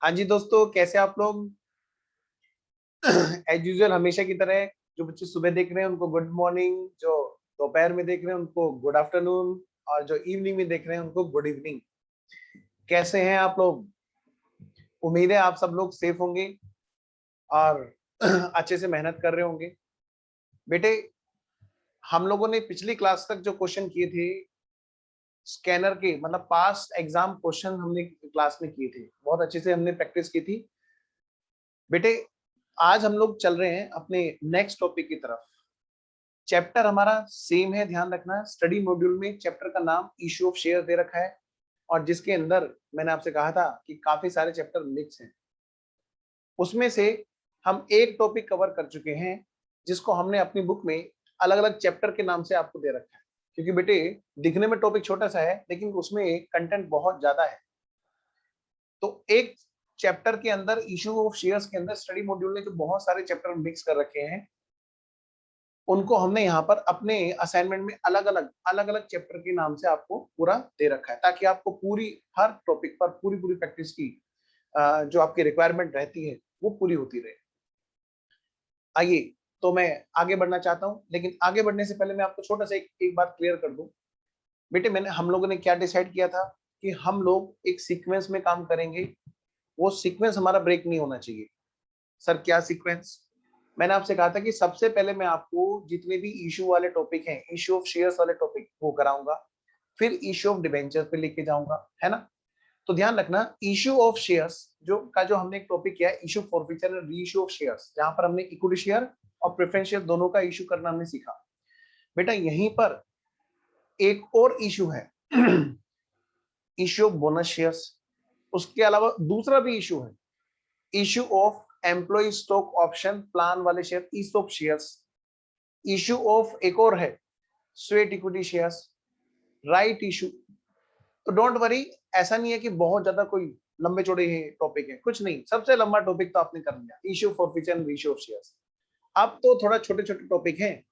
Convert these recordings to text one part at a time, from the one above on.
हाँ जी दोस्तों, कैसे आप लोग? एज यूजुअल हमेशा की तरह जो बच्चे सुबह देख रहे हैं उनको गुड मॉर्निंग, जो दोपहर में देख रहे हैं उनको गुड आफ्टरनून, और जो इवनिंग में देख रहे हैं उनको गुड इवनिंग। कैसे हैं आप लोग? उम्मीद है आप सब लोग सेफ होंगे और अच्छे से मेहनत कर रहे होंगे। बेटे, हम लोगों ने पिछली क्लास तक जो क्वेश्चन किए थे स्कैनर के, मतलब पास्ट एग्जाम क्वेश्चन हमने क्लास में किए थे, बहुत अच्छे से हमने प्रैक्टिस की थी। बेटे, आज हम लोग चल रहे हैं अपने नेक्स्ट टॉपिक की तरफ। चैप्टर हमारा सेम है, ध्यान रखना। स्टडी मॉड्यूल में चैप्टर का नाम इशू ऑफ शेयर दे रखा है, और जिसके अंदर मैंने आपसे कहा था कि काफी सारे चैप्टर मिक्स हैं। उसमें से हम एक टॉपिक कवर कर चुके हैं जिसको हमने अपनी बुक में अलग अलग चैप्टर के नाम से आपको दे रखा है, क्योंकि बेटे दिखने में टॉपिक छोटा सा है लेकिन उसमें कंटेंट बहुत ज्यादा है। तो एक चैप्टर के अंदर, इशू ऑफ शेयर्स के अंदर, स्टडी मॉड्यूल ने जो बहुत सारे चैप्टर मिक्स कर रखे हैं उनको हमने यहाँ पर अपने असाइनमेंट में अलग अलग चैप्टर के नाम से आपको पूरा दे रखा है, ताकि आपको पूरी हर टॉपिक पर पूरी पूरी प्रैक्टिस की जो आपकी रिक्वायरमेंट रहती है वो पूरी होती रहे। आइए, तो मैं आगे बढ़ना चाहता हूँ, लेकिन आगे बढ़ने से पहले मैं आपको छोटा सा एक बात क्लियर कर दूं। बेटे, हम लोगों ने क्या डिसाइड किया था कि हम लोग एक सीक्वेंस में काम करेंगे। वो सीक्वेंस हमारा ब्रेक नहीं होना चाहिए। सर, क्या सीक्वेंस? मैंने आपसे कहा था कि सबसे पहले मैं आपको जितने भी इशू वाले टॉपिक हैं, इशू ऑफ शेयर्स वाले टॉपिक वो कराऊंगा, फिर इशू ऑफ डिबेंचर पे लेके जाऊंगा, है ना? तो ध्यान रखना, इशू ऑफ शेयर्स जो हमने एक टॉपिक किया है, issue forfeiture and re issue of shares, जहां पर हमने इक्विटी शेयर और प्रेफरेंस शेयर दोनों का इशू करना हमने सीखा। बेटा, यहीं पर एक और इशू है इशू ऑफ बोनस शेयर्स। उसके अलावा दूसरा भी इशू है, issue of employ stock option plan वाले share, ESOP shares. Issue of एक और है, sweat equity shares, right issue. तो डोंट वरी, ऐसा नहीं है कि बहुत ज्यादा कोई लंबे चौड़े टॉपिक है, कुछ नहीं। सबसे लंबा टॉपिक तो आपने कर लिया, issue forfeiture and issue of shares. अब तो थोड़ा छोटे छोटे टॉपिक हैं,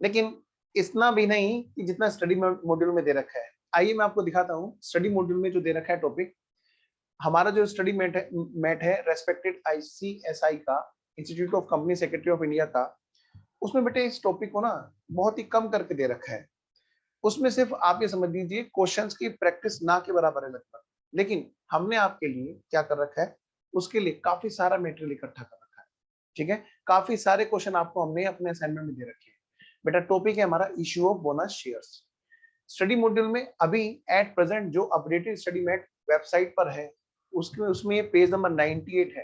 लेकिन इतना भी नहीं कि जितना स्टडी मॉड्यूल में दे रखा है। आइए मैं आपको दिखाता हूँ स्टडी मॉड्यूल में जो दे रखा है टॉपिक। हमारा जो स्टडी मैट है रेस्पेक्टेड आईसीएसआई का, institute of company secretary of India का, उसमें बेटे इस टॉपिक को ना बहुत ही कम करके दे रखा है। उसमें सिर्फ आप ये समझ लीजिए क्वेश्चंस की प्रैक्टिस ना के बराबर है लगभग। लेकिन हमने आपके लिए क्या कर रखा है, उसके लिए काफी सारा मेटेरियल इकट्ठा कर रखा है। ठीक है, काफी सारे क्वेश्चन आपको हमने अपने असाइनमेंट में दे रखे हैं। बेटा, टॉपिक है हमारा issue of bonus shares. Study module में अभी एट प्रेजेंट जो अपडेटेड स्टडी मेट वेबसाइट पर है, उसमें पेज नंबर 98 है।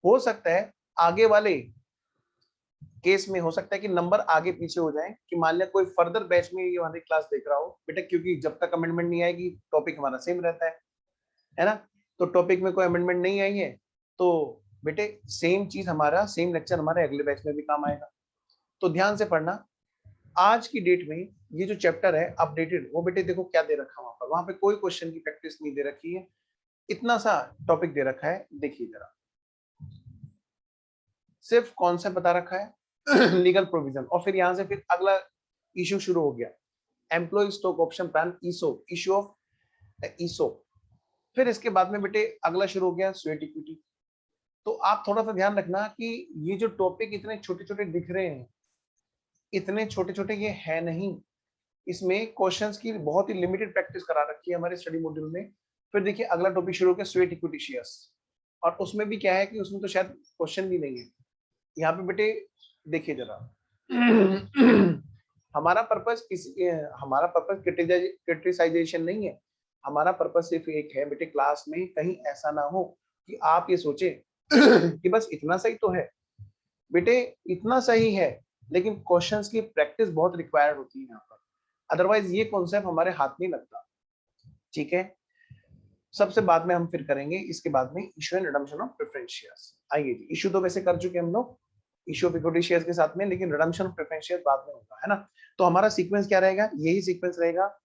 हो सकता है आगे वाले केस में हो सकता है कि नंबर आगे पीछे हो जाए, कि मान लिया कोई फर्दर बैच में ये हमारी क्लास देख रहा हो बेटा, क्योंकि जब तक अमेंडमेंट नहीं आएगी टॉपिक हमारा सेम रहता है ना? तो टॉपिक में कोई अमेंडमेंट नहीं आई है तो बेटे सेम चीज, हमारा सेम लेक्चर हमारे अगले बैच में भी काम आएगा। तो ध्यान से पढ़ना। आज की डेट में ये जो चैप्टर है अपडेटेड, वो बेटे देखो क्या दे रखा है वहां पे कोई क्वेश्चन की प्रैक्टिस नहीं दे रखी है, इतना सा टॉपिक दे रखा है। देखिए जरा, सिर्फ कॉन्सेप्ट बता रखा है लीगल प्रोविजन, और फिर यहां से फिर अगला इशू शुरू हो गया, employ stock option plan, ESOP, issue of ESOP. फिर इसके बाद में बेटे अगला शुरू हो गया स्वेट इक्विटी। तो आप थोड़ा सा ध्यान रखना कि ये जो टॉपिक इतने छोटे छोटे दिख रहे हैं, इतने छोटे छोटे ये है नहीं। इसमें क्वेश्चंस की बहुत ही लिमिटेड प्रैक्टिस करा रखी है हमारे स्टडी मॉड्यूल में। फिर देखिए अगला टॉपिक शुरू हो गया स्वेट इक्विटी शेयर्स, और उसमें भी क्या है कि उसमें तो शायद क्वेश्चन भी नहीं है। यहाँ पे बेटे देखिए जरा हमारा पर्पस क्रिटिसाइजेशन नहीं है। हमारा पर्पस सिर्फ एक है बेटे, क्लास में कहीं ऐसा ना हो कि आप ये सोचे कि बस इतना सही तो है। बेटे इतना सही है, लेकिन क्वेश्चंस की प्रैक्टिस बहुत रिक्वायर्ड होती है यहाँ पर, अदरवाइज ये कॉन्सेप्ट हमारे हाथ नहीं लगता। ठीक है, सबसे बाद में हम फिर करेंगे इसके बाद में issue and redemption of preference shares. आइए जी, इशू तो वैसे कर चुके हम लोग इशू ऑफ इक्विटी शेयर्स के साथ में, लेकिन रिडम्पशन ऑफ प्रेफरेंस शेयर्स बाद में होगा, है ना? तो हमारा सीक्वेंस क्या रहेगा? यही सीक्वेंस रहेगा।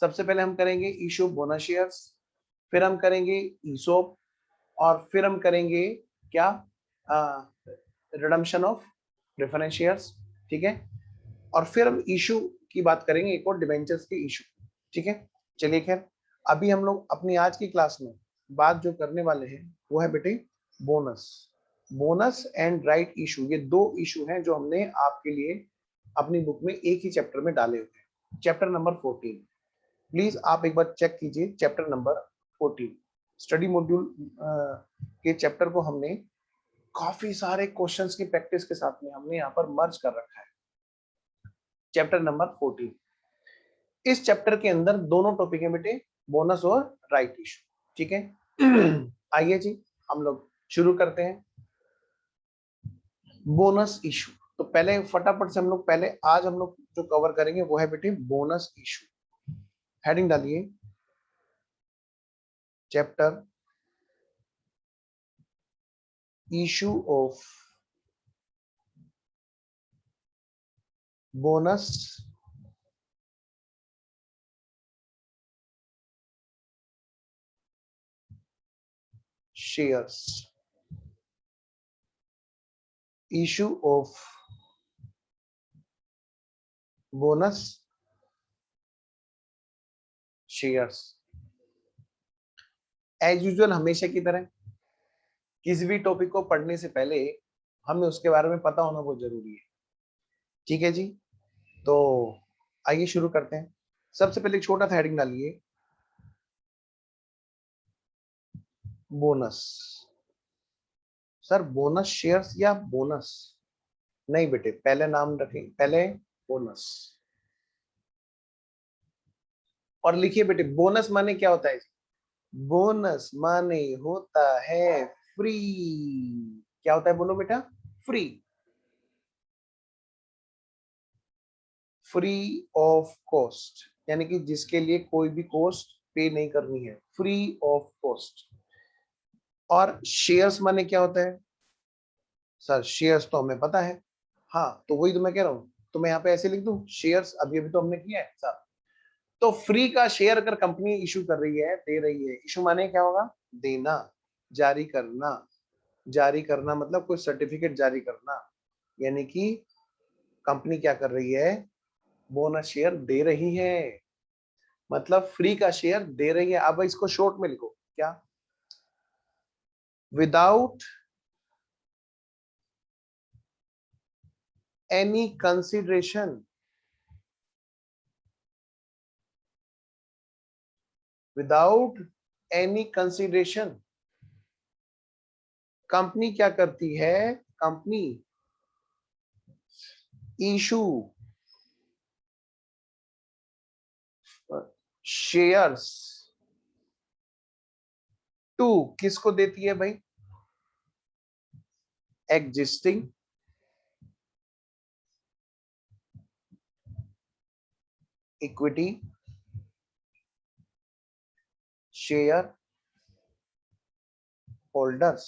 सबसे पहले हम करेंगे इशू ऑफ बोनस शेयर्स, फिर हम करेंगे ईसोप, और फिर हम करेंगे क्या, रिडम्पशन ऑफ प्रेफरेंस शेयर्स। ठीक है, और फिर हम इशू की बात करेंगे, एक और डिबेंचर्स के इशू। ठीक है, चलिए खैर, अभी हम लोग अपनी आज की क्लास में बात जो करने वाले हैं वो है बेटे bonus. Bonus and right issue, ये दो इशू हैं जो हमने आपके लिए अपनी बुक में एक ही चैप्टर में डाले हुए हैं। चैप्टर नंबर 14, प्लीज आप एक बार चेक कीजिए। चैप्टर नंबर 14 स्टडी मॉड्यूल के चैप्टर को हमने काफी सारे क्वेश्चंस की प्रैक्टिस के साथ में हमने यहाँ पर मर्ज कर रखा है। चैप्टर नंबर 14, इस चैप्टर के अंदर दोनों टॉपिक है बेटे, बोनस और राइट इशू। ठीक है, आइए जी हम लोग शुरू करते हैं। बोनस इशू, तो पहले फटाफट से हम लोग पहले आज हम लोग जो कवर करेंगे वो है बेटे बोनस इशू। हेडिंग डालिए chapter issue of bonus shares, issue of bonus shares. As usual हमेशा की तरह किसी भी टॉपिक को पढ़ने से पहले हमें उसके बारे में पता होना बहुत जरूरी है। ठीक है जी, तो आइए शुरू करते हैं। सबसे पहले एक छोटा सा हेडिंग डालिए बोनस। सर बोनस शेयर्स या बोनस? नहीं बेटे, पहले नाम रखें, पहले बोनस। और लिखिए बेटे बोनस माने क्या होता है? बोनस माने होता है फ्री। क्या होता है बोलो बेटा? फ्री। फ्री ऑफ कॉस्ट, यानी कि जिसके लिए कोई भी कॉस्ट पे नहीं करनी है, फ्री ऑफ कॉस्ट। और शेयर्स माने क्या होता है? सर शेयर्स तो हमें पता है। हाँ तो वही तो मैं कह रहा हूँ, तो मैं यहाँ पे ऐसे लिख दूं शेयर्स, अभी अभी तो हमने किया है सर। तो फ्री का शेयर अगर कंपनी इशू कर रही है, दे रही है, इशू माने क्या होगा? देना, जारी करना। जारी करना मतलब कोई सर्टिफिकेट जारी करना, यानी कि कंपनी क्या कर रही है? बोनस शेयर दे रही है, मतलब फ्री का शेयर दे रही है। अब इसको शॉर्ट में लिखो क्या? Without any consideration, without any consideration company क्या करती है? कंपनी इशू शेयर्स टू, किसको देती है भाई? Existing equity share holders.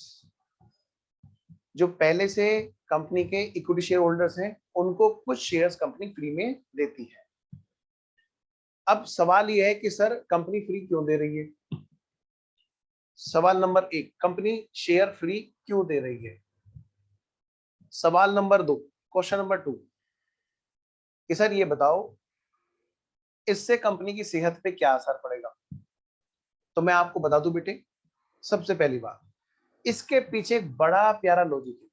जो पहले से कंपनी के इक्विटी शेयर होल्डर्स हैं उनको कुछ शेयर्स कंपनी फ्री में देती है। अब सवाल यह है कि सर कंपनी फ्री क्यों दे रही है? सवाल नंबर एक, कंपनी शेयर फ्री क्यों दे रही है? सवाल नंबर दो, क्वेश्चन नंबर 2, कि सर ये बताओ इससे कंपनी की सेहत पे क्या असर पड़ेगा? तो मैं आपको बता दूं बेटे, सबसे पहली बात, इसके पीछे एक बड़ा प्यारा लॉजिक है।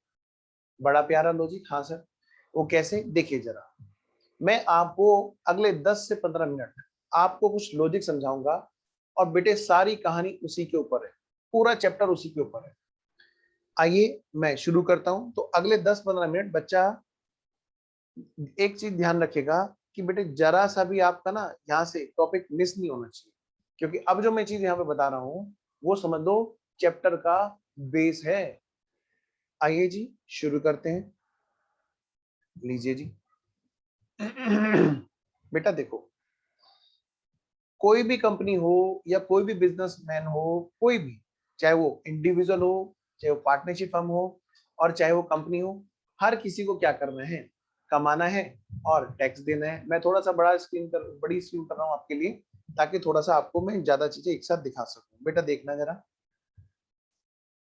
बड़ा प्यारा लॉजिक, हाँ सर, वो कैसे? देखिए जरा, मैं आपको अगले 10 से 15 मिनट आपको कुछ लॉजिक समझाऊंगा, और बेटे सारी कहानी उसी के ऊपर है, पूरा चैप्टर उसी के ऊपर है। आइए मैं शुरू करता हूं। तो अगले 10-15 मिनट बच्चा एक चीज ध्यान रखेगा कि बेटे जरा सा भी आपका ना यहाँ से टॉपिक मिस नहीं होना चाहिए, क्योंकि अब जो मैं चीज यहाँ पे बता रहा हूँ वो समझ लो चैप्टर का बेस है। आइए जी शुरू करते हैं, लीजिए जी। बेटा देखो, कोई भी कंपनी हो या कोई भी बिजनेसमैन हो, कोई भी, चाहे वो इंडिविजुअल हो, चाहे वो पार्टनरशिप फर्म हो, और चाहे वो कंपनी हो, हर किसी को क्या करना है? कमाना है और टैक्स देना है। मैं थोड़ा सा बड़ी स्क्रीन कर रहा हूँ आपके लिए, ताकि थोड़ा सा आपको मैं ज्यादा चीजें एक साथ दिखा सकूं। बेटा देखना जरा,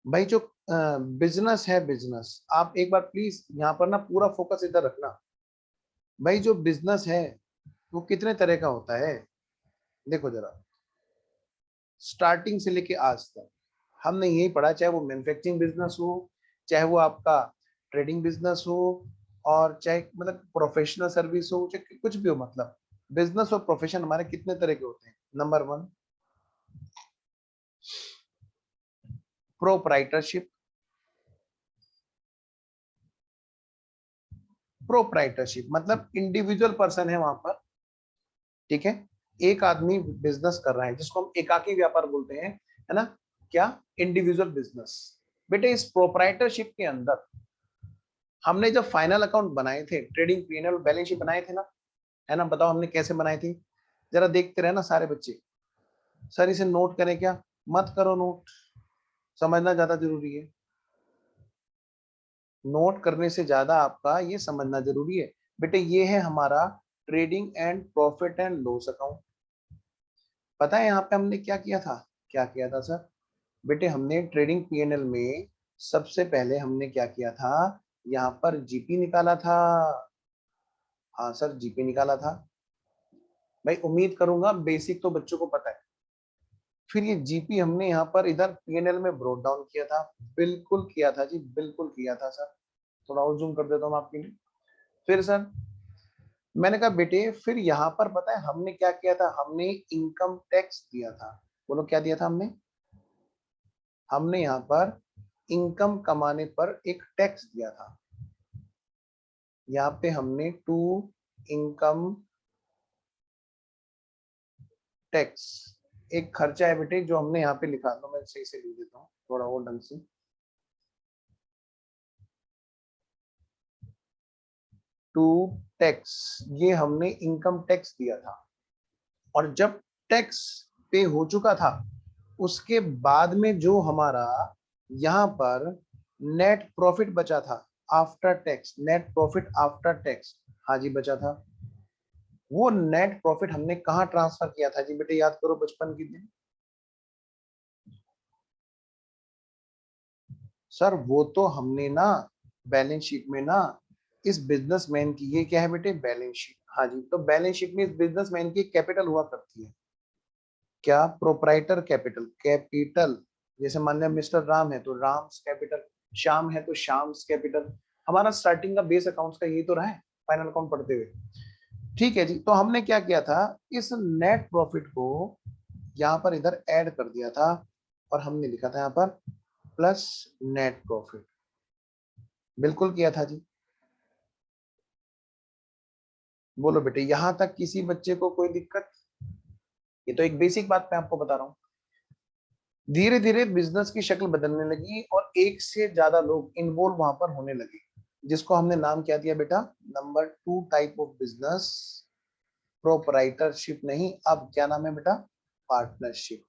भाई जो बिजनेस है, बिजनेस, आप एक बार प्लीज यहाँ पर ना पूरा फोकस इधर रखना। भाई जो बिजनेस है वो कितने तरह का होता है? देखो जरा, स्टार्टिंग से लेके आज तक हमने यही पढ़ा, चाहे वो मैन्युफैक्चरिंग बिजनेस हो, चाहे वो आपका ट्रेडिंग बिजनेस हो, और चाहे मतलब प्रोफेशनल सर्विस हो, चाहे कुछ भी हो, मतलब बिजनेस और प्रोफेशन हमारे कितने तरह के होते हैं। Number 1 proprietorship. प्रोप्राइटरशिप मतलब इंडिविजुअल पर्सन है वहां पर, ठीक है, एक आदमी बिजनेस कर रहा है जिसको हम एकाकी व्यापार बोलते हैं, है ना, क्या, इंडिविजुअल बिजनेस। बेटे इस प्रोप्राइटरशिप के अंदर हमने जब फाइनल अकाउंट बनाए थे, ट्रेडिंग पीएनएल बैलेंस शीट बनाए थे ना, है ना, बताओ हमने कैसे बनाए थे, जरा देखते रहे ना सारे बच्चे। सर इसे नोट करें क्या? मत करो नोट, समझना ज्यादा जरूरी है। नोट करने से ज्यादा आपका ये समझना जरूरी है। बेटे ये है हमारा trading and profit and loss account. पता है यहाँ पे हमने क्या किया था? क्या किया था सर? बेटे हमने ट्रेडिंग पीएनएल में सबसे पहले हमने क्या किया था, यहाँ पर जीपी निकाला था। हाँ सर जीपी निकाला था। भाई उम्मीद करूंगा बेसिक तो बच्चों को पता है। फिर ये जीपी हमने यहाँ पर इधर पीएनएल में ब्रोट डाउन किया था। बिल्कुल किया था जी, बिल्कुल किया था सर। थोड़ा और जूम कर देता हूँ आपके लिए। फिर सर मैंने कहा बेटे फिर यहाँ पर पता है हमने क्या किया था, हमने इनकम टैक्स दिया था। बोलो क्या दिया था हमने? हमने यहाँ पर इनकम कमाने पर एक टैक्स दिया था। यहाँ पे हमने टू इनकम टैक्स एक खर्चा है बेटे जो हमने यहाँ पे लिखा, तो मैं सही से लिख देता हूँ थोड़ा और ढंग से। टू टैक्स, ये हमने इनकम टैक्स दिया था। और जब टैक्स पे हो चुका था उसके बाद में जो हमारा यहाँ पर नेट प्रॉफिट बचा था after tax, net profit after tax, हाँ जी बचा था, वो नेट प्रॉफिट हमने कहाँ ट्रांसफर किया था जी बेटे? याद करो बचपन के दिन। सर वो तो हमने ना बैलेंस शीट में ना, इस बिजनेसमैन की, ये क्या है बेटे? Balance sheet. हाँ जी, तो बैलेंस शीट में इस बिजनेसमैन की कैपिटल हुआ करती है। क्या? Proprietor capital. कैपिटल जैसे मान लिया मिस्टर राम है तो राम्स कैपिटल, श्याम है तो श्याम्स कैपिटल। हमारा स्टार्टिंग का बेस अकाउंट्स का यही तो रहा है फाइनल अकाउंट पढ़ते हुए। ठीक है जी, तो हमने क्या किया था, इस नेट प्रॉफिट को यहाँ पर इधर ऐड कर दिया था और हमने लिखा था यहाँ पर प्लस नेट प्रॉफिट। बिल्कुल किया था जी। बोलो बेटे यहां तक किसी बच्चे को कोई दिक्कत? ये तो एक बेसिक बात मैं आपको बता रहा हूँ। धीरे धीरे बिजनेस की शक्ल बदलने लगी और एक से ज्यादा लोग इन्वॉल्व वहां पर होने लगे, जिसको हमने नाम क्या दिया बेटा? Number 2 type of business, proprietorship नहीं, अब क्या नाम है बेटा? पार्टनरशिप।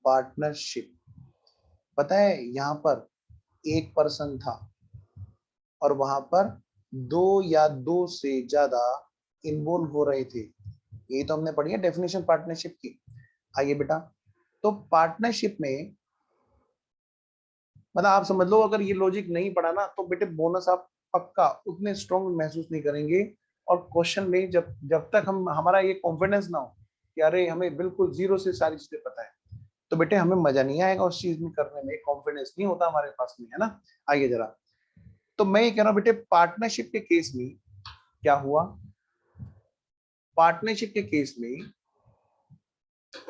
पार्टनरशिप। पता है यहाँ पर एक पर्सन था और वहां पर दो या दो से ज्यादा इन्वॉल्व हो रहे थे। यही तो हमने पढ़ी है डेफिनेशन पार्टनरशिप की। आइए बेटा, तो पार्टनरशिप में मतलब आप समझ लो अगर ये लॉजिक नहीं पढ़ा ना तो बेटे बोनस आप पक्का उतने स्ट्रॉन्ग महसूस नहीं करेंगे। और क्वेश्चन में जब जब तक हम हमारा ये कॉन्फिडेंस ना हो कि अरे हमें बिल्कुल जीरो से सारी चीजें पता है, तो बेटे हमें मजा नहीं आएगा उस चीज में करने में, कॉन्फिडेंस नहीं होता हमारे पास में, है ना। आइए जरा, तो मैं ये कह रहा हूँ बेटे पार्टनरशिप के केस में क्या हुआ, पार्टनरशिप के केस में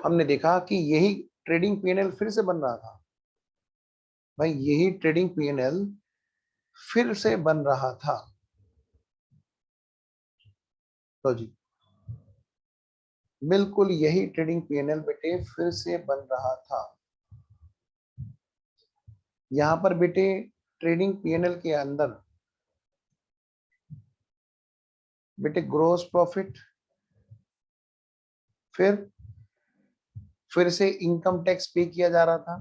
हमने देखा कि यही ट्रेडिंग पीएनएल फिर से बन रहा था। भाई यही ट्रेडिंग पीएनएल फिर से बन रहा था। तो जी बिल्कुल यही ट्रेडिंग पीएनएल बेटे फिर से बन रहा था। यहां पर बेटे ट्रेडिंग पीएनएल के अंदर बेटे ग्रोस प्रॉफिट, फिर से इनकम टैक्स पे किया जा रहा था,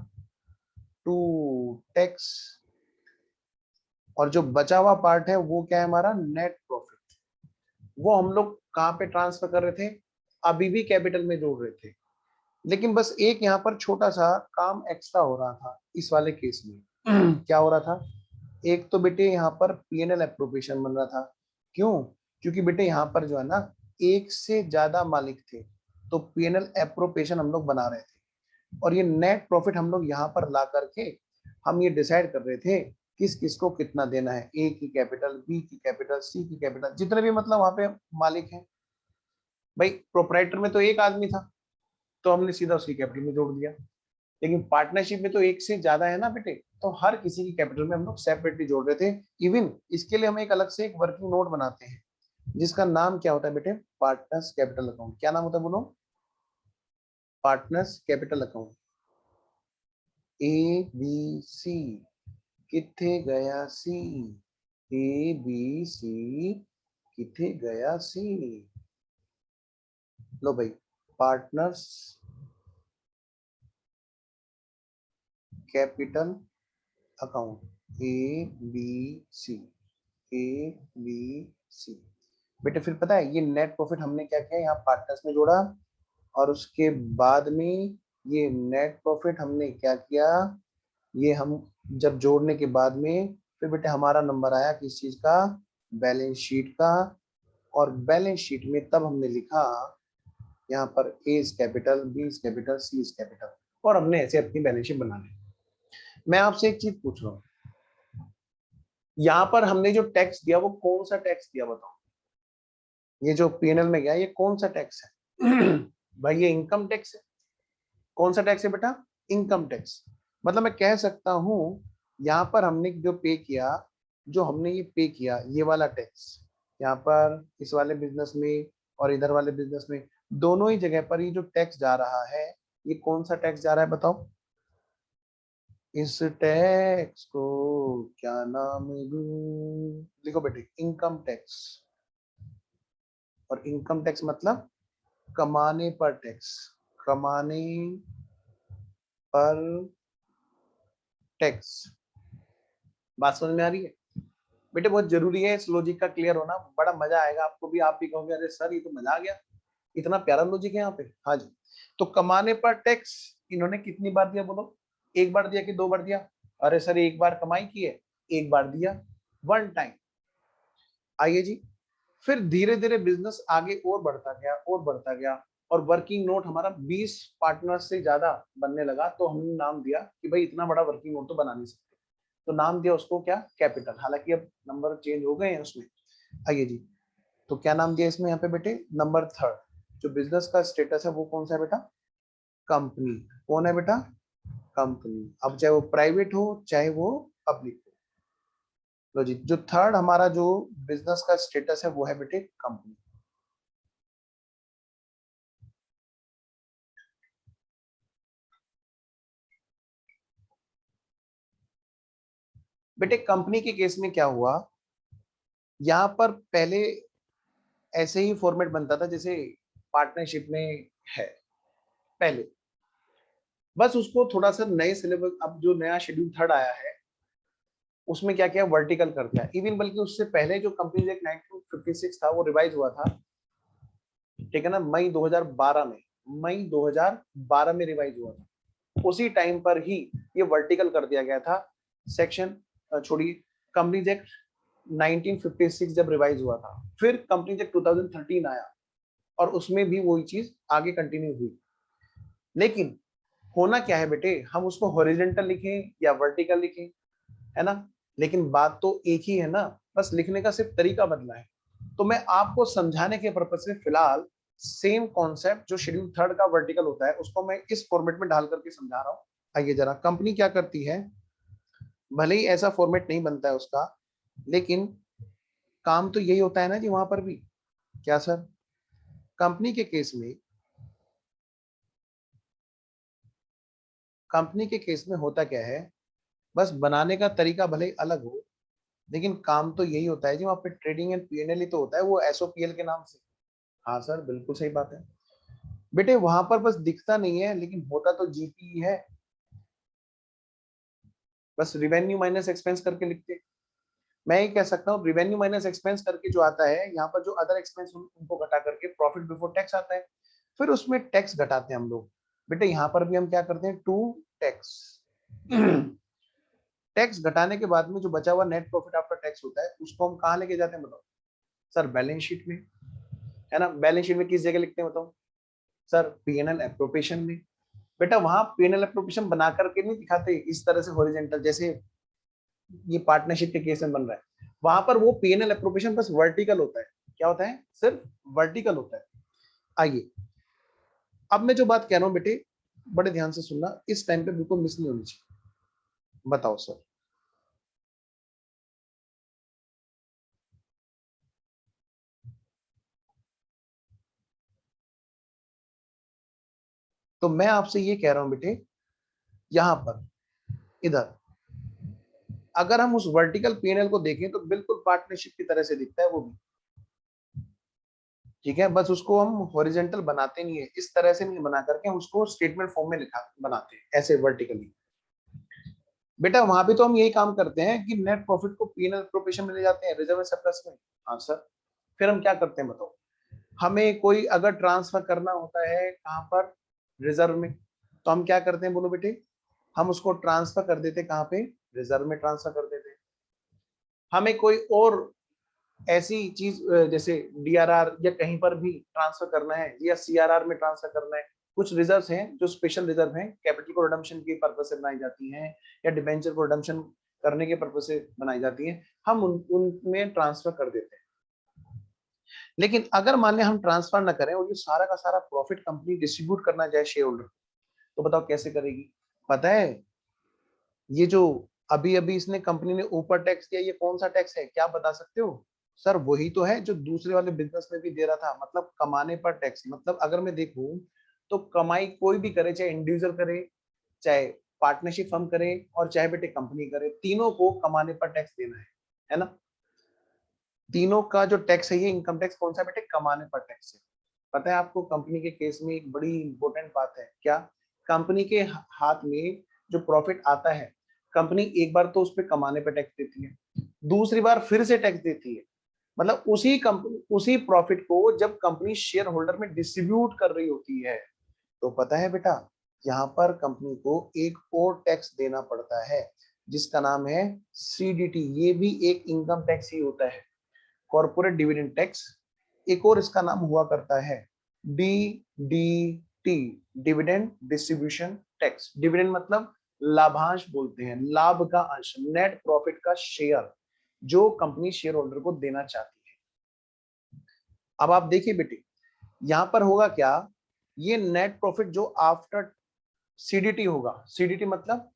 टू टैक्स, और जो बचा हुआ पार्ट है वो क्या है हमारा? Net profit. वो हम लोग कहाँ पे ट्रांसफर कर रहे थे? अभी भी कैपिटल में जोड़ रहे थे, लेकिन बस एक यहाँ पर छोटा सा काम एक्स्ट्रा हो रहा था इस वाले केस में। क्या हो रहा था? एक तो बेटे यहाँ पर पीएनएल एप्रोप्रिएशन बन रहा था। क्यों? क्योंकि बेटे यहाँ पर जो है ना एक से ज्यादा मालिक थे। तो पीएनएल एप्रोप्रिएशन हम लोग बना रहे थे और ये नेट प्रॉफिट हम लोग यहाँ पर ला करके हम ये डिसाइड कर रहे थे किस किस को कितना देना है, ए की कैपिटल, बी की कैपिटल, सी की कैपिटल, जितने भी मतलब वहां पे मालिक हैं। भाई प्रोपराइटर में तो एक आदमी था तो हमने सीधा उसकी कैपिटल में जोड़ दिया, लेकिन पार्टनरशिप में तो एक से ज्यादा है ना बेटे, तो हर किसी की कैपिटल में हम लोग सेपरेटली जोड़ रहे थे। इवन इसके लिए हम एक अलग से एक वर्किंग नोट बनाते हैं जिसका नाम क्या होता है बेटे, पार्टनर्स कैपिटल अकाउंट। क्या नाम होता है बोलो, partners capital account. A B C, किथे गया सी, ए बी सी, किथे गया सी। लो भाई, partners capital account, A B C, A B C. बेटे फिर पता है ये नेट प्रॉफिट हमने क्या किया, यहाँ पार्टनर्स में जोड़ा और उसके बाद में ये नेट प्रॉफिट हमने क्या किया, ये हम जब जोड़ने के बाद में फिर बेटे हमारा नंबर आया किस चीज का, बैलेंस शीट का। और बैलेंस शीट में तब हमने लिखा यहाँ पर A is capital, B is capital, C is capital, और हमने ऐसे अपनी बैलेंस शीट बना ली। मैं आपसे एक चीज पूछ रहा हूँ, यहाँ पर हमने जो टैक्स दिया वो कौन सा टैक्स दिया बताओ, ये जो पीएनएल में गया ये कौन सा टैक्स है भाई ये इनकम टैक्स है। कौन सा टैक्स है बेटा, इनकम टैक्स। मतलब मैं कह सकता हूं यहाँ पर हमने जो पे किया, जो हमने ये पे किया ये वाला टैक्स, यहाँ पर इस वाले बिजनेस में और इधर वाले बिजनेस में, दोनों ही जगह पर ये जो टैक्स जा रहा है ये कौन सा टैक्स जा रहा है बताओ। इस टैक्स को क्या नाम दूं, लिखो बेटे, इनकम टैक्स। और इनकम टैक्स मतलब कमाने पर टैक्स, कमाने पर टैक्स। बात समझ में आ रही है बेटे, बहुत जरूरी है इस लॉजिक का क्लियर होना, बड़ा मजा आएगा आपको भी, आप भी कहोगे अरे सर ये तो मजा आ गया, इतना प्यारा लॉजिक है यहाँ पे। हाँ जी, तो कमाने पर टैक्स इन्होंने कितनी बार दिया बोलो, एक बार दिया कि दो बार दिया, अरे सर एक बार कमाई की है, एक बार दिया, वन टाइम। आइए जी, फिर धीरे धीरे बिजनेस आगे और बढ़ता गया और बढ़ता गया और वर्किंग नोट हमारा 20 पार्टनर से ज्यादा बनने लगा, तो हमने नाम दिया कि भाई इतना बड़ा वर्किंग नोट तो बना नहीं सकते, तो नाम दिया उसको क्या, कैपिटल। हालांकि अब नंबर चेंज हो गए हैं उसमें। आइए जी, तो क्या नाम दिया इसमें यहाँ पे बेटे, नंबर थर्ड। जो बिजनेस का स्टेटस है वो कौन सा है बेटा, कंपनी। कौन है बेटा, कंपनी। अब चाहे वो प्राइवेट हो चाहे वो पब्लिक हो। लो जी, जो थर्ड हमारा जो बिजनेस का स्टेटस है वो है बेटे कंपनी। बेटे कंपनी के केस में क्या हुआ, यहाँ पर पहले ऐसे ही फॉर्मेट बनता था जैसे पार्टनरशिप में है पहले, बस उसको थोड़ा सा नए सिलेबस, अब जो नया शेड्यूल थर्ड आया है उसमें क्या किया, वर्टिकल कर दिया। इवन बल्कि उससे पहले जो कंपनीज एक्ट 1956 था वो रिवाइज हुआ था, ठीक है ना, मई 2012 में, मई 2012 में रिवाइज हुआ था। उसी टाइम पर ही ये वर्टिकल कर दिया गया था सेक्शन, छोड़िए, कंपनीज एक्ट 1956 जब रिवाइज हुआ था, फिर कंपनीज एक्ट 2013 आया और उसमें भी वही चीज आगे कंटिन्यू हुई। लेकिन होना क्या है बेटे, हम उसको हॉरिजॉन्टल लिखें या वर्टिकल लिखें, है ना, लेकिन बात तो एक ही है ना, बस लिखने का सिर्फ तरीका बदला है। तो मैं आपको समझाने के पर्पज से फिलहाल सेम कॉन्सेप्ट जो शेड्यूल थर्ड का वर्टिकल होता है उसको मैं इस फॉर्मेट में ढाल करके समझा रहा हूँ। आइए जरा, कंपनी क्या करती है, भले ही ऐसा फॉर्मेट नहीं बनता है उसका, लेकिन काम तो यही होता है ना जी वहां पर भी। क्या सर, कंपनी के केस में, कंपनी के केस में होता क्या है, बस बनाने का तरीका भले ही अलग हो लेकिन काम तो यही होता है जी, वहां पे ट्रेडिंग एंड पीएनएल ही तो होता है, वो एसओपीएल के नाम से। हाँ सर बिल्कुल सही बात है बेटे, वहां पर बस दिखता नहीं है लेकिन होता तो जीपी है, बस रिवेन्यू माइनस एक्सपेंस करके लिखते। मैं ये कह सकता हूँ रिवेन्यू माइनस एक्सपेंस करके जो आता है यहाँ पर, जो अदर एक्सपेंस उनको घटा करके प्रॉफिट बिफोर टैक्स आता है, फिर उसमें टैक्स घटाते हैं हम लोग। बेटे यहाँ पर भी हम क्या करते हैं, टू टैक्स। टैक्स घटाने के बाद में जो बचा हुआ नेट प्रॉफिट आफ्टर टैक्स होता है उसको हम कहाँ लेके जाते हैं बताओ, सर बैलेंस शीट में, है ना। बैलेंस शीट में किस जगह लिखते हैं बताओ, सर पीएनएल एप्रोप्रिएशन में। बेटा वहां पीएनएल एप्रोप्रिएशन बना करके नहीं दिखाते इस तरह से हॉरिजॉन्टल, जैसे ये पार्टनरशिप के केस में बन रहा है, वहां पर वो पीएनएल एप्रोप्रिएशन बस वर्टिकल होता है। क्या होता है? सिर्फ वर्टिकल होता है। आइए अब मैं जो बात कह रहा हूं बेटे बड़े ध्यान से सुनना, इस टाइम पे बिल्कुल मिस नहीं होनी चाहिए। बताओ सर। तो मैं आपसे ये कह रहा हूं बेटे, यहां पर इधर अगर हम उस वर्टिकल पीएनएल को देखें तो बिल्कुल पार्टनरशिप की तरह से दिखता है वो भी। ठीक है, बस उसको हम हॉरिजॉन्टल बनाते नहीं है, इस तरह से नहीं बना करके हम उसको स्टेटमेंट फॉर्म में लिखा बनाते हैं ऐसे वर्टिकली। बेटा वहां भी तो हम यही काम करते हैं कि नेट प्रॉफिट को पीएनएल एप्रोप्रिएशन में ले जाते हैं, रिजर्व सरप्लस में। हाँ सर। फिर हम क्या करते हैं बताओ? हमें कोई अगर ट्रांसफर करना होता है कहां पर? रिजर्व में। तो हम क्या करते हैं बोलो बेटे? हम उसको ट्रांसफर कर देते कहां पे? रिजर्व में ट्रांसफर कर देते हैं। हमें कोई और ऐसी चीज जैसे डीआरआर या कहीं पर भी ट्रांसफर करना है या सीआरआर में ट्रांसफर करना है, कुछ रिजर्व्स हैं जो स्पेशल रिजर्व हैं, कैपिटल को रिडम्पशन के पर्पज से बनाई जाती हैं या डिबेंचर को रिडम्पशन करने के पर्पज से बनाई जाती हैं, हम उनमें ट्रांसफर कर देते हैं। लेकिन अगर मान लें हम ट्रांसफर ना करें और ये सारा का सारा प्रॉफिट कंपनी डिस्ट्रीब्यूट करना चाहे शेयर होल्डर, तो बताओ कैसे करेगी? पता है ये जो अभी अभी इसने कंपनी ने ऊपर टैक्स दिया, ये कौन सा टैक्स है, क्या बता सकते हो? सर वही तो है जो दूसरे वाले बिजनेस में भी दे रहा था, मतलब कमाने पर टैक्स। मतलब अगर मैं देखूं तो कमाई कोई भी करे, चाहे इंडिविजुअल करे, चाहे पार्टनरशिप फर्म करे, और चाहे बेटे कंपनी करे, तीनों को कमाने पर टैक्स देना है ना? तीनों का जो टैक्स है ये इनकम टैक्स कौन सा बेटे? कमाने पर टैक्स है। पता है आपको कंपनी के केस में एक बड़ी इंपॉर्टेंट बात है क्या? कंपनी के हाथ में जो प्रॉफिट आता है, कंपनी एक बार तो उस पर कमाने पर टैक्स देती है, दूसरी बार फिर से टैक्स देती है। मतलब उसी कंपनी उसी प्रॉफिट को जब कंपनी शेयर होल्डर में डिस्ट्रीब्यूट कर रही होती है, तो पता है बेटा यहाँ पर कंपनी को एक और टैक्स देना पड़ता है जिसका नाम है सीडीटी। ये भी एक इनकम टैक्स ही होता है, कॉर्पोरेट डिविडेंड टैक्स। एक और इसका नाम हुआ करता है DDT, dividend distribution tax. Dividend मतलब लाभांश बोलते हैं, लाभ का अंश, नेट प्रॉफिट का शेयर जो कंपनी शेयर होल्डर को देना चाहती है। अब आप देखिए बेटे यहां पर होगा क्या, ये नेट प्रॉफिट जो आफ्टर सीडीटी होगा, सीडीटी मतलब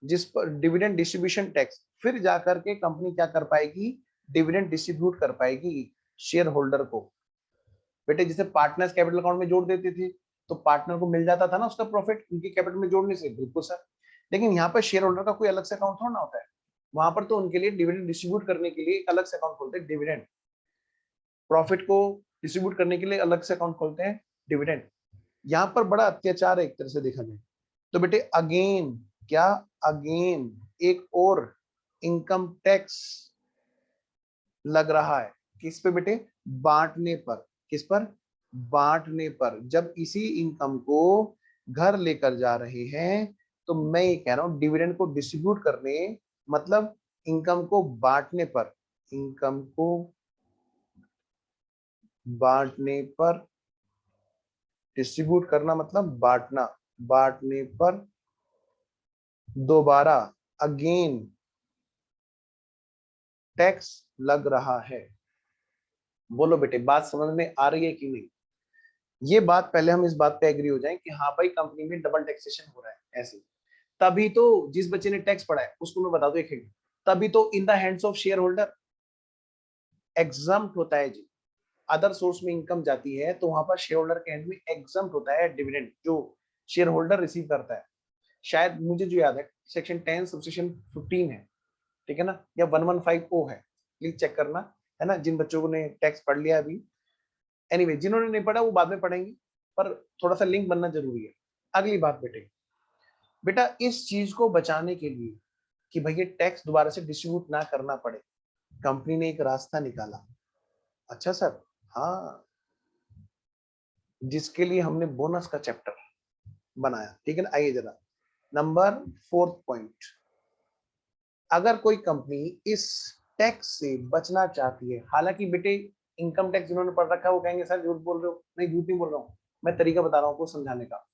जिस पर डिविडेंड डिस्ट्रीब्यूशन टैक्स, फिर जाकर के कंपनी क्या कर पाएगी? डिविडेंड डिस्ट्रीब्यूट कर पाएगी शेयर होल्डर को। बेटे जैसे पार्टनर्स कैपिटल अकाउंट में जोड़ देते थे तो पार्टनर को मिल जाता था ना उसका प्रॉफिट उनकी कैपिटल में जोड़ने से, बिल्कुल सर। लेकिन यहाँ पर शेयर होल्डर का कोई अलग से अकाउंट थोड़ा ना होता है, वहां पर तो उनके लिए डिविडेंड डिस्ट्रीब्यूट करने के लिए एक अलग से अकाउंट खोलते हैं डिविडेंड, प्रॉफिट को डिस्ट्रीब्यूट करने के लिए अलग से अकाउंट खोलते हैं डिविडेंड। यहाँ पर बड़ा अत्याचार है एक तरह से देखा जाए तो बेटे। अगेन क्या? अगेन एक और इनकम टैक्स लग रहा है, किस पे बेटे? बांटने पर। किस पर? बांटने पर। जब इसी इनकम को घर लेकर जा रहे हैं तो मैं ये कह रहा हूं डिविडेंड को डिस्ट्रीब्यूट करने, मतलब इनकम को बांटने पर, इनकम को बांटने पर, डिस्ट्रीब्यूट करना मतलब बांटना, बांटने पर दोबारा अगेन टैक्स लग रहा है। बोलो बेटे बात समझ में आ रही है कि नहीं? ये बात पहले हम इस बात पे एग्री हो जाएं कि हाँ भाई कंपनी में डबल टैक्सेशन हो रहा है ऐसे। तभी तो जिस बच्चे ने टैक्स पढ़ा है उसको मैं बता दूं एक हिंट, तभी तो in the hands of share holder exempt होता है जी। अदर सोर्स में इनकम जाती है तो वहां पर शेयर होल्डर के हैंड में एग्जम्प्ट होता है डिविडेंड जो शेयर होल्डर रिसीव करता है। शायद मुझे जो याद है सेक्शन 10 सबसेक्शन 15 है, ठीक है ना, या 115 ओ है, प्लीज चेक करना, है ना, जिन बच्चों ने टैक्स पढ़ लिया अभी। एनीवे जिन्होंने नहीं पढ़ा वो बाद में पढ़ेंगे, पर थोड़ा सा लिंक बनना जरूरी है। अगली बात बेटे, बेटा इस चीज को बचाने के लिए कि भैया टैक्स दोबारा से डिस्ट्रीब्यूट ना करना पड़े, कंपनी ने एक रास्ता निकाला। अच्छा सर? हाँ, जिसके लिए हमने बोनस का चैप्टर बनाया, ठीक है ना। आइए जरा नंबर 4th पॉइंट, अगर कोई कंपनी इस टैक्स से बचना चाहती है, हालांकि बेटे इनकम टैक्स जिन्होंने पढ़ रखा है वो कहेंगे सर झूठ बोल रहे हो, नहीं झूठ नहीं बोल रहा हूँ, मैं तरीका बता रहा हूँ आपको समझाने का,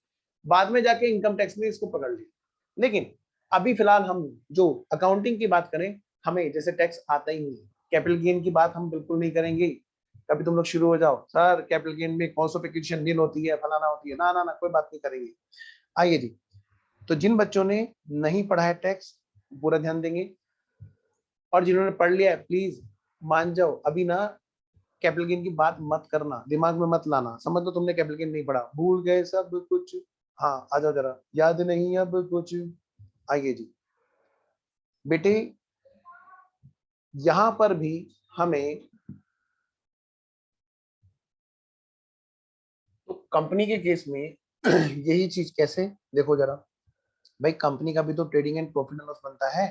बाद में जाके इनकम टैक्स ने इसको पकड़ लिया। लेकिन अभी फिलहाल हम जो अकाउंटिंग की बात करें, हमें जैसे टैक्स आता ही नहीं, कैपिटल गेन की बात हम बिल्कुल नहीं करेंगे। कभी तुम लोग शुरू हो जाओ सर कैपिटल गेन में कौन सा एक्विजिशन नील होती है, फलाना होती है, ना ना ना कोई बात नहीं करेंगे। आइए जी, तो जिन बच्चों ने नहीं पढ़ा है टैक्स पूरा ध्यान देंगे, और जिन्होंने पढ़ लिया है प्लीज मान जाओ, अभी ना कैपिटल गेन की बात मत करना, दिमाग में मत लाना, समझ लो तुमने कैपिटल गेन नहीं पढ़ा, भूल गए सब कुछ। हाँ आ जाओ जरा, याद नहीं अब कुछ। आइए जी बेटे, यहां पर भी हमें तो कंपनी के केस में यही चीज कैसे, देखो जरा भाई, कंपनी का भी तो trading and profit and loss बनता है।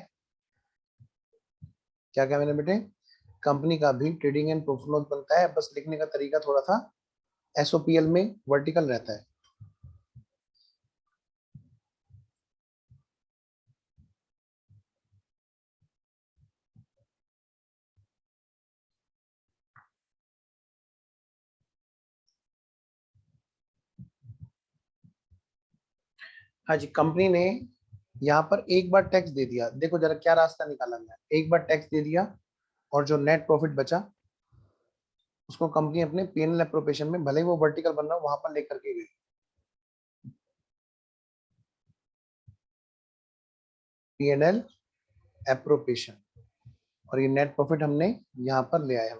क्या क्या मैंने बेटे, कंपनी का भी ट्रेडिंग एंड प्रॉफिट लॉस बनता है, बस लिखने का तरीका थोड़ा सा एसओपीएल में वर्टिकल रहता है। हाँ जी, कंपनी ने यहाँ पर एक बार टैक्स दे दिया, देखो जरा क्या रास्ता निकाला गया, एक बार टैक्स दे दिया और जो नेट प्रॉफिट बचा उसको कंपनी अपने पीएनएल एप्रोप्रिएशन में, भले ही वो वर्टिकल बन रहा वहां पर लेकर के गई, पीएनएल एप्रोप्रिएशन, और ये नेट प्रॉफिट हमने यहाँ पर ले आया।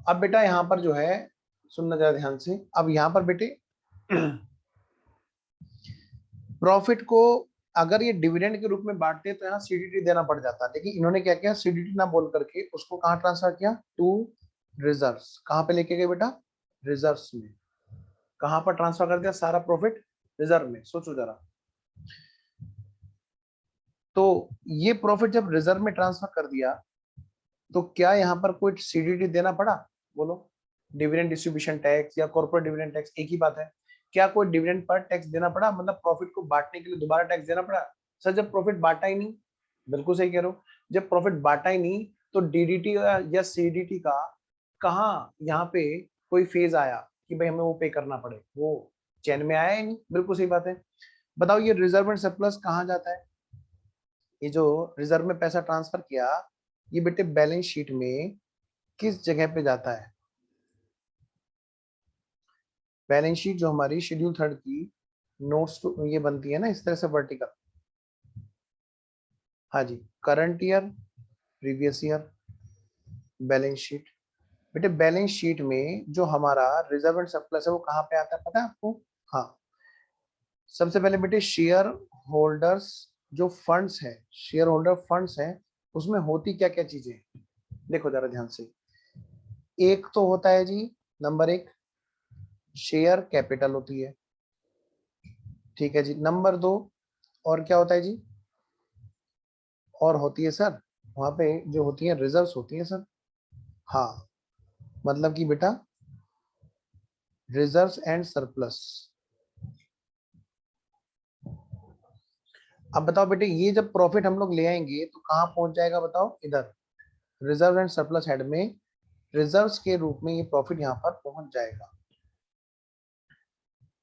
अब बेटा यहाँ पर जो है, सुनना जरा ध्यान से, अब यहाँ पर बेटे प्रॉफिट को अगर ये डिविडेंड के रूप में बांटते तो यहाँ सीडीटी देना पड़ जाता, लेकिन इन्होंने क्या किया, सीडीटी ना बोल करके उसको कहाँ ट्रांसफर किया, टू रिजर्व्स। कहाँ पे लेके गए बेटा, रिजर्व्स में। कहाँ पर ट्रांसफर कर दिया सारा प्रॉफिट, रिजर्व में। सोचो जरा, तो ये प्रॉफिट जब रिजर्व में ट्रांसफर कर दिया तो क्या यहाँ पर कोई सीडीटी देना पड़ा, बोलो, डिविडेंड डिस्ट्रीब्यूशन टैक्स या कॉर्पोरेट डिविडेंड टैक्स एक ही बात है, क्या कोई डिविडेंड पर टैक्स देना पड़ा, मतलब प्रॉफिट को बांटने के लिए दोबारा टैक्स देना पड़ा। सर जब प्रॉफिट बांटा ही नहीं, बिल्कुल सही कह रहे हो, जब प्रॉफिट बांटा ही नहीं तो डीडीटी या सीडीटी का कहाँ यहाँ पे कोई फेज आया कि भाई हमें वो पे करना पड़े, वो चैन में आया ही नहीं, बिल्कुल सही बात है। बताओ ये रिजर्व एंड सरप्लस कहाँ जाता है, ये जो रिजर्व में पैसा ट्रांसफर किया ये बेटे बैलेंस शीट में किस जगह पे जाता है, बैलेंस शीट जो हमारी शेड्यूल थर्ड की नोट्स ये बनती है ना इस तरह से वर्टिकल। हाँ जी, current year, previous year, balance sheet. बेटे बैलेंस शीट में जो हमारा रिजर्व एंड सरप्लस है वो कहाँ पे आता है पता है आपको, हाँ, सबसे पहले बेटे शेयर होल्डर्स जो फंड्स है, शेयर होल्डर फंड्स है, उसमें होती क्या क्या चीजें, देखो जरा ध्यान से। एक तो होता है जी, नंबर एक, शेयर कैपिटल होती है, ठीक है जी। नंबर दो, और क्या होता है जी, और होती है सर, वहां पे जो होती है रिजर्व्स होती है सर। हाँ, मतलब कि बेटा रिजर्व्स एंड सरप्लस। अब बताओ बेटे ये जब प्रॉफिट हम लोग ले आएंगे तो कहाँ पहुंच जाएगा बताओ, इधर रिजर्व एंड सरप्लस हेड में, रिजर्व्स के रूप में ये प्रॉफिट यहाँ पर पहुंच जाएगा।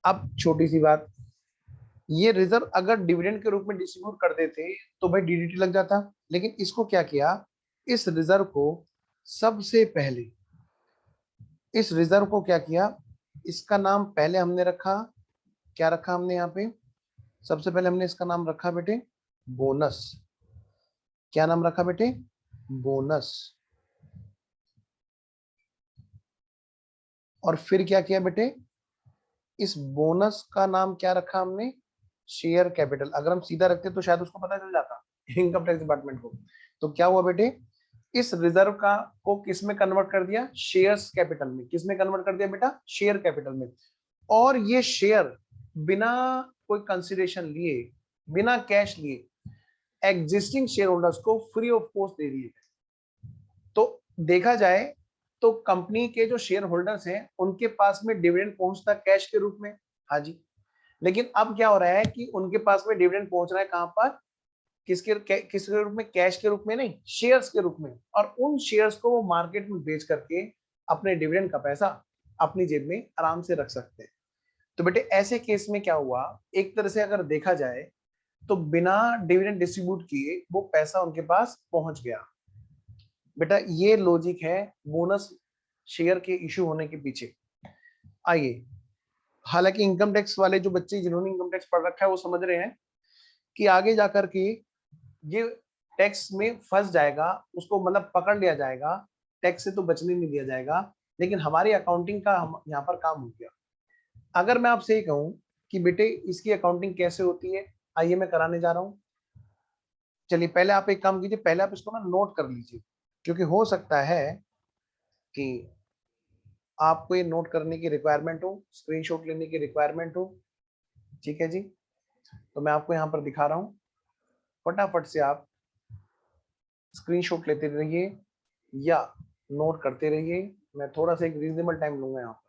अब छोटी सी बात, ये रिजर्व अगर डिविडेंड के रूप में डिस्ट्रीब्यूट कर देते तो भाई डीडीटी लग जाता, लेकिन इसको क्या किया, इस रिजर्व को सबसे पहले, इस रिजर्व को क्या किया, इसका नाम पहले हमने रखा, क्या रखा हमने यहाँ पे, सबसे पहले हमने इसका नाम रखा बेटे बोनस। क्या नाम रखा बेटे, बोनस। और फिर क्या किया बेटे, इस बोनस का नाम क्या रखा हमने, शेयर कैपिटल। अगर हम सीधा रखते तो शायद उसको पता चल जाता इनकम टैक्स डिपार्टमेंट को। तो क्या हुआ बेटे, इस रिजर्व का को किस में कन्वर्ट कर दिया, शेयर्स कैपिटल में। किस में कन्वर्ट कर दिया बेटा, शेयर कैपिटल में। और ये शेयर बिना कोई कंसिडरेशन लिए, बिना कैश लिए एग्जिस्टिंग शेयर होल्डर्स को फ्री ऑफ कॉस्ट दे दिए। तो देखा जाए तो कंपनी के जो शेयर होल्डर्स हैं उनके पास में डिविडेंड पहुंचता कैश के रूप में, हाँ जी, लेकिन अब क्या हो रहा है कि उनके पास में डिविडेंड पहुंच रहा है कहां पर, किसके रूप में, कैश के रूप में नहीं, शेयर्स के रूप में। और उन शेयर्स को वो मार्केट में बेच करके अपने डिविडेंड का पैसा अपनी जेब में आराम से रख सकते हैं। तो बेटे ऐसे केस में क्या हुआ, एक तरह से अगर देखा जाए तो बिना डिविडेंड डिस्ट्रीब्यूट किए वो पैसा उनके पास पहुंच गया। बेटा ये लॉजिक है बोनस शेयर के इशू होने के पीछे। आइए, हालांकि इनकम टैक्स वाले जो बच्चे जिन्होंने इनकम टैक्स पढ़ रखा है वो समझ रहे हैं कि आगे जाकर के ये टैक्स में फंस जाएगा, उसको मतलब पकड़ लिया जाएगा, टैक्स से तो बचने नहीं दिया जाएगा। लेकिन हमारी अकाउंटिंग का हम यहाँ पर काम हो गया। अगर मैं आपसे ये कहूं कि बेटे इसकी अकाउंटिंग कैसे होती है, आइए मैं कराने जा रहा हूँ। चलिए पहले आप एक काम कीजिए, पहले आप इसको ना नोट कर लीजिए, क्योंकि हो सकता है कि आपको ये नोट करने की रिक्वायरमेंट हो, स्क्रीनशॉट लेने की रिक्वायरमेंट हो। ठीक है जी, तो मैं आपको यहाँ पर दिखा रहा हूँ, फटाफट से आप स्क्रीनशॉट लेते रहिए या नोट करते रहिए। मैं थोड़ा सा एक रीजनेबल टाइम लूंगा यहाँ पर।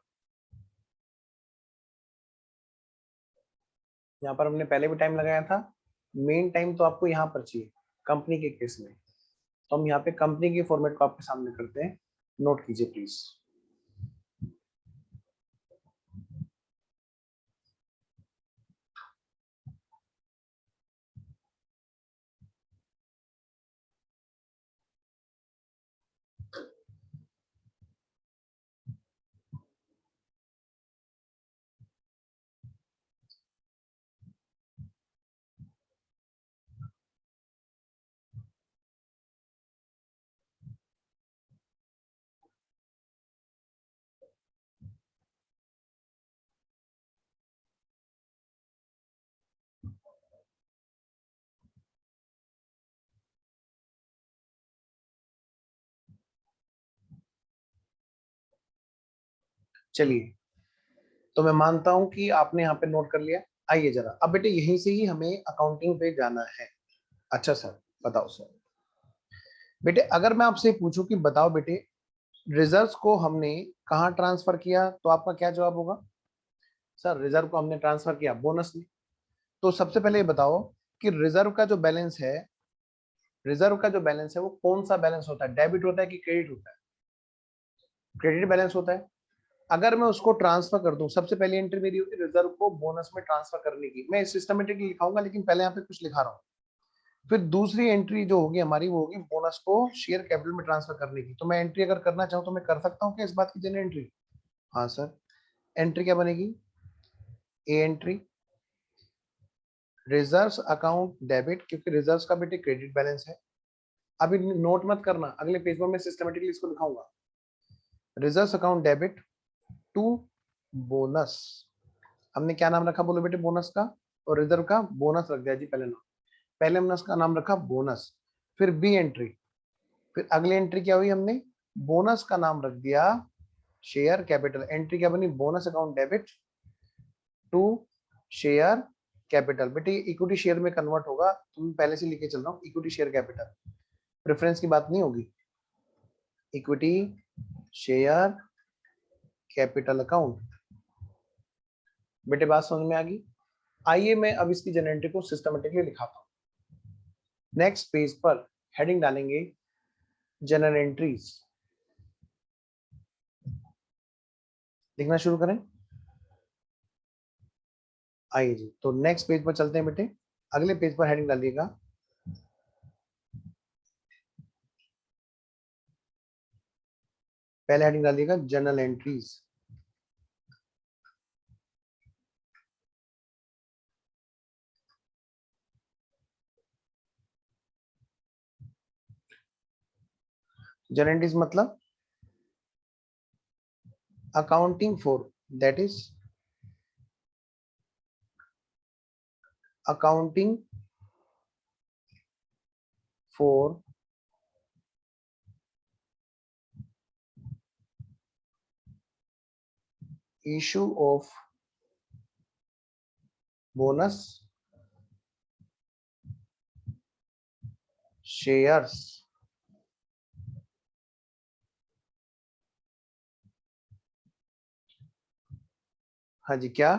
यहाँ पर हमने पहले भी टाइम लगाया था, मेन टाइम तो आपको यहाँ पर चाहिए कंपनी के केस में। तो हम यहाँ पे कंपनी के फॉर्मेट को आपके सामने करते हैं, नोट कीजिए प्लीज। चलिए, तो मैं मानता हूं कि आपने यहाँ पे नोट कर लिया। आइए जरा अब बेटे यहीं से ही हमें अकाउंटिंग पे जाना है। अच्छा सर, बताओ सर। बेटे अगर मैं आपसे पूछूं कि बताओ बेटे रिजर्व्स को हमने कहाँ ट्रांसफर किया, तो आपका क्या जवाब होगा? सर रिजर्व को हमने ट्रांसफर किया बोनस में। तो सबसे पहले ये बताओ कि रिजर्व का जो बैलेंस है, रिजर्व का जो बैलेंस है वो कौन सा बैलेंस होता है, डेबिट होता है कि क्रेडिट होता है? क्रेडिट बैलेंस होता है। अगर मैं उसको ट्रांसफर कर दूं, सबसे पहली एंट्री मेरी होगी रिजर्व को बोनस में ट्रांसफर करने की, मैं सिस्टमेटिकली लिखाऊंगा लेकिन पहले यहाँ पे कुछ लिखा रहा हूँ। फिर दूसरी एंट्री जो होगी हमारी वो होगी बोनस को शेयर कैपिटल में ट्रांसफर करने की। तो मैं एंट्री अगर करना चाहूँ तो मैं कर सकता हूँ क्या इस बात की जनरल एंट्री? हाँ सर। एंट्री क्या बनेगी? ए एंट्री रिजर्व्स अकाउंट डेबिट, क्योंकि रिजर्व्स का बेटे क्रेडिट बैलेंस है। अभी नोट मत करना, अगले पेज में मैं सिस्टमेटिकली इसको लिखाऊंगा। Reserves account debit to bonus, हमने क्या नाम रखा बोलो बेटे बोनस का, और रिजर्व का बोनस रख दिया जी पहले नाम। पहले हमने उसका नाम रखा बोनस। फिर बी एंट्री, फिर अगली एंट्री क्या हुई, हमने बोनस का नाम रख दिया शेयर कैपिटल। एंट्री क्या बनी? Bonus account debit to share capital. बेटे इक्विटी शेयर में कन्वर्ट होगा, तुम पहले से लिखे चल रहा हूँ, इक्विटी शेयर कैपिटल, प्रेफरेंस की बात नहीं होगी। Equity share capital account. बेटे बात समझ में आ गई? आइए मैं अब इसकी जनरेटरी को सिस्टमेटिकली लिखाता हूँ। नेक्स्ट पेज पर हेडिंग डालेंगे जनरल एंट्रीज। लिखना शुरू करें। आइए जी, तो नेक्स्ट पेज पर चलते हैं बेटे। अगले पेज पर हेडिंग डालिएगा पहले हेडिंग डालिएगा जनरल एंट्रीज। जनरल एंट्रीज मतलब accounting for, that is accounting for issue of bonus shares हाँ जी, क्या?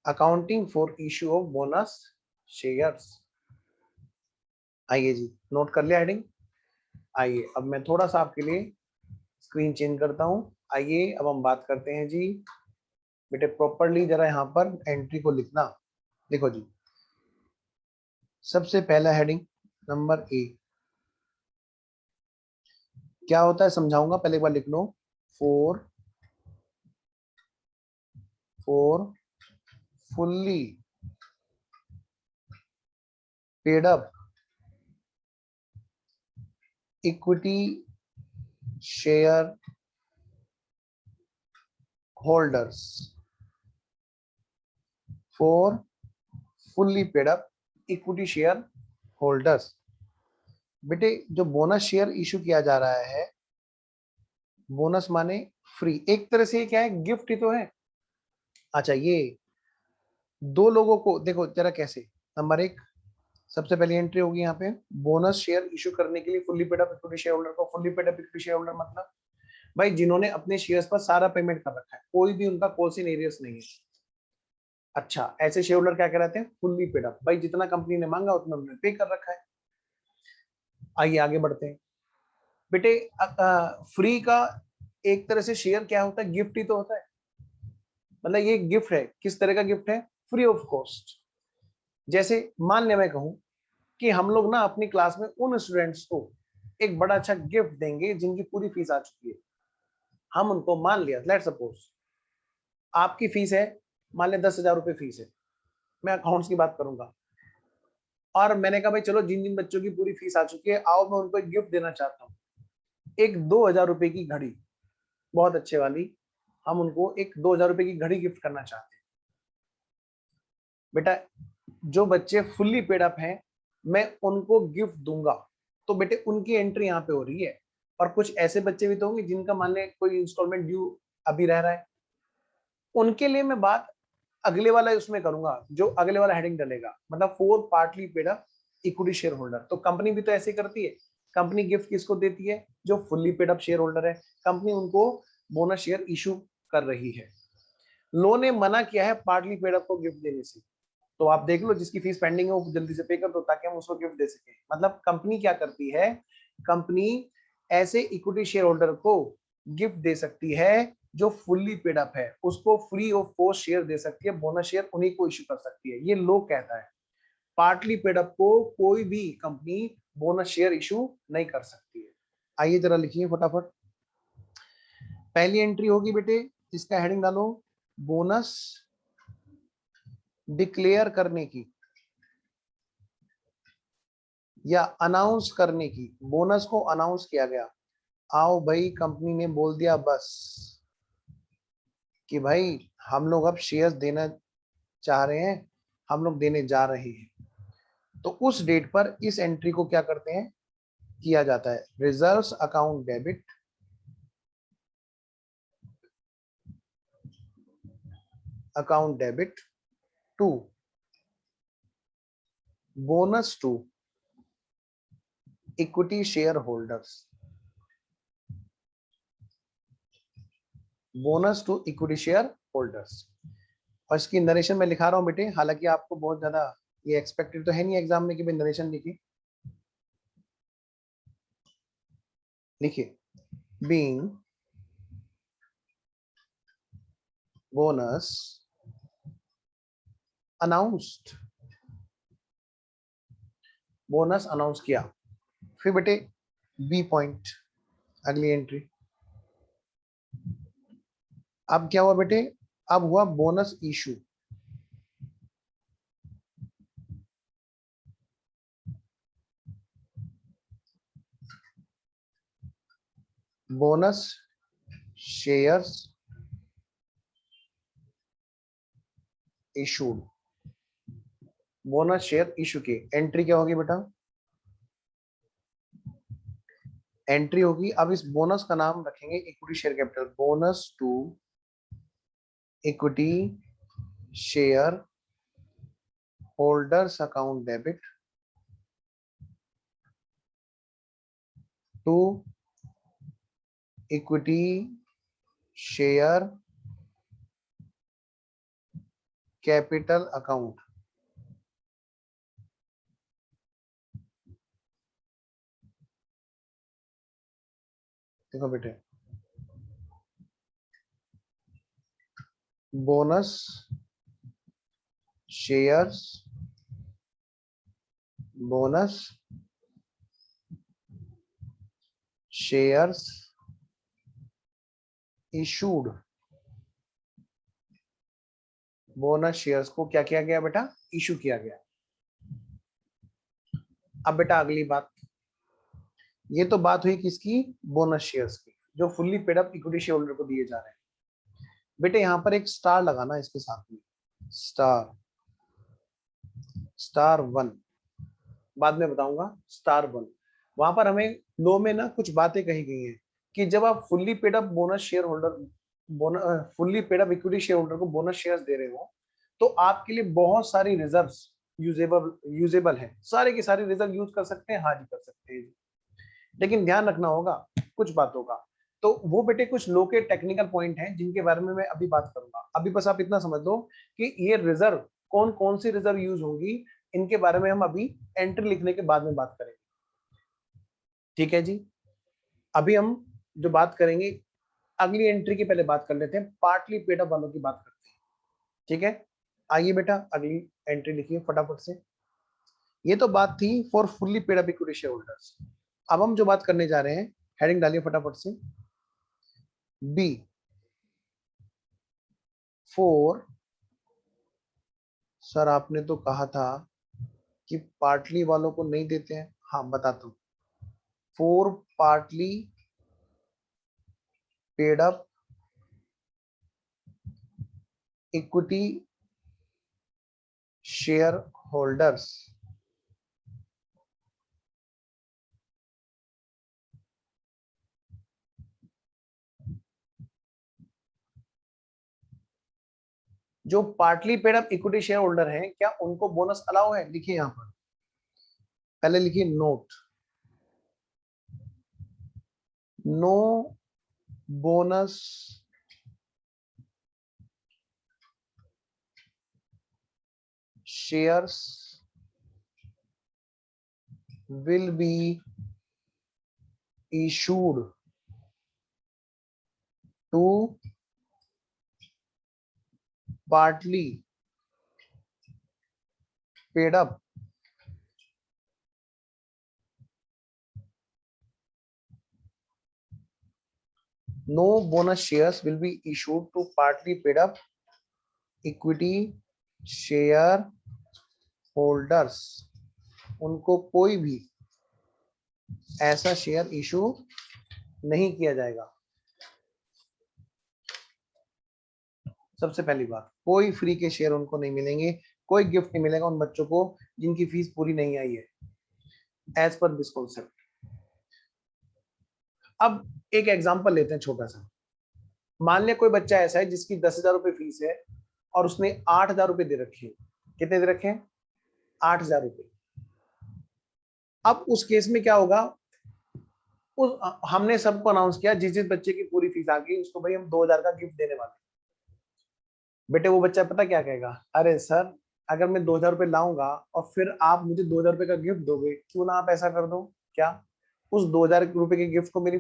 Accounting for issue of bonus shares. आइए जी, नोट कर लिया हेडिंग। आइए अब मैं थोड़ा सा आपके लिए स्क्रीन चेंज करता हूं, आइए अब हम बात करते हैं जी बेटे, प्रॉपरली जरा यहाँ पर एंट्री को लिखना। देखो जी, सबसे पहला हेडिंग नंबर ए क्या होता है समझाऊंगा, पहले एक बार लिख लो। For fully paid up equity share holders, for fully paid up equity share holders. बेटे जो बोनस शेयर इशू किया जा रहा है, बोनस माने फ्री, एक तरह से क्या है, गिफ्ट ही तो है। अच्छा, ये दो लोगों को देखो जरा कैसे। नंबर एक, सबसे पहली एंट्री होगी यहाँ पे, बोनस शेयर इशू करने के लिए fully paid up equity share holder को। Fully paid up equity share holder मतलब भाई जिन्होंने अपने शेयर्स पर सारा पेमेंट कर रखा है, कोई भी उनका कॉल्स इन एरियस नहीं है। अच्छा, ऐसे शेयर होल्डर क्या कहलाते हैं, फुल्ली पेड अप, भाई जितना कंपनी ने मांगा उतना उन्होंने पे कर रखा है। आइए आगे बढ़ते हैं बेटे। फ्री का एक तरह से शेयर क्या होता है, गिफ्ट ही तो होता है। मतलब ये गिफ्ट है, किस तरह का गिफ्ट है, फ्री ऑफ कॉस्ट। जैसे मान लिया मैं कहूं कि हम लोग ना अपनी क्लास में उन स्टूडेंट्स को एक बड़ा अच्छा गिफ्ट देंगे जिनकी पूरी फीस आ चुकी है। हम उनको, मान लिया लेट सपोज आपकी फीस है, मान लिया 10,000 रुपए फीस है, मैं अकाउंट्स की बात करूंगा। और मैंने कहा भाई चलो जिन जिन बच्चों की पूरी फीस आ चुकी है, आओ मैं उनको एक गिफ्ट देना चाहता हूँ, एक 2,000 रुपए की घड़ी, बहुत अच्छे वाली। हम उनको एक 2,000 रुपए की घड़ी गिफ्ट करना चाहते हैं। बेटा जो बच्चे फुल्ली पेड अप हैं, मैं उनको गिफ्ट दूंगा, तो बेटे उनकी एंट्री यहाँ पे हो रही है। और कुछ ऐसे बच्चे भी तो होंगे जिनका मान ले कोई इंस्टॉलमेंट ड्यू अभी रह रहा है, उनके लिए मैं बात अगले वाला उसमें करूंगा, जो अगले वाला हेडिंग डलेगा, मतलब four partly paid up equity share holder. तो कंपनी भी तो ऐसे करती है, कंपनी गिफ्ट किसको देती है, जो fully paid up share holder है, कंपनी उनको बोनस शेयर इशू कर रही है। लो ने मना किया है पार्टली पेड अप को गिफ्ट देने से, तो आप देख लो जिसकी फीस पेंडिंग है वो जल्दी से पे कर दो ताकि हम उसको गिफ्ट दे सके। मतलब कंपनी क्या करती है, कंपनी ऐसे इक्विटी शेयर होल्डर को गिफ्ट दे सकती है जो फुल्ली पेड अप है, उसको फ्री ऑफ कॉस्ट शेयर दे सकती है, बोनस शेयर उन्हीं को इश्यू कर सकती है। ये लोग कहता है पार्टली पेड अप को कोई भी कंपनी बोनस शेयर इशू नहीं कर सकती है। आइए जरा लिखिए फटाफट। पहली एंट्री होगी बेटे, इसका हेडिंग डालो, बोनस डिक्लेयर करने की या अनाउंस करने की। बोनस को अनाउंस किया गया, आओ भाई कंपनी ने बोल दिया बस कि भाई हम लोग अब शेयर्स देना चाह रहे हैं, हम लोग देने जा रहे हैं। तो उस डेट पर इस एंट्री को क्या करते हैं, किया जाता है reserves account debit, account debit to bonus to equity share holders, bonus to equity share holders. और इसकी नरेशन में लिखा रहा हूं बेटे, हालांकि आपको बहुत ज्यादा ये एक्सपेक्टेड तो है नहीं एग्जाम में कि भाई नरेशन लिखिए। लिखिए being bonus announced, bonus announce किया। फिर बेटे बी पॉइंट, अगली एंट्री। अब क्या हुआ बेटे, अब हुआ bonus issue. Bonus shares issued, bonus share issue की एंट्री क्या होगी बेटा, एंट्री होगी, अब इस बोनस का नाम रखेंगे equity share capital, bonus to equity share holders account debit to equity share capital account. देखो बेटे bonus shares, bonus shares issued, bonus shares को क्या किया गया बेटा, इशू किया गया। अब बेटा अगली बात, ये तो बात हुई किसकी, बोनस शेयर्स की, जो fully paid up equity share holder को दिए जा रहे हैं। बेटे यहां पर एक स्टार लगाना इसके साथ में, स्टार, स्टार वन, बाद में बताऊंगा स्टार वन। वहां पर हमें लो में ना कुछ बातें कही गई हैं कि जब आप fully paid up bonus share holder, fully paid up equity share holder को बोनस शेयर्स दे रहे हो, तो आपके लिए बहुत सारी रिजर्व्स यूजेबल है, सारे के सारे रिजर्व यूज कर सकते हैं, हाँ जी कर सकते हैं। लेकिन ध्यान रखना होगा कुछ बातों का, तो वो बेटे कुछ लो के टेक्निकल पॉइंट हैं जिनके बारे में मैं अभी बात करूंगा। अभी बस आप इतना समझ लो कि ये रिजर्व कौन कौन सी रिजर्व यूज होंगी, इनके बारे में हम अभी एंट्री लिखने के बाद में बात करेंगे। ठीक है जी, अभी हम जो बात करेंगे अगली एंट्री की पहले बात कर लेते हैं, पार्टली पेड अप वालों की बात करते हैं। ठीक है, आइए बेटा अगली एंट्री लिखिए फटाफट से। ये तो बात थी for fully paid up equity share holders. अब हम जो बात करने जा रहे हैं, हेडिंग डालिए फटाफट से, बी फोर, सर आपने तो कहा था कि पार्टली वालों को नहीं देते हैं, हाँ बताता हूं, for partly paid up equity share holders जो partly paid up equity share holder हैं, क्या उनको बोनस अलाउ है, लिखिए यहां पर, पहले लिखिए note, no bonus shares will be issued to partly paid up no bonus shares will be issued to partly paid up equity share holders, उनको कोई भी ऐसा शेयर इशू नहीं किया जाएगा। सबसे पहली बात, कोई फ्री के शेयर उनको नहीं मिलेंगे, कोई गिफ्ट नहीं मिलेगा उन बच्चों को जिनकी फीस पूरी नहीं आई है, एज पर दिस कॉन्सेप्ट। अब एक एग्जांपल लेते हैं छोटा सा, मान लिया कोई बच्चा ऐसा है जिसकी 10,000 रुपए फीस है और उसने 8,000 रुपए दे रखे हैं, कितने दे रखे हैं, 8,000 रुपए। अब उस केस में क्या होगा, उस हमने सबको अनाउंस किया जिस जिस बच्चे की पूरी फीस आ गई उसको भाई हम 2,000 का गिफ्ट देने वाले। बेटे वो बच्चा पता क्या कहेगा, अरे सर अगर मैं 2,000 रुपए लाऊंगा और फिर आप मुझे 2,000 रुपए का गिफ्ट दोगे, क्यों ना आप ऐसा कर दो, क्या उस 2,000 रुपए के गिफ्ट को मेरी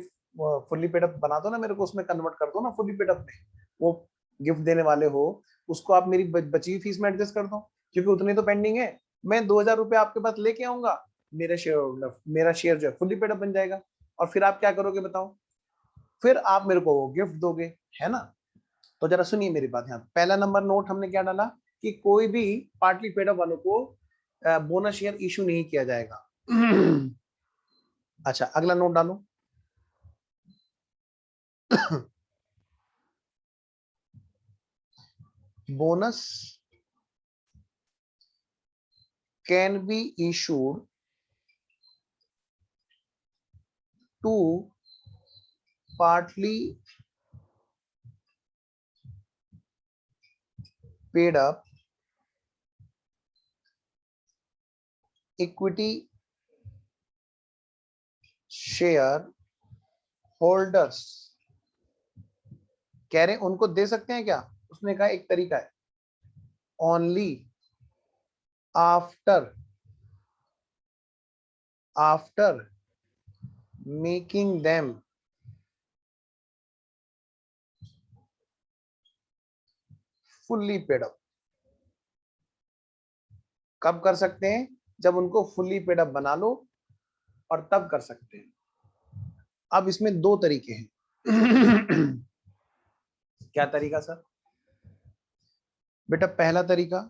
फुल्ली पेड अप बना दो ना, मेरे को उसमें कन्वर्ट कर दो ना फुल्ली पेड अप में, वो गिफ्ट देने वाले हो उसको आप मेरी बची हुई फीस में एडजस्ट कर दो, क्योंकि उतनी तो पेंडिंग है। मैं 2,000 रुपए आपके पास लेके आऊंगा, मेरा शेयर जो है फुल्ली पेड अप बन जाएगा, और फिर आप क्या करोगे बताओ, फिर आप मेरे को वो गिफ्ट दोगे, है ना। तो जरा सुनिए मेरी बात, यहाँ पहला नंबर नोट हमने क्या डाला कि कोई भी पार्टली पेड अप वालों को बोनस शेयर इशू नहीं किया जाएगा। अच्छा अगला नोट डालो, bonus can be issued to partly paid up equity share holders. कह रहे उनको दे सकते हैं क्या, उसने कहा एक तरीका है, only after making them fully paid up. कब कर सकते हैं? जब उनको फुल्ली पेड अप बना लो और तब कर सकते हैं। अब इसमें दो तरीके हैं। क्या तरीका सर? बेटा पहला तरीका,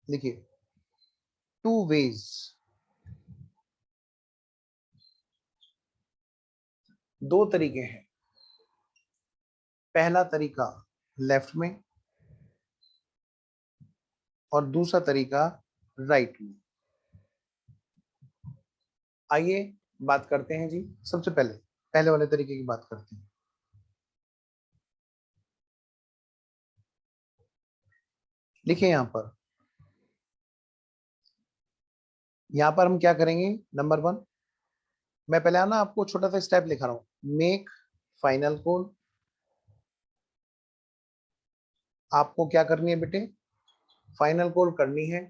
देखिए, 2 वेज, दो तरीके हैं। पहला तरीका लेफ्ट में और दूसरा तरीका राइट में। आइए बात करते हैं जी। सबसे पहले पहले वाले तरीके की बात करते हैं। देखिए यहां पर हम क्या करेंगे? नंबर 1, मैं पहले आना आपको छोटा सा स्टेप लिखा रहा हूं। Make final call. आपको क्या करनी है बेटे? फाइनल कॉल करनी है।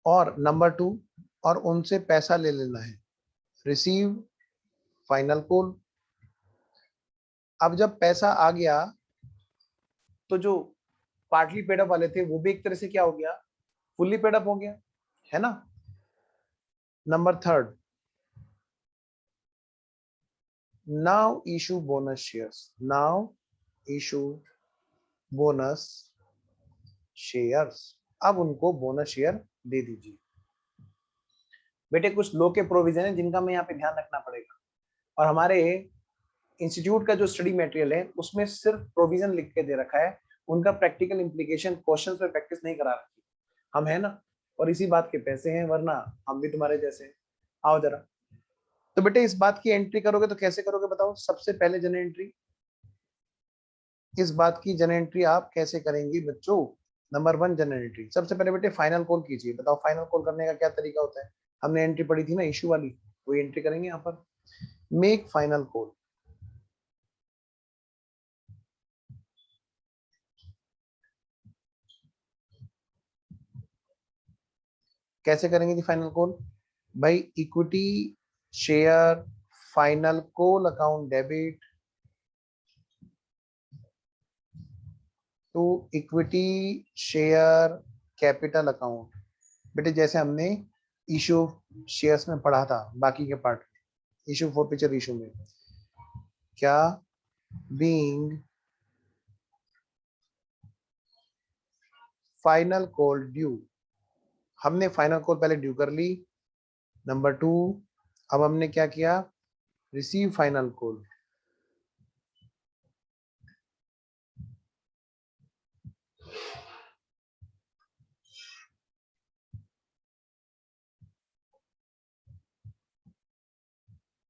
और नंबर 2, और उनसे पैसा ले लेना है। Receive final call. अब जब पैसा आ गया तो जो पार्टली पेड अप वाले थे वो भी एक तरह से क्या हो गया? फुल्ली पेड अप हो गया, है ना? Number 3, now issue bonus shares. Now issue bonus shares. अब उनको बोनस शेयर दे दीजिए। बेटे कुछ लॉ के प्रोविजन है जिनका मैं यहाँ पे ध्यान रखना पड़ेगा, और हमारे इंस्टीट्यूट का जो स्टडी मटेरियल है उसमें सिर्फ प्रोविजन लिख के दे रखा है, उनका प्रैक्टिकल इंप्लीकेशन क्वेश्चन पे प्रैक्टिस नहीं करा रखी। हम है ना, और इसी बात के पैसे हैं, वरना हम भी तुम्हारे जैसे हैं। आओ जरा। तो बेटे इस बात की एंट्री करोगे तो कैसे करोगे बताओ? सबसे पहले जन एंट्री, इस बात की जन एंट्री आप कैसे करेंगे बच्चों? नंबर 1 जन एंट्री। सबसे पहले बेटे फाइनल कॉल कीजिए। बताओ फाइनल कॉल करने का क्या तरीका होता है? हमने एंट्री पढ़ी थी ना इशू वाली, वही एंट्री करेंगे यहाँ पर। Make final call. कैसे करेंगे जी फाइनल कॉल? भाई equity share final call account debit to equity share capital account. बेटे जैसे हमने इशू शेयर्स में पढ़ा था, बाकी के पार्ट में, इशू फॉर पिक्चर इशू में, क्या बीइंग फाइनल कॉल ड्यू। हमने फाइनल कॉल पहले ड्यू कर ली। नंबर 2, अब हमने क्या किया? Receive final call.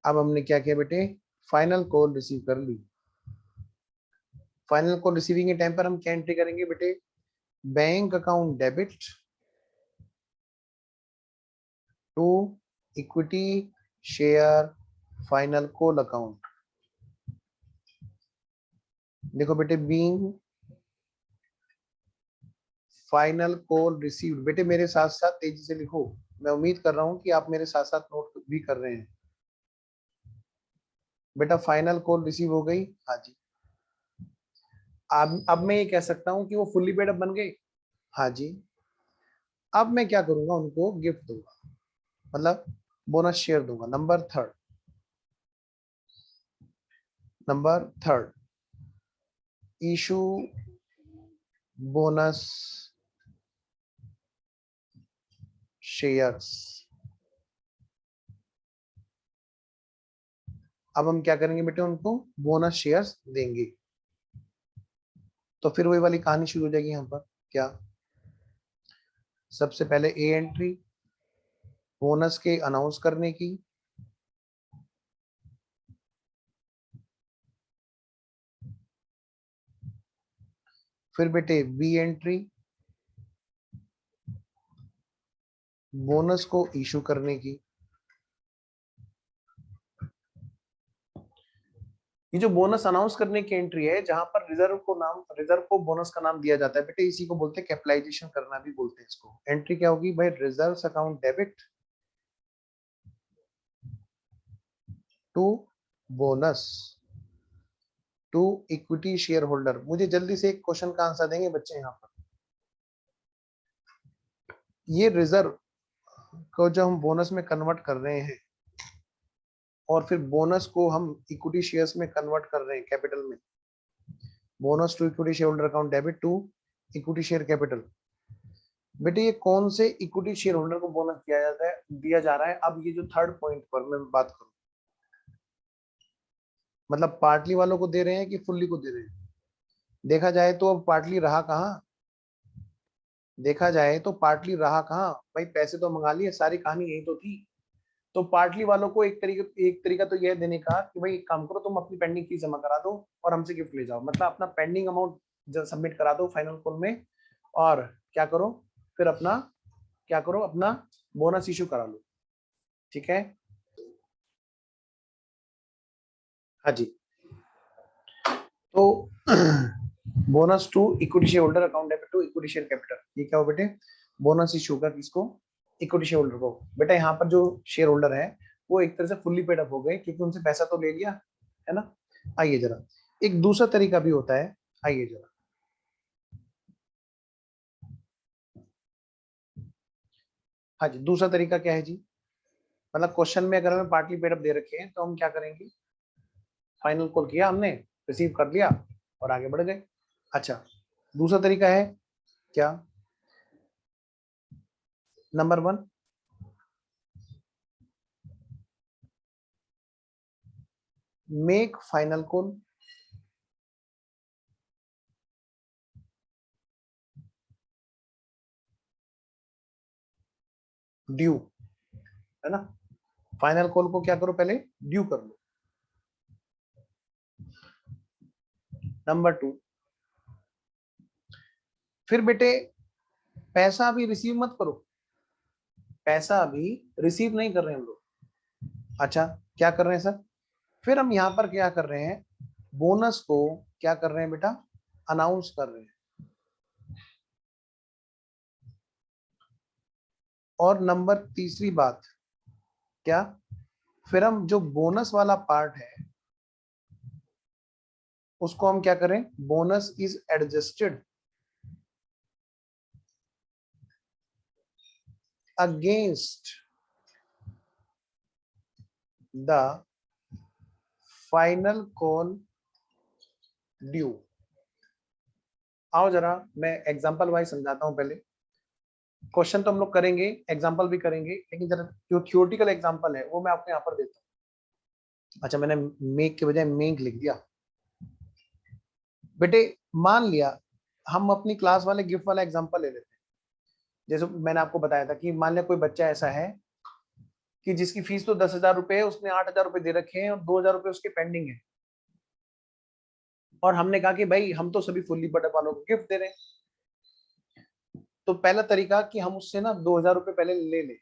अब हमने क्या किया बेटे? फाइनल कॉल रिसीव कर ली। फाइनल कॉल रिसीविंग के टाइम पर हम क्या एंट्री करेंगे बेटे? Bank account debit to equity share final call account. देखो बेटे, बीइंग फाइनल कॉल रिसीव्ड। बेटे मेरे साथ साथ तेजी से लिखो, मैं उम्मीद कर रहा हूं कि आप मेरे साथ साथ नोट भी कर रहे हैं। बेटा फाइनल कॉल रिसीव हो गई, हाँ जी। अब मैं ये कह सकता हूं कि वो फुल्ली पेड अप बन गए, हाँ जी। अब मैं क्या करूंगा? उनको गिफ्ट दूंगा, मतलब बोनस शेयर दूंगा। Number 3, issue bonus shares. अब हम क्या करेंगे बेटे? उनको बोनस शेयर्स देंगे। तो फिर वही वाली कहानी शुरू हो जाएगी यहाँ पर। क्या? सबसे पहले ए एंट्री बोनस के अनाउंस करने की। फिर बेटे बी एंट्री बोनस को इशू करने की। ये जो बोनस अनाउंस करने की एंट्री है, जहां पर रिजर्व को बोनस का नाम दिया जाता है बेटे, इसी को बोलते हैं कैपिटलाइजेशन करना भी बोलते हैं इसको। एंट्री क्या होगी भाई? Reserve account debit to bonus to equity share holder. मुझे जल्दी से एक क्वेश्चन का आंसर देंगे बच्चे यहाँ पर। ये रिजर्व को जो हम बोनस में कन्वर्ट कर रहे हैं और फिर बोनस को हम इक्विटी शेयर्स में कन्वर्ट कर रहे हैं कैपिटल में, bonus to equity share holder account debit to equity share capital. बेटे ये कौन से इक्विटी शेयर होल्डर को बोनस दिया जाता है, दिया जा रहा है? अब ये जो थर्ड पॉइंट पर मैं बात करूं, मतलब पार्टली वालों को दे रहे हैं कि फुल्ली को दे रहे हैं? देखा जाए तो अब पार्टली रहा कहाँ, देखा जाए तो पार्टली रहा कहाँ भाई, पैसे तो मंगा लिए, सारी कहानी यही तो थी। तो पार्टली वालों को एक तरीका तो यह देने का कि भाई एक काम करो, तुम अपनी पेंडिंग फीस जमा करा दो और हमसे गिफ्ट ले जाओ, मतलब अपना पेंडिंग अमाउंट सबमिट करा दो फाइनल कॉल में, और क्या करो फिर अपना, क्या करो अपना बोनस इशू करा लो। ठीक है, हाँ जी। तो bonus to equity share holder account debit to equity share capital, ये क्या हो बेटे? बोनस इशू होगा किसको? इक्विटी शेयर होल्डर को। बेटा यहाँ पर जो शेयर होल्डर है वो एक तरह से फुल्ली पेड अप हो गए, क्योंकि उनसे पैसा तो ले लिया है ना। आइए जरा, एक दूसरा तरीका भी होता है, आइए जरा। हाँ जी, दूसरा तरीका क्या है जी? मतलब क्वेश्चन में अगर हमें पार्टली पेड अप दे रखे हैं तो हम क्या करेंगे? फाइनल कॉल किया हमने, रिसीव कर लिया और आगे बढ़ गए। अच्छा, दूसरा तरीका है क्या? Number 1, make final call due, है ना। फाइनल कॉल को क्या करो, पहले ड्यू कर लो। नंबर 2, फिर बेटे पैसा अभी रिसीव मत करो, पैसा अभी रिसीव नहीं कर रहे हैं हम लोग। अच्छा, क्या कर रहे हैं सर? फिर हम यहाँ पर क्या कर रहे हैं? बोनस को क्या कर रहे हैं बेटा? अनाउंस कर रहे हैं। और नंबर तीसरी बात क्या? फिर हम जो बोनस वाला पार्ट है उसको हम क्या करें? Bonus is adjusted against the final call due. आओ जरा मैं एग्जांपल वाइज समझाता हूं। पहले क्वेश्चन तो हम लोग करेंगे, एग्जांपल भी करेंगे, लेकिन जरा जो थियोरेटिकल एग्जांपल है वो मैं आपको यहाँ पर देता हूँ। अच्छा, मैंने मेक के बजाय मेक लिख दिया। बेटे मान लिया हम अपनी क्लास वाले गिफ्ट वाला एग्जांपल ले लेते हैं। जैसे मैंने आपको बताया था कि मान लिया कोई बच्चा ऐसा है कि जिसकी फीस तो 10,000 रुपए है, उसने 8,000 रुपए दे रखे हैं और 2,000 रुपए उसके पेंडिंग है, और हमने कहा कि भाई हम तो सभी फुल्ली पेड अप वालों को गिफ्ट दे रहे हैं। तो पहला तरीका कि हम उससे ना 2,000 रुपए पहले ले लें।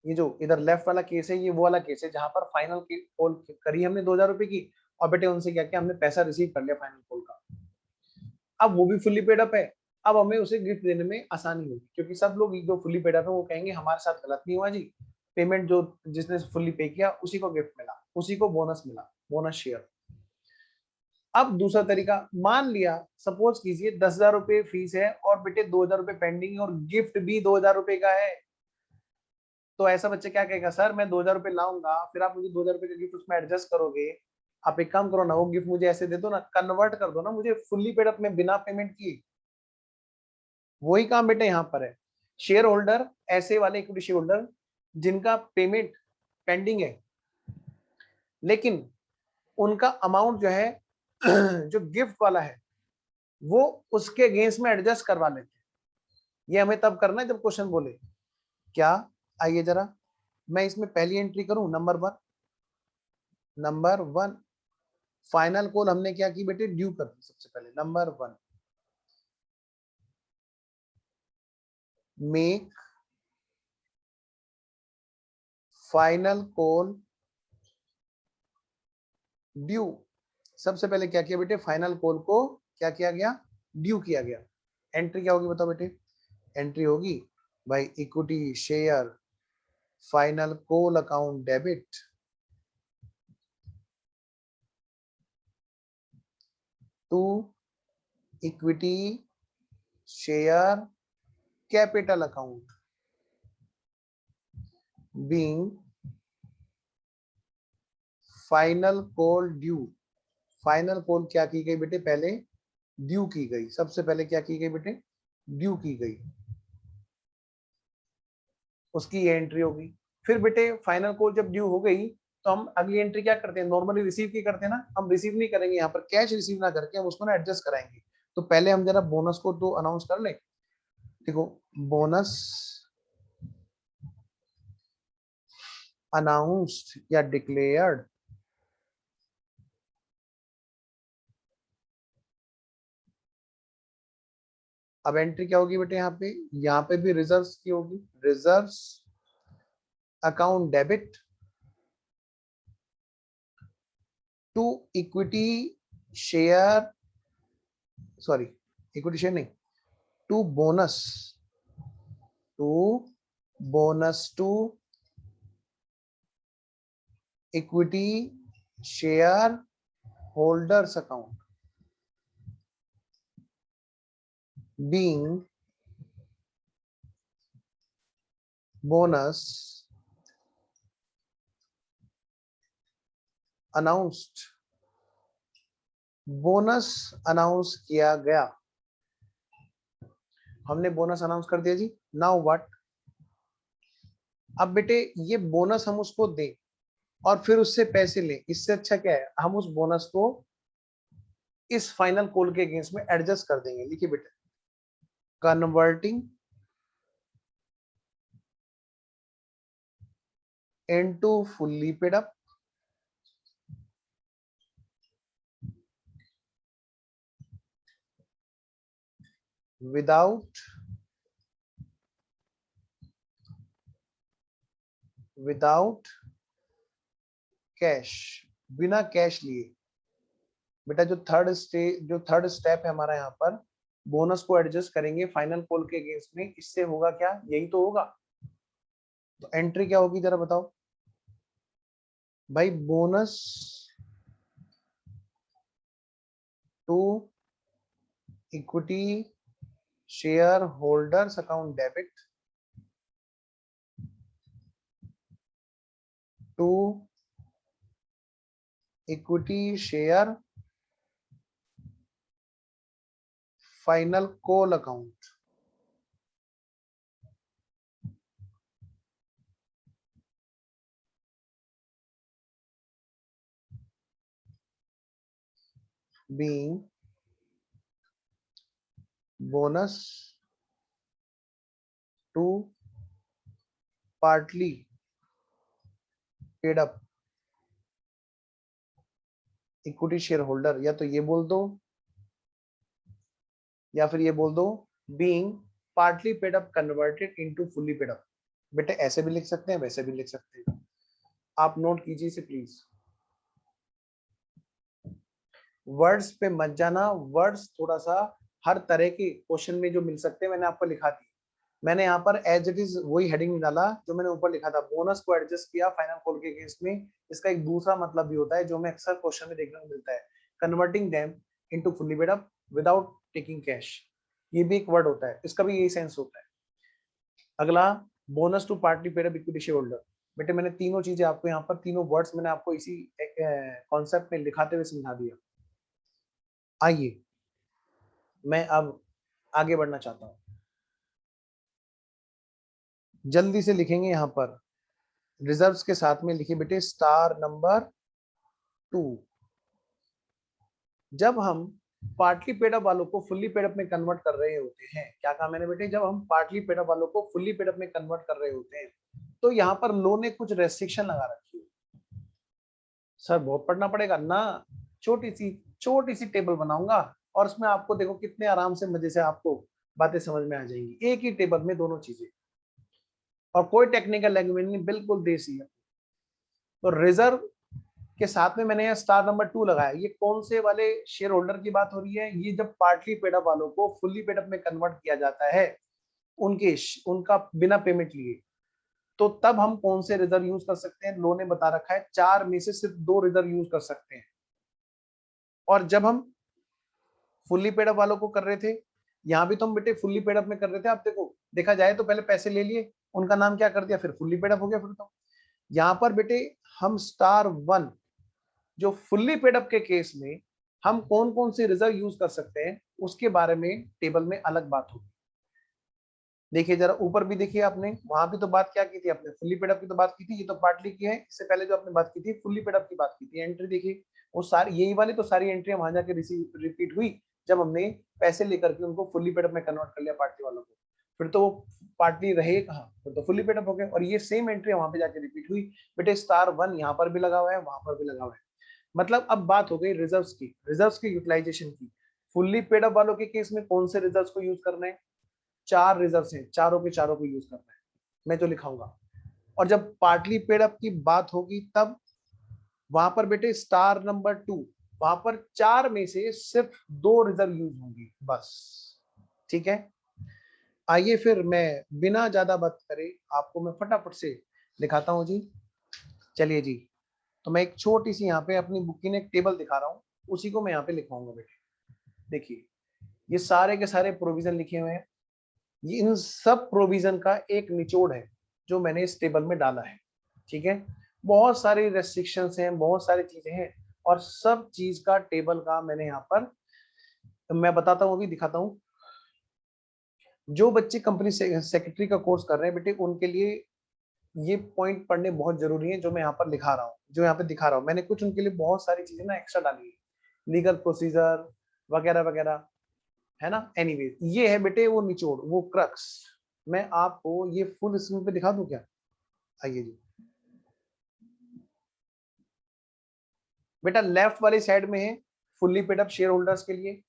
ये जो इधर लेफ्ट वाला केस है, ये वो वाला केस है जहां पर फाइनल की कॉल करी हमने 2,000 रुपए की, और बेटे उनसे क्या किया हमने? पैसा रिसीव कर लिया फाइनल कॉल का। अब वो भी फुल्ली पेड अप है, अब हमें उसे गिफ्ट देने में आसानी होगी, क्योंकि सब लोग जो फुल्ली पेड अप है वो कहेंगे हमारे साथ गलत नहीं हुआ जी, पेमेंट जो जिसने फुल्ली पे किया उसी को गिफ्ट मिला, उसी को बोनस मिला, बोनस शेयर। अब दूसरा तरीका, मान लिया सपोज कीजिए 10,000 रुपए फीस है और बेटे 2,000 रुपए पेंडिंग और गिफ्ट भी 2,000 रुपए का है। तो ऐसा बच्चा क्या कहेगा? सर मैं 2,000 रुपए लाऊंगा, फिर आप मुझे 2,000 रुपए का गिफ्ट उसमें एडजस्ट करोगे। आप एक काम करो ना, वो गिफ्ट मुझे ऐसे दे दो ना, कन्वर्ट कर दो ना मुझे फुल्ली पेड अप में बिना पेमेंट की। वही काम बेटे यहाँ पर है। शेयर होल्डर, ऐसे वाले इक्विटी शेयर होल्डर जिनका पेमेंट पेंडिंग है, लेकिन उनका अमाउंट जो है जो गिफ्ट वाला है वो उसके अगेंस्ट में एडजस्ट करवा लेते हैं। ये हमें तब करना है जब क्वेश्चन बोले क्या। आइए जरा मैं इसमें पहली एंट्री करूं, नंबर 1। नंबर 1, फाइनल कॉल हमने क्या की बेटे? ड्यू कर दी। सबसे पहले number 1, make final call due. सबसे पहले क्या किया बेटे? फाइनल कॉल को क्या किया गया? ड्यू किया गया। एंट्री क्या होगी बताओ बेटे? एंट्री होगी भाई equity share final call account debit to equity share capital account being final call due. Final call क्या की गई बेटे, पहले ड्यू की गई, सबसे पहले क्या की गई बेटे, ड्यू की गई, उसकी ये एंट्री होगी। फिर बेटे फाइनल कॉल जब ड्यू हो गई तो हम अगली एंट्री क्या करते हैं, नॉर्मली रिसीव की करते हैं ना, हम रिसीव नहीं करेंगे, यहाँ पर कैश रिसीव ना करके हम उसको ना एडजस्ट कराएंगे। तो पहले हम जरा बोनस को तो अनाउंस कर ले। देखो, बोनस अनाउंस्ड या डिक्लेयर्ड, अब एंट्री क्या होगी बेटे, यहाँ पे भी रिजर्व्स की होगी, reserves account debit to equity share, sorry equity share नहीं, to bonus, to bonus to equity share holders account being bonus announced, bonus announce किया गया, हमने बोनस अनाउंस कर दिया जी। नाउ व्हाट, अब बेटे ये बोनस हम उसको दें और फिर उससे पैसे लें, इससे अच्छा क्या है, हम उस बोनस को इस फाइनल कॉल के अगेंस्ट में एडजस्ट कर देंगे। लिखिए बेटे, converting into fully paid up without cash, बिना कैश लिए। बेटा जो थर्ड स्टेप है हमारा, यहाँ पर बोनस को एडजस्ट करेंगे फाइनल कॉल के अगेंस्ट में, इससे होगा क्या, यही तो होगा। तो एंट्री क्या होगी जरा बताओ भाई, bonus to equity share holders account debit to equity share final call account being bonus to partly paid up equity share holder, या तो ये बोल दो या फिर ये बोल दो being partly paid up converted into fully paid up. बेटे ऐसे भी लिख सकते हैं, वैसे भी लिख सकते हैं, आप नोट कीजिए इसे प्लीज। वर्ड्स पे मत जाना, वर्ड्स थोड़ा सा हर तरह के क्वेश्चन में जो मिल सकते हैं मैंने आपको लिखा दी। मैंने यहाँ पर एज इट इज वही हेडिंग डाला जो मैंने ऊपर लिखा था, बोनस को एडजस्ट किया फाइनल कॉल के अगेंस्ट में। इसका एक दूसरा मतलब भी होता है जो मैं अक्सर क्वेश्चन में देखने को मिलता है, converting them into fully paid up without taking cash, ये भी एक वर्ड होता है, इसका भी यही सेंस होता है। अगला, bonus to partly paid up equity share holder. बेटे मैंने तीनों चीजें आपको यहाँ पर, तीनों वर्ड्स मैंने आपको इसी कॉन्सेप्ट में लिखाते हुए समझा दिया। आइए मैं अब आगे बढ़ना चाहता हूँ, जल्दी से लिखेंगे यहाँ पर रिजर्व्स के साथ में, लिखिए बेटे स्टार नंबर 2। जब हम पार्टली पेड अप वालों को फुल्ली पेड अप में कन्वर्ट कर रहे होते हैं, क्या कहा मैंने बेटे, जब हम पार्टली पेड अप वालों को फुल्ली पेड अप में कन्वर्ट कर रहे होते हैं तो यहाँ पर लो ने कुछ रेस्ट्रिक्शन लगा रखी है। सर बहुत पढ़ना पड़ेगा ना, छोटी सी टेबल बनाऊंगा और उसमें आपको देखो कितने आराम से मजे से आपको बातें समझ में आ जाएंगी, एक ही टेबल में दोनों चीजें, और कोई टेक्निकल लैंग्वेज नहीं, बिल्कुल देसी है। तो रिजर्व के साथ में मैंने यहाँ स्टार नंबर 2 लगाया, ये कौन से वाले शेयर होल्डर की बात हो रही है, ये जब पार्टली पेड अप वालों को फुल्ली पेड अप में कन्वर्ट किया जाता है उनका बिना पेमेंट लिए, तो तब हम कौन से रिजर्व यूज कर सकते हैं, लो ने बता रखा है 4 में से सिर्फ 2 रिजर्व यूज कर सकते हैं। और जब हम फुल्ली पेड अप वालों को कर रहे थे, यहाँ भी तो हम बेटे फुल्ली पेड अप में कर रहे थे। आप देखो, देखा जाए तो पहले पैसे ले लिए, उनका नाम क्या कर दिया, फिर फुल्ली पेड अप हो गया। फिर तो यहाँ पर बेटे हम स्टार 1 जो फुल्ली पेड अप के केस में हम कौन कौन सी रिजर्व यूज कर सकते हैं उसके बारे में टेबल में अलग बात होगी। देखिए जरा ऊपर भी देखिए, आपने वहां भी तो बात क्या की थी, आपने फुल्ली पेड अप की तो बात की थी, ये तो पार्टली की है। इससे पहले जो आपने बात की थी फुल्ली पेड अप की बात की थी, एंट्री देखिए वो सारी यही वाली तो सारी एंट्री वहां जाके रिपीट हुई जब हमने पैसे लेकर के उनको फुल्ली पेड अप में कन्वर्ट कर लिया पार्टी वालों को। फिर तो वो पार्टली रहे कहाँ, फिर तो फुल्ली पेड अप हो गए, और ये सेम एंट्री वहां पे जाके रिपीट हुई। बेटे स्टार 1 यहाँ पर भी लगा हुआ है, वहां पर भी लगा हुआ है। मतलब अब बात हो गई रिजर्व्स की, रिजर्व्स की यूटिलाइजेशन की। फुल्ली पेड अप वालों के केस में कौन से रिजर्व्स को यूज करना है, 4 रिजर्व्स हैं, चारों के चारों को यूज करना है, मैं जो लिखाऊंगा। और जब पार्टली पेड अप की बात होगी तब वहां पर बेटे स्टार नंबर 2, वहां पर 4 में से सिर्फ 2 रिजर्व यूज होंगी बस। ठीक है, आइए फिर मैं बिना ज्यादा बात करे आपको मैं फटाफट से दिखाता हूं जी। चलिए जी, तो मैं एक छोटी सी यहाँ पे अपनी बुक की एक टेबल दिखा रहा हूँ, उसी को मैं यहाँ पे लिखवाऊंगा बेटे। देखिए ये सारे के सारे प्रोविजन लिखे हुए हैं, ये इन सब प्रोविजन का एक निचोड़ है जो मैंने इस टेबल में डाला है। ठीक है, बहुत सारी रेस्ट्रिक्शंस हैं, बहुत सारी चीजें हैं, और सब चीज का टेबल का मैंने यहाँ पर मैं बताता हूँ, अभी दिखाता हूँ। जो बच्चे कंपनी सेक्रेटरी का कोर्स कर रहे हैं बेटे उनके लिए ये पॉइंट पढ़ने बहुत जरूरी है, जो मैं यहाँ पर लिखा रहा हूँ, जो यहाँ पे दिखा रहा हूँ। मैंने कुछ उनके लिए बहुत सारी चीजें ना एक्स्ट्रा डाली है, लीगल प्रोसीजर वगैरह वगैरह, है ना। एनीवेज ये है बेटे वो निचोड़, वो क्रक्स। मैं आपको ये फुल स्क्रीन पे दिखा दूं क्या, आइए जी। बेटा लेफ्ट वाली साइड में है fully paid up share holders के लिए,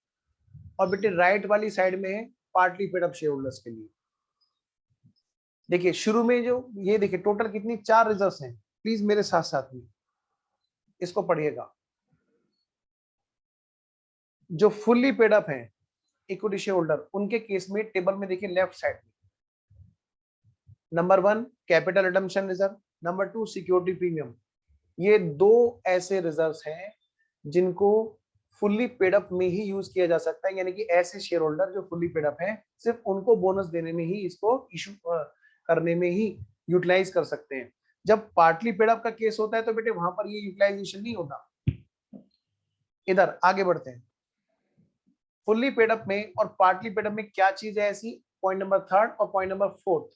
और बेटे राइट वाली साइड में है partly paid up share holders के लिए। देखिए शुरू में जो ये देखिए टोटल कितनी 4 रिजर्व्स हैं, प्लीज मेरे साथ साथ में इसको पढ़िएगा। जो फुल्ली पेड अप है इक्विटी शेयर होल्डर, उनके केस में टेबल में देखिए लेफ्ट साइड में number 1 capital redemption reserve, number 2 security premium. ये 2 ऐसे रिजर्व्स हैं जिनको फुल्ली पेड अप में ही यूज किया जा सकता है, यानी कि ऐसे शेयर होल्डर जो फुल्ली पेड अप है सिर्फ उनको बोनस देने में ही, इसको इशू करने में ही यूटिलाइज कर सकते हैं। जब पार्टली पेड अप का केस होता है तो बेटे वहां पर ये यूटिलाइजेशन नहीं होता। इधर आगे बढ़ते हैं, फुल्ली पेड अप में और पार्टली पेड अप में क्या चीज है ऐसी, पॉइंट नंबर 3 और पॉइंट नंबर 4।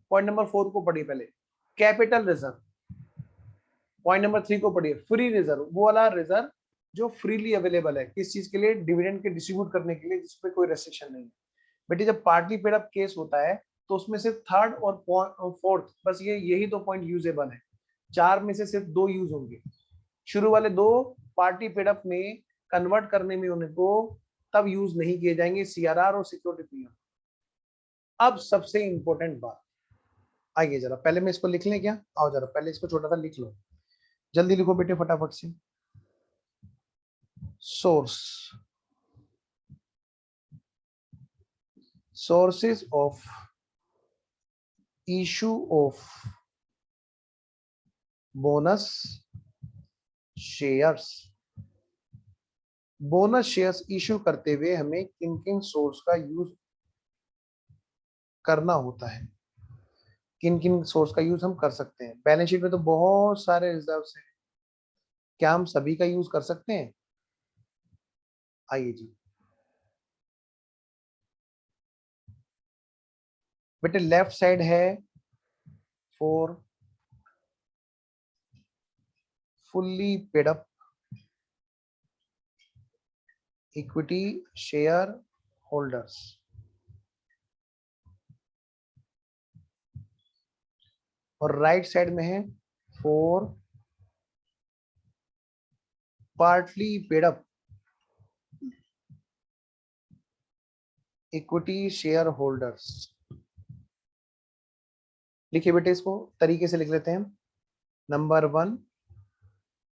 पॉइंट नंबर 4 को पढ़िए पहले, कैपिटल रिजर्व। पॉइंट नंबर 3 को पढ़िए, फ्री रिजर्व, वो वाला रिजर्व जो फ्रीली अवेलेबल है, किस चीज के लिए, डिविडेंड के डिस्ट्रीब्यूट करने के लिए, जिसपे कोई रेस्ट्रिक्शन नहीं है। बेटे जब पार्टली पेड अप केस होता है तो उसमें सिर्फ 3rd और 4th बस यही 2 पॉइंट यूजेबल है, 4 में से सिर्फ 2 यूज होंगे। शुरू वाले 2 पार्टी पेड अप में कन्वर्ट करने में उनको तब यूज नहीं किए जाएंगे, सीआरआर और सिक्योरिटी प्रीमियम। अब सबसे इंपॉर्टेंट बात, आइए जरा पहले मैं इसको लिख लें क्या, आओ जरा पहले इसको छोटा सा लिख लो, जल्दी लिखो बेटे फटाफट से। Source, sources of issue of bonus shares। Bonus shares issue करते हुए हमें किन किन सोर्स का यूज करना होता है, किन किन सोर्स का यूज हम कर सकते हैं। बैलेंस शीट में तो बहुत सारे रिजर्व्स हैं, क्या हम सभी का यूज कर सकते हैं, आइए जी। बेटे लेफ्ट साइड है for fully paid up equity share holders, और राइट साइड में है for partly paid up equity share holders. लिखिए बेटे इसको तरीके से लिख लेते हैं, number 1,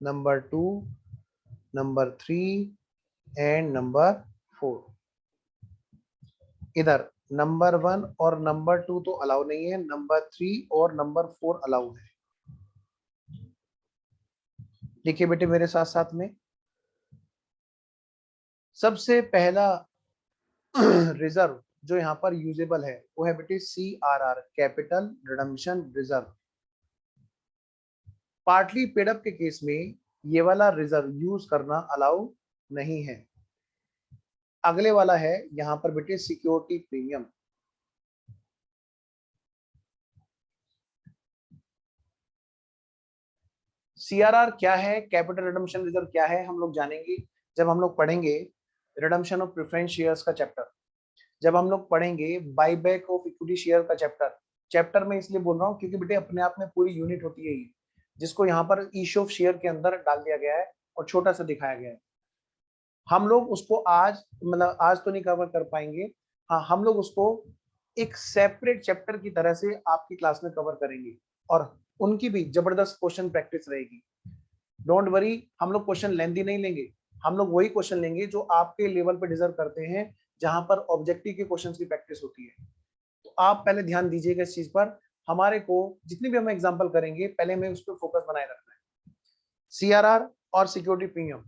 number 2, number 3 and number 4। इधर नंबर 1 और नंबर 2 तो अलाउ नहीं है, नंबर 3 और नंबर 4 अलाउ है। देखिए बेटे मेरे साथ साथ में, सबसे पहला रिजर्व जो यहाँ पर यूजेबल है वो है बेटे CRR, capital redemption reserve. Partly paid up के केस में ये वाला रिजर्व यूज करना अलाउ नहीं है। अगले वाला है यहाँ पर बेटे सिक्योरिटी प्रीमियम। CRR क्या है, कैपिटल रिडम्पशन रिजर्व क्या है, हम लोग जानेंगे जब हम लोग पढ़ेंगे रिडम्पशन ऑफ प्रेफरेंस शेयर्स का चैप्टर, जब हम लोग पढ़ेंगे बाईबैक ऑफ इक्विटी शेयर का चैप्टर। चैप्टर में इसलिए बोल रहा हूँ क्योंकि बेटे अपने आप में पूरी यूनिट होती है जिसको यहाँ पर इश्यू ऑफ शेयर के अंदर डाल दिया गया है और छोटा सा दिखाया गया है। हम लोग उसको आज मतलब आज तो नहीं कवर कर पाएंगे, हाँ हम लोग उसको एक सेपरेट चैप्टर की तरह से आपकी क्लास में कवर करेंगे और उनकी भी जबरदस्त क्वेश्चन प्रैक्टिस रहेगी। डोंट वरी, हम लोग क्वेश्चन लेंथी नहीं लेंगे, हम लोग वही क्वेश्चन लेंगे जो आपके लेवल पे डिजर्व करते हैं, जहां पर ऑब्जेक्टिव के क्वेश्चंस की प्रैक्टिस होती है। तो आप पहले ध्यान दीजिएगा इस चीज पर। हमारे को जितनी भी हम एग्जांपल करेंगे पहले हमें उस पर फोकस बनाए रखना है। CRR और सिक्योरिटी प्रीमियम,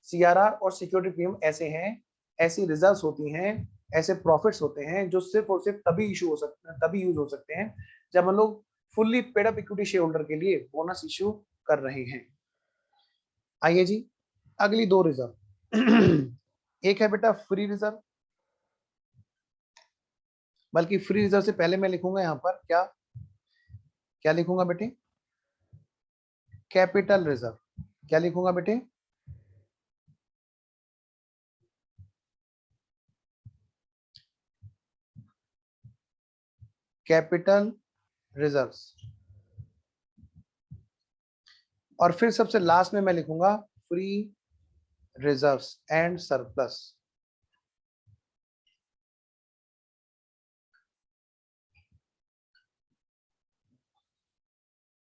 CRR और सिक्योरिटी प्रीमियम ऐसे हैं, ऐसी रिजर्व्स होती हैं, ऐसे प्रॉफिट्स होते हैं जो सिर्फ और सिर्फ तभी इशू हो सकते हैं, तभी यूज हो सकते हैं जब हम लोग fully paid up equity share holder के लिए बोनस इशू कर रहे हैं। आइए जी, अगली दो रिजर्व एक है बेटा फ्री रिजर्व, बल्कि फ्री रिजर्व से पहले मैं लिखूंगा यहां पर क्या क्या लिखूंगा बेटे, कैपिटल रिजर्व। क्या लिखूंगा बेटे, कैपिटल रिजर्व्स। और फिर सबसे लास्ट में मैं लिखूंगा free reserves and surplus.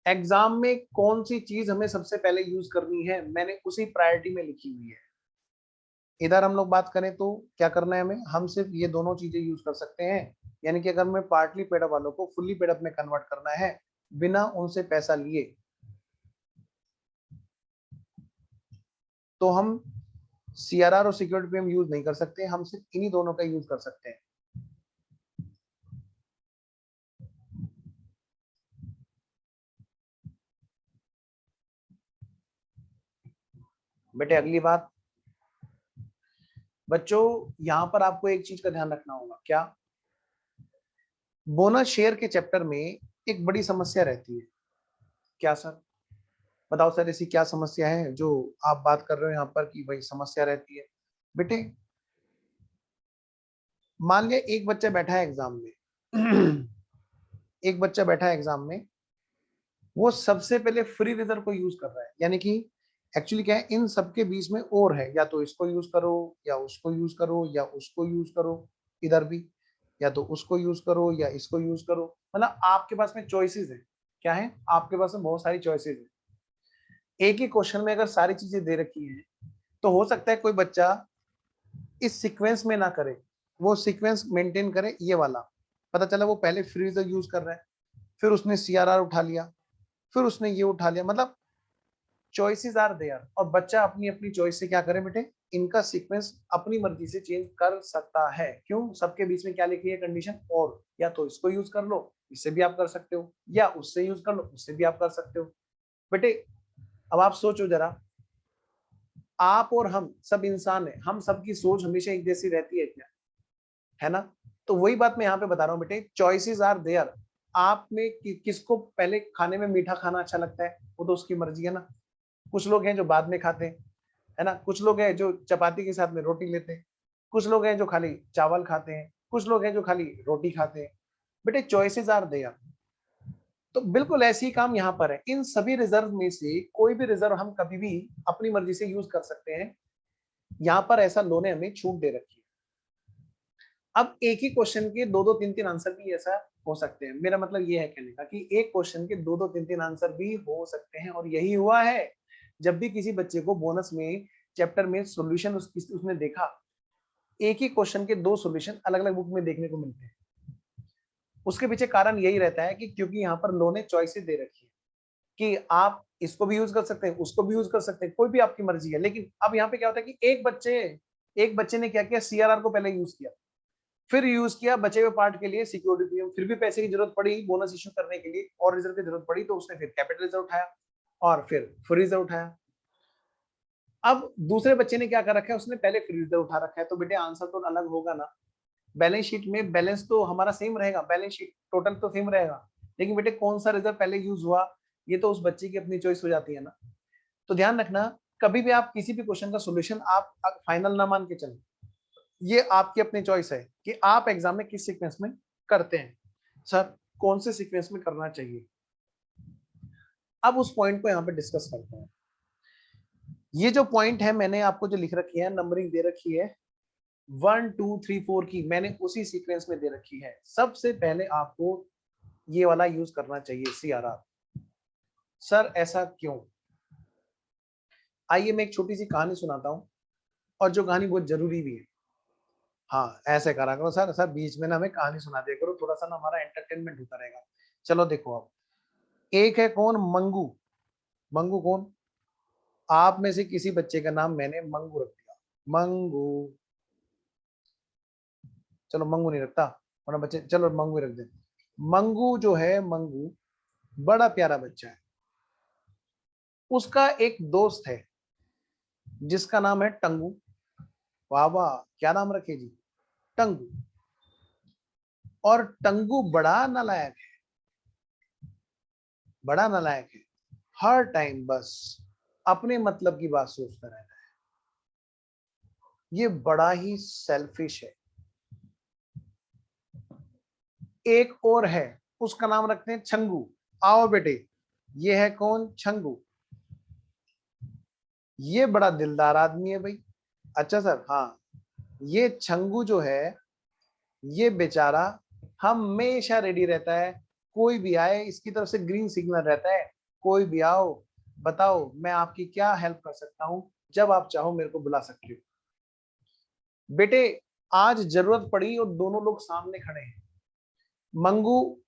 Exam में कौन सी चीज हमें सबसे पहले यूज करनी है मैंने उसी प्रायोरिटी में लिखी हुई है। इधर हम लोग बात करें तो क्या करना है हमें, हम सिर्फ ये दोनों चीजें यूज कर सकते हैं। यानी कि अगर हमें पार्टली पेड अप वालों को फुल्ली पेड अप में कन्वर्ट करना है बिना उनसे पैसा लिए, तो हम CRR और सिक्योरिटी प्रीमियम यूज नहीं कर सकते, हम सिर्फ इन्हीं दोनों का यूज कर सकते हैं। बेटे अगली बात, बच्चों यहां पर आपको एक चीज का ध्यान रखना होगा, क्या, बोनस शेयर के चैप्टर में एक बड़ी समस्या रहती है। क्या सर, बताओ सर ऐसी क्या समस्या है जो आप बात कर रहे हो यहाँ पर कि भाई समस्या रहती है। बेटे मान लिया एक बच्चा बैठा है एग्जाम में एक बच्चा बैठा है एग्जाम में, वो सबसे पहले फ्री रिजर्व को यूज कर रहा है। यानी कि एक्चुअली क्या है, इन सबके बीच में और है, या तो इसको यूज करो या उसको यूज करो या उसको यूज करो, इधर भी या तो उसको यूज करो या इसको यूज करो, मतलब आपके पास में चॉइसेस है। क्या है, आपके पास में बहुत सारी चॉइसेस है। एक ही क्वेश्चन में अगर सारी चीजें दे रखी है तो हो सकता है कोई बच्चा इस सीक्वेंस में ना करे, वो सीक्वेंस मेंटेन करे ये वाला। पता चला वो पहले फ्री रिजर्व यूज कर रहा है, फिर उसने CRR उठा लिया, फिर उसने ये उठा लिया, मतलब चॉइसेस आर देयर और बच्चा अपनी अपनी चॉइस से क्या करे बेटे, इनका सीक्वेंस अपनी मर्जी से चेंज कर सकता है। क्यों, सबके बीच में क्या लिखी है कंडीशन, और या तो इसको यूज कर लो, इससे भी आप कर सकते हो, या उससे यूज कर लो, उससे भी आप कर सकते हो। बेटे अब आप सोचो जरा, आप और हम सब इंसान है, हम सबकी सोच हमेशा एक जैसी रहती है क्या, है ना। तो वही बात मैं यहाँ पे बता रहा हूँ बेटे, चॉइसेस आर देयर। आप में किसको पहले खाने में मीठा खाना अच्छा लगता है, वो तो उसकी मर्जी है ना। कुछ लोग हैं जो बाद में खाते हैं, है ना, कुछ लोग हैं जो चपाती के साथ में रोटी लेते हैं, कुछ लोग हैं जो खाली चावल खाते हैं, कुछ लोग हैं जो खाली रोटी खाते हैं। बेटे चॉइसेस आर देयर। तो बिल्कुल ऐसी काम यहाँ पर है, इन सभी रिजर्व में से कोई भी रिजर्व हम कभी भी अपनी मर्जी से यूज कर सकते हैं। यहाँ पर ऐसा लो ने हमें छूट दे रखी है। अब एक ही क्वेश्चन के दो दो तीन तीन आंसर भी ऐसा हो सकते हैं, मेरा मतलब ये है कहने का कि एक क्वेश्चन के दो दो तीन तीन आंसर भी हो सकते हैं, और यही हुआ है जब भी किसी बच्चे को बोनस में चैप्टर में सॉल्यूशन उसने देखा, एक ही क्वेश्चन के दो सॉल्यूशन अलग अलग बुक में देखने को मिलते हैं। उसके पीछे कारण यही रहता है कि क्योंकि यहाँ पर लो ने चॉइसेस दे रखी है कि आप इसको भी यूज कर सकते हैं, उसको भी यूज कर सकते हैं, कोई भी आपकी मर्जी है। लेकिन अब यहाँ पे क्या होता है कि एक बच्चे एक बच्चे ने क्या किया, सीआरआर को पहले यूज किया, फिर यूज किया बचे हुए पार्ट के लिए सिक्योरिटी प्रीमियम, फिर भी पैसे की जरूरत पड़ी बोनस इश्यू करने के लिए और रिजर्व की जरूरत पड़ी, तो उसने फिर कैपिटल रिजर्व उठाया और फिर फ्री रिजर्व उठाया। अब दूसरे बच्चे ने क्या कर रखा है, उसने पहले फ्री रिजर्व उठा रखा है, तो बेटे आंसर तो अलग होगा ना। बैलेंस शीट में बैलेंस तो हमारा सेम रहेगा, बैलेंस शीट टोटल तो सेम रहेगा, लेकिन बेटे कौन सा रिजर्व पहले यूज हुआ ये तो उस बच्चे की अपनी चॉइस हो जाती है ना। तो ध्यान रखना, कभी भी आप किसी भी क्वेश्चन का सॉल्यूशन आप फाइनल ना मान के चलो, ये आपकी अपनी चॉइस है कि आप एग्जाम में किस सीक्वेंस में करते हैं, सर कौन से सीक्वेंस में करना चाहिए। अब उस पॉइंट को यहाँ पे डिस्कस करते हैं। ये जो पॉइंट है मैंने आपको जो लिख रखी है, नंबरिंग दे रखी है 1 2 3 4 की, मैंने उसी सीक्वेंस में दे रखी है। सबसे पहले आपको ये वाला यूज करना चाहिए सीआरआर। सर ऐसा क्यों? आइए मैं एक छोटी सी कहानी सुनाता हूं, और जो कहानी बहुत जरूरी भी है। हाँ ऐसे करा करो सर, सर बीच में ना हमें कहानी सुना दिया करो, थोड़ा सा ना हमारा एंटरटेनमेंट होता रहेगा। चलो देखो, अब एक है कौन, मंगू। मंगू कौन? आप में से किसी बच्चे का नाम मैंने मंगू रख दिया, मंगू। चलो मंगू नहीं रखता, वरना बच्चे, चलो मंगू ही रख दे। मंगू जो है, मंगू बड़ा प्यारा बच्चा है। उसका एक दोस्त है जिसका नाम है टंगू। वाह वाह, क्या नाम रखे जी, टंगू। और टंगू बड़ा नालायक है, बड़ा नालायक है। हर टाइम बस अपने मतलब की बात सोचता रहता है। ये बड़ा ही सेल्फिश है। एक और है, उसका नाम रखते हैं छंगू। आओ बेटे, ये है कौन, छंगू। ये बड़ा दिलदार आदमी है भाई। अच्छा सर, हाँ ये छंगू जो है, ये बेचारा हमेशा रेडी रहता है, कोई भी आए इसकी तरफ से ग्रीन सिग्नल रहता है, कोई भी आओ, बताओ मैं आपकी क्या हेल्प कर सकता हूं, जब आप चाहो मेरे को बुला सकते हो। बेटे आज जरूरत पड़ी और दोनों लोग सामने खड़े हैं, मंगू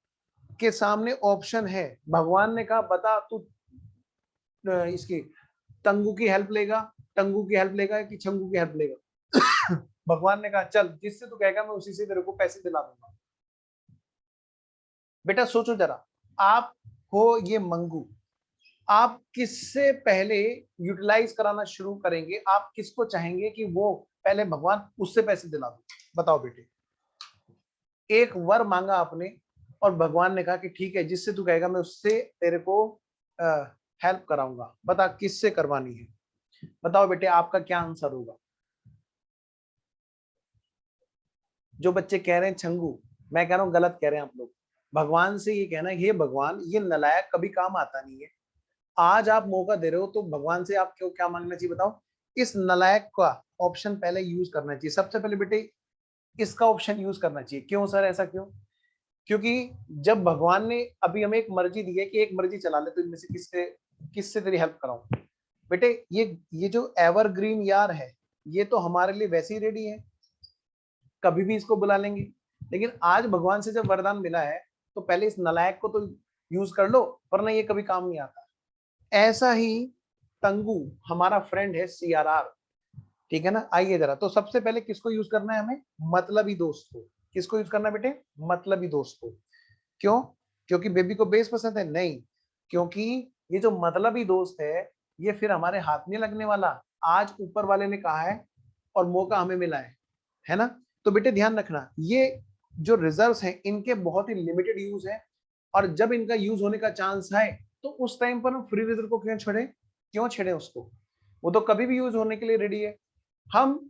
के सामने ऑप्शन है, भगवान ने कहा बता तू इसकी टंगू की हेल्प लेगा, टंगू की हेल्प लेगा कि छंगू की हेल्प लेगा। भगवान ने कहा चल जिससे तू कहेगा मैं उसी से तेरे को पैसे दिला दूंगा। बेटा सोचो जरा, आप हो ये मंगू, आप किससे पहले यूटिलाइज कराना शुरू करेंगे, आप किसको चाहेंगे कि वो पहले भगवान उससे पैसे दिला दो? बताओ बेटे, एक वर मांगा आपने और भगवान ने कहा कि ठीक है जिससे तू कहेगा मैं उससे तेरे को हेल्प कराऊंगा, बता किससे करवानी है? बताओ बेटे आपका क्या आंसर होगा? जो बच्चे कह रहे हैं छंगू, मैं कह रहा हूं गलत कह रहे हैं आप लोग। भगवान से ये कहना ये भगवान ये नलायक कभी काम आता नहीं है, आज आप मौका दे रहे हो तो भगवान से आपको क्या मांगना चाहिए बताओ? इस नलायक का ऑप्शन पहले यूज करना चाहिए, सबसे पहले बेटे इसका ऑप्शन यूज करना चाहिए। क्यों सर, ऐसा क्यों? क्योंकि जब भगवान ने अभी हमें एक मर्जी दी है कि एक मर्जी चला ले, तो इनमें से किससे किससे तेरी हेल्प कराऊं? बेटे ये जो एवरग्रीन यार है, ये तो हमारे लिए वैसे ही रेडी है, कभी भी इसको बुला लेंगे। लेकिन आज भगवान से जब वरदान मिला है तो पहले इस नलायक को तो यूज कर लो, वरना ये कभी काम नहीं आता। ऐसा ही तंगू हमारा फ्रेंड है सीआरआर, ठीक है ना। आइए जरा, तो सबसे पहले किसको यूज करना है हमें? मतलबी दोस्त को। किसको यूज करना है बेटे? मतलबी दोस्त को। क्यों? क्योंकि बेबी को बेस पसंद है? नहीं, क्योंकि ये जो मतलबी दोस्त है ये फिर हमारे हाथ नहीं लगने वाला, आज ऊपर वाले ने कहा है और मौका हमें मिला है ना। तो बेटे ध्यान रखना, ये जो रिजर्व्स हैं इनके बहुत ही लिमिटेड यूज है, और जब इनका यूज होने का चांस है तो उस टाइम पर हम फ्री रिजर्व को क्यों छेड़े, क्यों छेड़े उसको? वो तो कभी भी यूज होने के लिए रेडी है। हम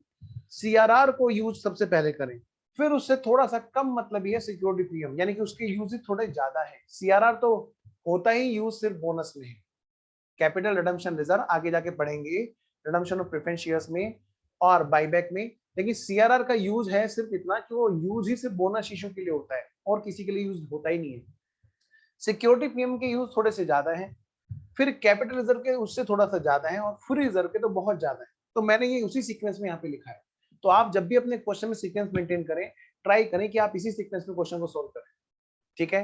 सीआरआर को यूज सबसे पहले करें, फिर उससे थोड़ा सा कम मतलब ये सिक्योरिटी प्रीमियम, यानी कि उसके यूज थोड़े ज्यादा है। सीआरआर तो होता ही यूज सिर्फ बोनस में है, कैपिटल रिडम्पशन रिजर्व आगे जाके पढ़ेंगे, रिडम्पशन ऑफ प्रेफरेंस शेयर्स में और बाईबैक में। लेकिन सीआरआर का यूज है सिर्फ इतना कि वो यूज ही सिर्फ बोनस इशू के लिए होता है और किसी के लिए यूज होता ही नहीं है। सिक्योरिटी प्रीमियम के यूज थोड़े से ज्यादा है, फिर कैपिटल रिजर्व के उससे थोड़ा सा ज्यादा है, और फ्री रिजर्व के तो बहुत ज्यादा है। तो मैंने ये उसी सीक्वेंस में यहाँ पे लिखा है। तो आप जब भी अपने क्वेश्चन में सीक्वेंस मेंटेन करें, ट्राई करें कि आप इसी सीक्वेंस में क्वेश्चन को सोल्व करें, ठीक है।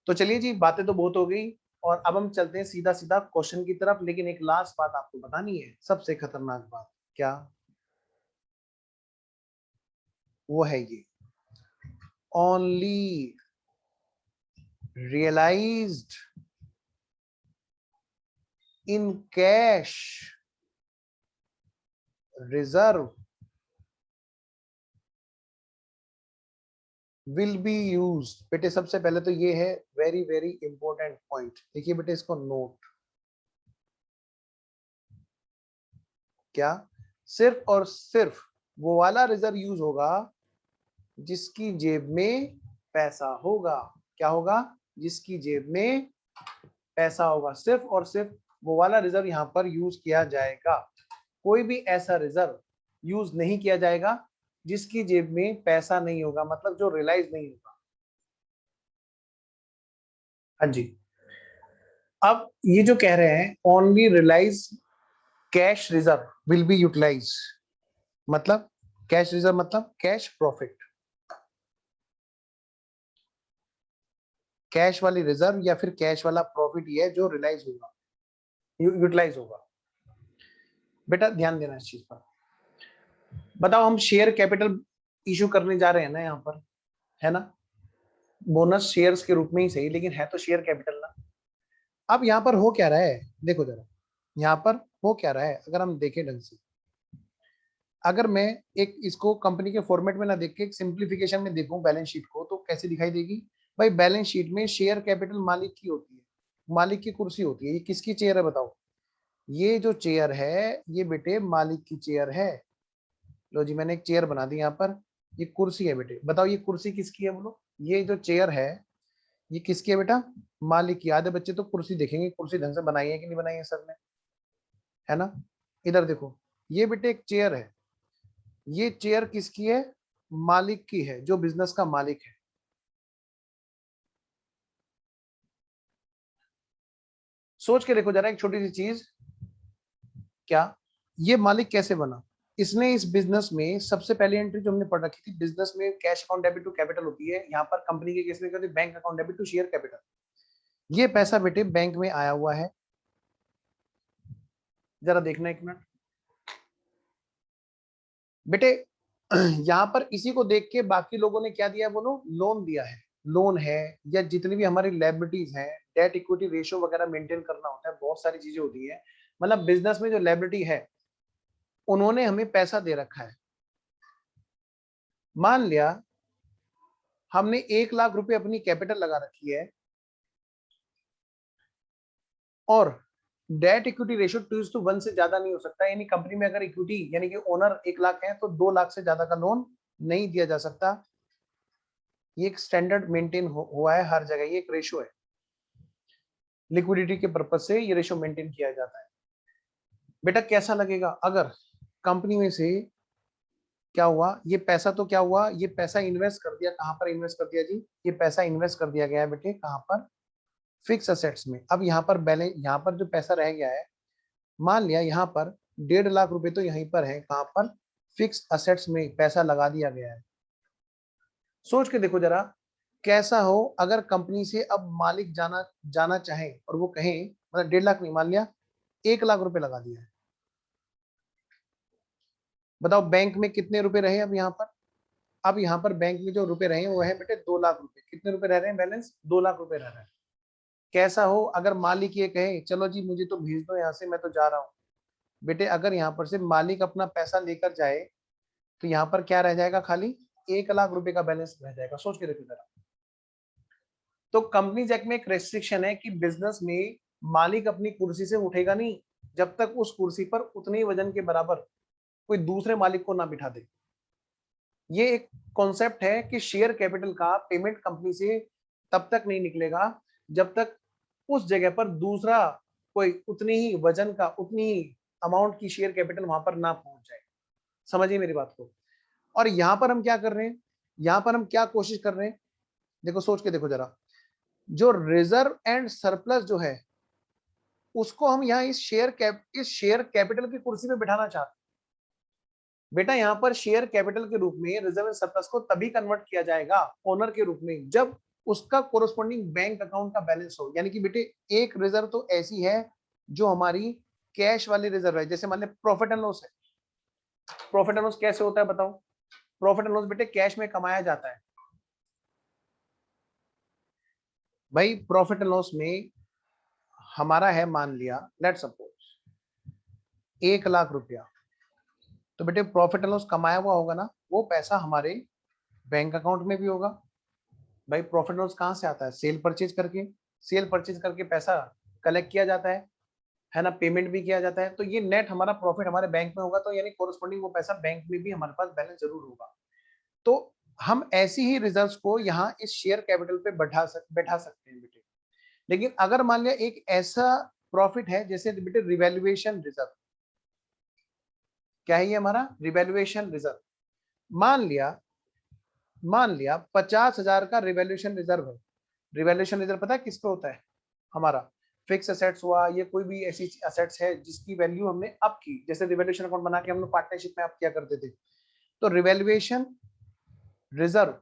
तो चलिए जी, बातें तो बहुत हो गई, और अब हम चलते हैं सीधा सीधा क्वेश्चन की तरफ। लेकिन एक लास्ट बात आपको बतानी है, सबसे खतरनाक बात। क्या? वो है ये, only realised in cash reserve will be use. बेटे सबसे पहले तो ये है वेरी वेरी इंपॉर्टेंट पॉइंट, देखिए बेटे इसको नोट, क्या सिर्फ और सिर्फ वो वाला रिजर्व यूज होगा जिसकी जेब में पैसा होगा। क्या होगा? जिसकी जेब में पैसा होगा, सिर्फ और सिर्फ वो वाला रिजर्व यहां पर यूज किया जाएगा। कोई भी ऐसा रिजर्व यूज नहीं किया जाएगा जिसकी जेब में पैसा नहीं होगा, मतलब जो रियलाइज नहीं होगा। हाँ जी, अब ये जो कह रहे हैं only realise cash reserve will be utilise, मतलब कैश रिजर्व मतलब कैश प्रॉफिट, कैश वाली रिजर्व या फिर कैश वाला प्रॉफिट ये है जो रियलाइज होगा, यूटिलाइज होगा। बेटा ध्यान देना इस चीज पर। बताओ, हम शेयर कैपिटल इशू करने जा रहे हैं ना यहाँ पर, है ना? बोनस शेयर्स के रूप में ही सही, लेकिन है तो शेयर कैपिटल ना। अब यहाँ पर हो क्या रहा है, देखो जरा, यहाँ पर हो क्या रहा है अगर हम देखें ढंग से। अगर मैं एक इसको कंपनी के फॉर्मेट में ना देख के एक सिंप्लीफिकेशन में देखूं बैलेंस शीट को, तो कैसी दिखाई देगी भाई? बैलेंस शीट में शेयर कैपिटल मालिक की होती है, मालिक की कुर्सी होती है। ये किसकी चेयर है बताओ? ये जो चेयर है ये बेटे मालिक की चेयर है। लो जी, मैंने एक चेयर बना दी यहाँ पर, ये कुर्सी है बेटे। बताओ ये कुर्सी किसकी है बोलो? ये जो चेयर है ये किसकी है बेटा? मालिक की। आधे बच्चे तो कुर्सी देखेंगे, कुर्सी ढंग से बनाई है कि नहीं बनाई है सर ने, है ना? इधर देखो, ये बेटे एक चेयर है, ये चेयर किसकी है? मालिक की है, जो बिजनेस का मालिक है। सोच के देखो जरा एक छोटी सी चीज, क्या ये मालिक कैसे बना? इसने इस बिजनेस में सबसे पहली एंट्री जो हमने पढ़ रखी थी, बिजनेस में cash account debit to capital होती है, यहाँ पर कंपनी के केस में कहते हैं bank account debit to share capital. ये पैसा बेटे बैंक में आया हुआ है, जरा देखना एक मिनट बेटे। यहाँ पर इसी को देख के बाकी लोगों ने क्या दिया है बोलो? लोन दिया है। लोन है या जितनी भी हमारी लायबिलिटीज हैं, डेट इक्विटी रेशियो वगैरह मेंटेन करना होता है, बहुत सारी चीजें होती है। मतलब बिजनेस में जो लायबिलिटी है उन्होंने हमें पैसा दे रखा है। मान लिया हमने 1 लाख रुपए अपनी कैपिटल लगा रखी है और डेट इक्विटी रेशियो 2:1 से ज्यादा नहीं हो सकता, यानी कंपनी में अगर इक्विटी यानी कि ओनर 1 लाख है तो 2 लाख से ज्यादा का लोन नहीं दिया जा सकता। ये एक स्टैंडर्ड मेंटेन हुआ है हर जगह, ये एक रेशियो है, लिक्विडिटी के पर्पज से ये रेशियो मेंटेन किया जाता है। बेटा कैसा लगेगा अगर कंपनी में से क्या हुआ, ये पैसा तो क्या हुआ, ये पैसा इन्वेस्ट कर दिया, कहां पर इन्वेस्ट कर दिया जी? ये पैसा इन्वेस्ट कर दिया गया है बेटे कहां पर? फिक्स असेट्स में। अब यहाँ पर बैलेंस, यहाँ पर जो पैसा रह गया है, मान लिया यहाँ पर 1.5 लाख रुपए तो यहीं पर है, कहां पर? फिक्स असेट्स में पैसा लगा दिया गया है। सोच के देखो जरा, कैसा हो अगर कंपनी से अब मालिक जाना जाना चाहे और वो कहे, मतलब 1.5 लाख नहीं, मान लिया 1 लाख रुपए लगा दिया है। बताओ बैंक में कितने रुपए रहे अब यहाँ पर? अब यहाँ पर बैंक में जो रुपए रहे वो है बेटे 2 लाख रुपए। कितने रुपए रह रहे हैं बैलेंस? 2 लाख रुपए रह रहा है। कैसा हो अगर मालिक ये कहे चलो जी मुझे तो भेज दो यहाँ से, मैं तो जा रहा हूँ। बेटे अगर यहाँ पर से मालिक अपना पैसा लेकर जाए तो यहाँ पर क्या रह जाएगा? खाली 1 लाख रुपए का बैलेंस रह जाएगा। सोच के देखो जरा। तो कंपनीज एक्ट में एक रेस्ट्रिक्शन है कि बिजनेस में मालिक अपनी कुर्सी से उठेगा नहीं जब तक उस कुर्सी पर उतने ही वजन के बराबर कोई दूसरे मालिक को ना बिठा दे। ये एक कॉन्सेप्ट है कि शेयर कैपिटल का पेमेंट कंपनी से तब तक नहीं निकलेगा जब तक उस जगह पर दूसरा कोई उतनी ही वजन का, उतनी ही अमाउंट की शेयर कैपिटल वहां पर ना पहुंच जाए। समझिए मेरी बात को। और यहां पर हम क्या कर रहे हैं, यहां पर हम क्या कोशिश कर रहे हैं? देखो सोच के देखो जरा, जो रिजर्व एंड सरप्लस जो है उसको हम यहाँ इस शेयर कैपिटल की कुर्सी में बिठाना चाहते हैं। बेटा यहाँ पर शेयर कैपिटल के रूप में रिजर्व एंड सरप्लस को तभी कन्वर्ट किया जाएगा ओनर के रूप में जब उसका कोरोस्पोंडिंग बैंक अकाउंट का बैलेंस हो। यानी कि बेटे एक रिजर्व तो ऐसी है जो हमारी कैश वाली रिजर्व है, जैसे मान ली प्रॉफिट एंड लॉस है। प्रॉफिट एंड लॉस कैसे होता है बताओ? प्रॉफिट एंड लॉस बेटे कैश में कमाया जाता है भाई। प्रॉफिट एंड लॉस में हमारा है, मान लिया लेट सपोज 1 लाख रुपया, तो बेटे प्रॉफिट एंड लॉस कमाया हुआ होगा ना, वो पैसा हमारे बैंक अकाउंट में भी होगा। भाई प्रॉफिट एंड लॉस कहाँ से आता है? सेल परचेज करके। सेल परचेज करके पैसा कलेक्ट किया जाता है ना, पेमेंट भी किया जाता है, तो ये नेट हमारा प्रॉफिट हमारे बैंक में होगा, तो यानी कोरस्पॉन्डिंग वो पैसा बैंक में भी हमारे पास बैलेंस जरूर होगा। तो हम ऐसी ही रिजर्व्स को यहाँ इस शेयर कैपिटल पे बैठा सकते हैं बेटे। लेकिन अगर मान लिया एक ऐसा प्रॉफिट है जैसे बेटे रिवैल्यूएशन रिजर्व, क्या है ये हमारा रिवैल्यूएशन रिजर्व। मान लिया 50,000 का रिवैल्यूएशन रिजर्व है। रिवैल्यूएशन रिजर्व पता है किस पे होता है? हमारा फिक्स असेट्स हुआ, ये कोई भी ऐसी असेट्स है जिसकी वैल्यू हमने अप की, जैसे रिवैल्यूएशन अकाउंट बना के हम लोग पार्टनरशिप में अप किया करते थे। तो रिवैल्यूएशन रिजर्व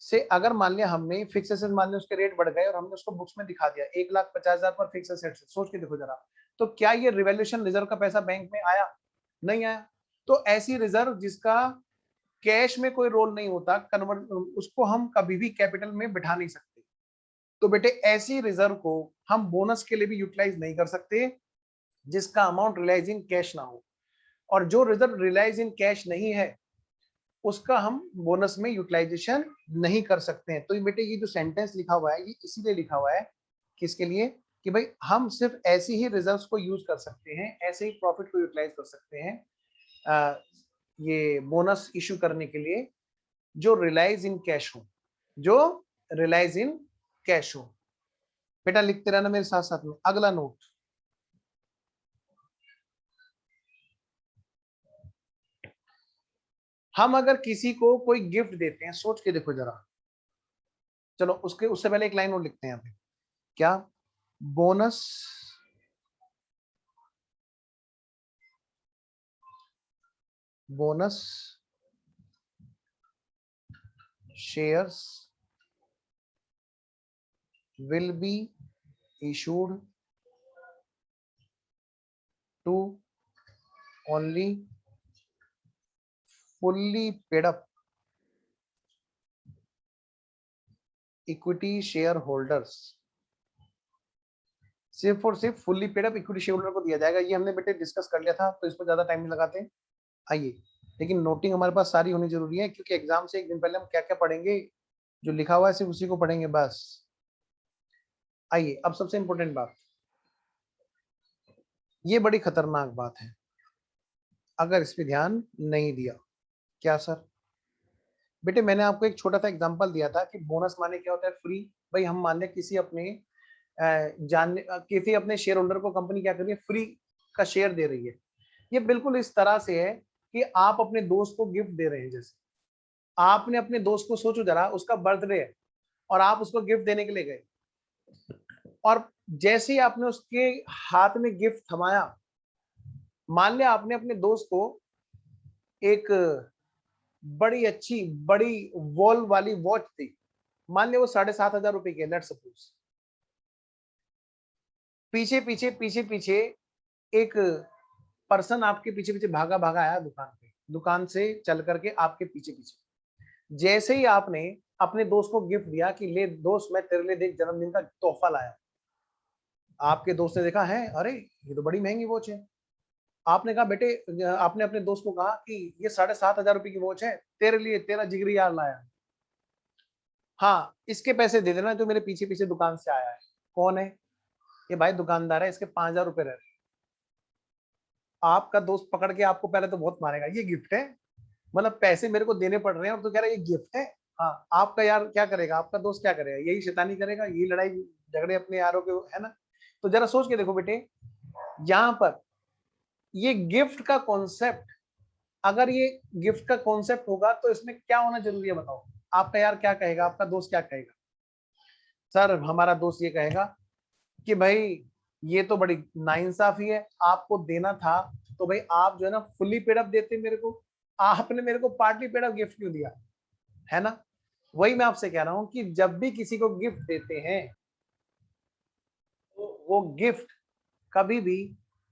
से अगर मान लिया हमने फिक्स एसेट, मान लिया उसके रेट बढ़ गए और हमने उसको बुक्स में दिखा दिया 1,50,000 पर फिक्स एसेट, सोच के देखो जरा, तो क्या ये रिवैल्यूएशन रिजर्व का पैसा बैंक में आया? नहीं आया। तो ऐसी रिजर्व जिसका कैश में कोई रोल नहीं होता, कन्वर्ट उसको हम कभी भी कैपिटल में बिठा नहीं सकते। तो बेटे ऐसी रिजर्व को हम बोनस के लिए भी यूटिलाइज नहीं कर सकते जिसका अमाउंट रियलाइज इन कैश ना हो। और जो रिजर्व रियलाइज इन कैश नहीं है उसका हम बोनस में यूटिलाइजेशन नहीं कर सकते हैं। तो ये बेटे ये जो सेंटेंस लिखा हुआ है ये इसीलिए लिखा हुआ है, किसके लिए? कि भाई हम सिर्फ ऐसी ही रिजर्व्स को यूज कर सकते हैं, ऐसे ही प्रॉफिट को यूटिलाइज कर सकते हैं ये बोनस इशू करने के लिए जो रिलाइज इन कैश हो, जो रिलाइज इन कैश हो। बेटा लिखते रहना मेरे साथ साथ में। अगला नोट, हम अगर किसी को कोई गिफ्ट देते हैं, सोच के देखो जरा, चलो उसके उससे पहले एक लाइन और लिखते हैं यहाँ पे, क्या? Bonus bonus shares will be issued to only fully paid up equity shareholders। सिर्फ और सिर्फ fully paid up equity share holder को दिया जाएगा। ये हमने बेटे डिस्कस कर लिया था, तो इस पर ज्यादा टाइम नहीं लगाते। आइए, लेकिन नोटिंग हमारे पास सारी होनी जरूरी है, क्योंकि एग्जाम से एक दिन पहले हम क्या क्या पढ़ेंगे, जो लिखा हुआ है सिर्फ उसी को पढ़ेंगे बस। आइए, अब सबसे इंपॉर्टेंट बात, ये बड़ी खतरनाक बात है अगर इस पे ध्यान नहीं दिया। क्या सर? बेटे मैंने आपको एक छोटा सा एग्जांपल दिया था कि बोनस माने क्या होता है, फ्री। भाई हम मान लें किसी अपने किसी अपने शेयर होल्डर को कंपनी क्या कर रही है, फ्री का शेयर दे रही है। ये बिल्कुल इस तरह से है कि आप अपने दोस्त को गिफ्ट दे रहे हैं। जैसे आपने अपने दोस्त को, सोचो जरा, उसका बर्थडे है और आप उसको गिफ्ट देने के लिए गए, और जैसे ही आपने उसके हाथ में गिफ्ट थमाया, मान लिया आपने अपने दोस्त को एक बड़ी अच्छी बड़ी वॉल वाली वॉच दी, मान लिया वो 7,500 की है, लेट्स सपोज। पीछे पीछे एक पर्सन आपके पीछे पीछे भागा भागा आया दुकान पे, दुकान से चल करके आपके पीछे पीछे। जैसे ही आपने अपने दोस्त को गिफ्ट दिया कि ले दोस्त, मैं तेरे लिए देख जन्मदिन का तोहफा लाया, आपके दोस्त ने देखा है, अरे ये तो बड़ी महंगी वॉच है। आपने कहा बेटे, आपने अपने दोस्त को कहा कि ये 7,500 की वॉच है, तेरे लिए, तेरा जिगरी यार लाया। हाँ, इसके पैसे दे देना जो मेरे पीछे पीछे दुकान से आया है। कौन है ये? भाई दुकानदार है, इसके 5,000 रुपए रह। आपका दोस्त पकड़ के आपको पहले तो बहुत मारेगा, ये गिफ्ट है, मतलब पैसे मेरे को देने पड़ रहे हैं और तो कह रहा है ये गिफ्ट है। हाँ, आपका यार क्या करेगा, आपका दोस्त क्या करेगा? यही शैतानी करेगा, यही लड़ाई झगड़े अपने यारों के, है ना? तो जरा सोच के देखो बेटे, यहाँ पर ये गिफ्ट का कॉन्सेप्ट, अगर ये गिफ्ट का कॉन्सेप्ट होगा तो इसमें क्या होना जरूरी है बताओ? आपका यार क्या कहेगा, आपका दोस्त क्या कहेगा? सर हमारा दोस्त ये कहेगा कि भाई ये तो बड़ी नाइंसाफी है, आपको देना था तो भाई आप जो है ना फुल्ली पेड अप देते मेरे को, आपने मेरे को पार्टली पेड अप गिफ्ट क्यों दिया? है ना? वही मैं आपसे कह रहा हूं कि जब भी किसी को गिफ्ट देते हैं तो वो गिफ्ट कभी भी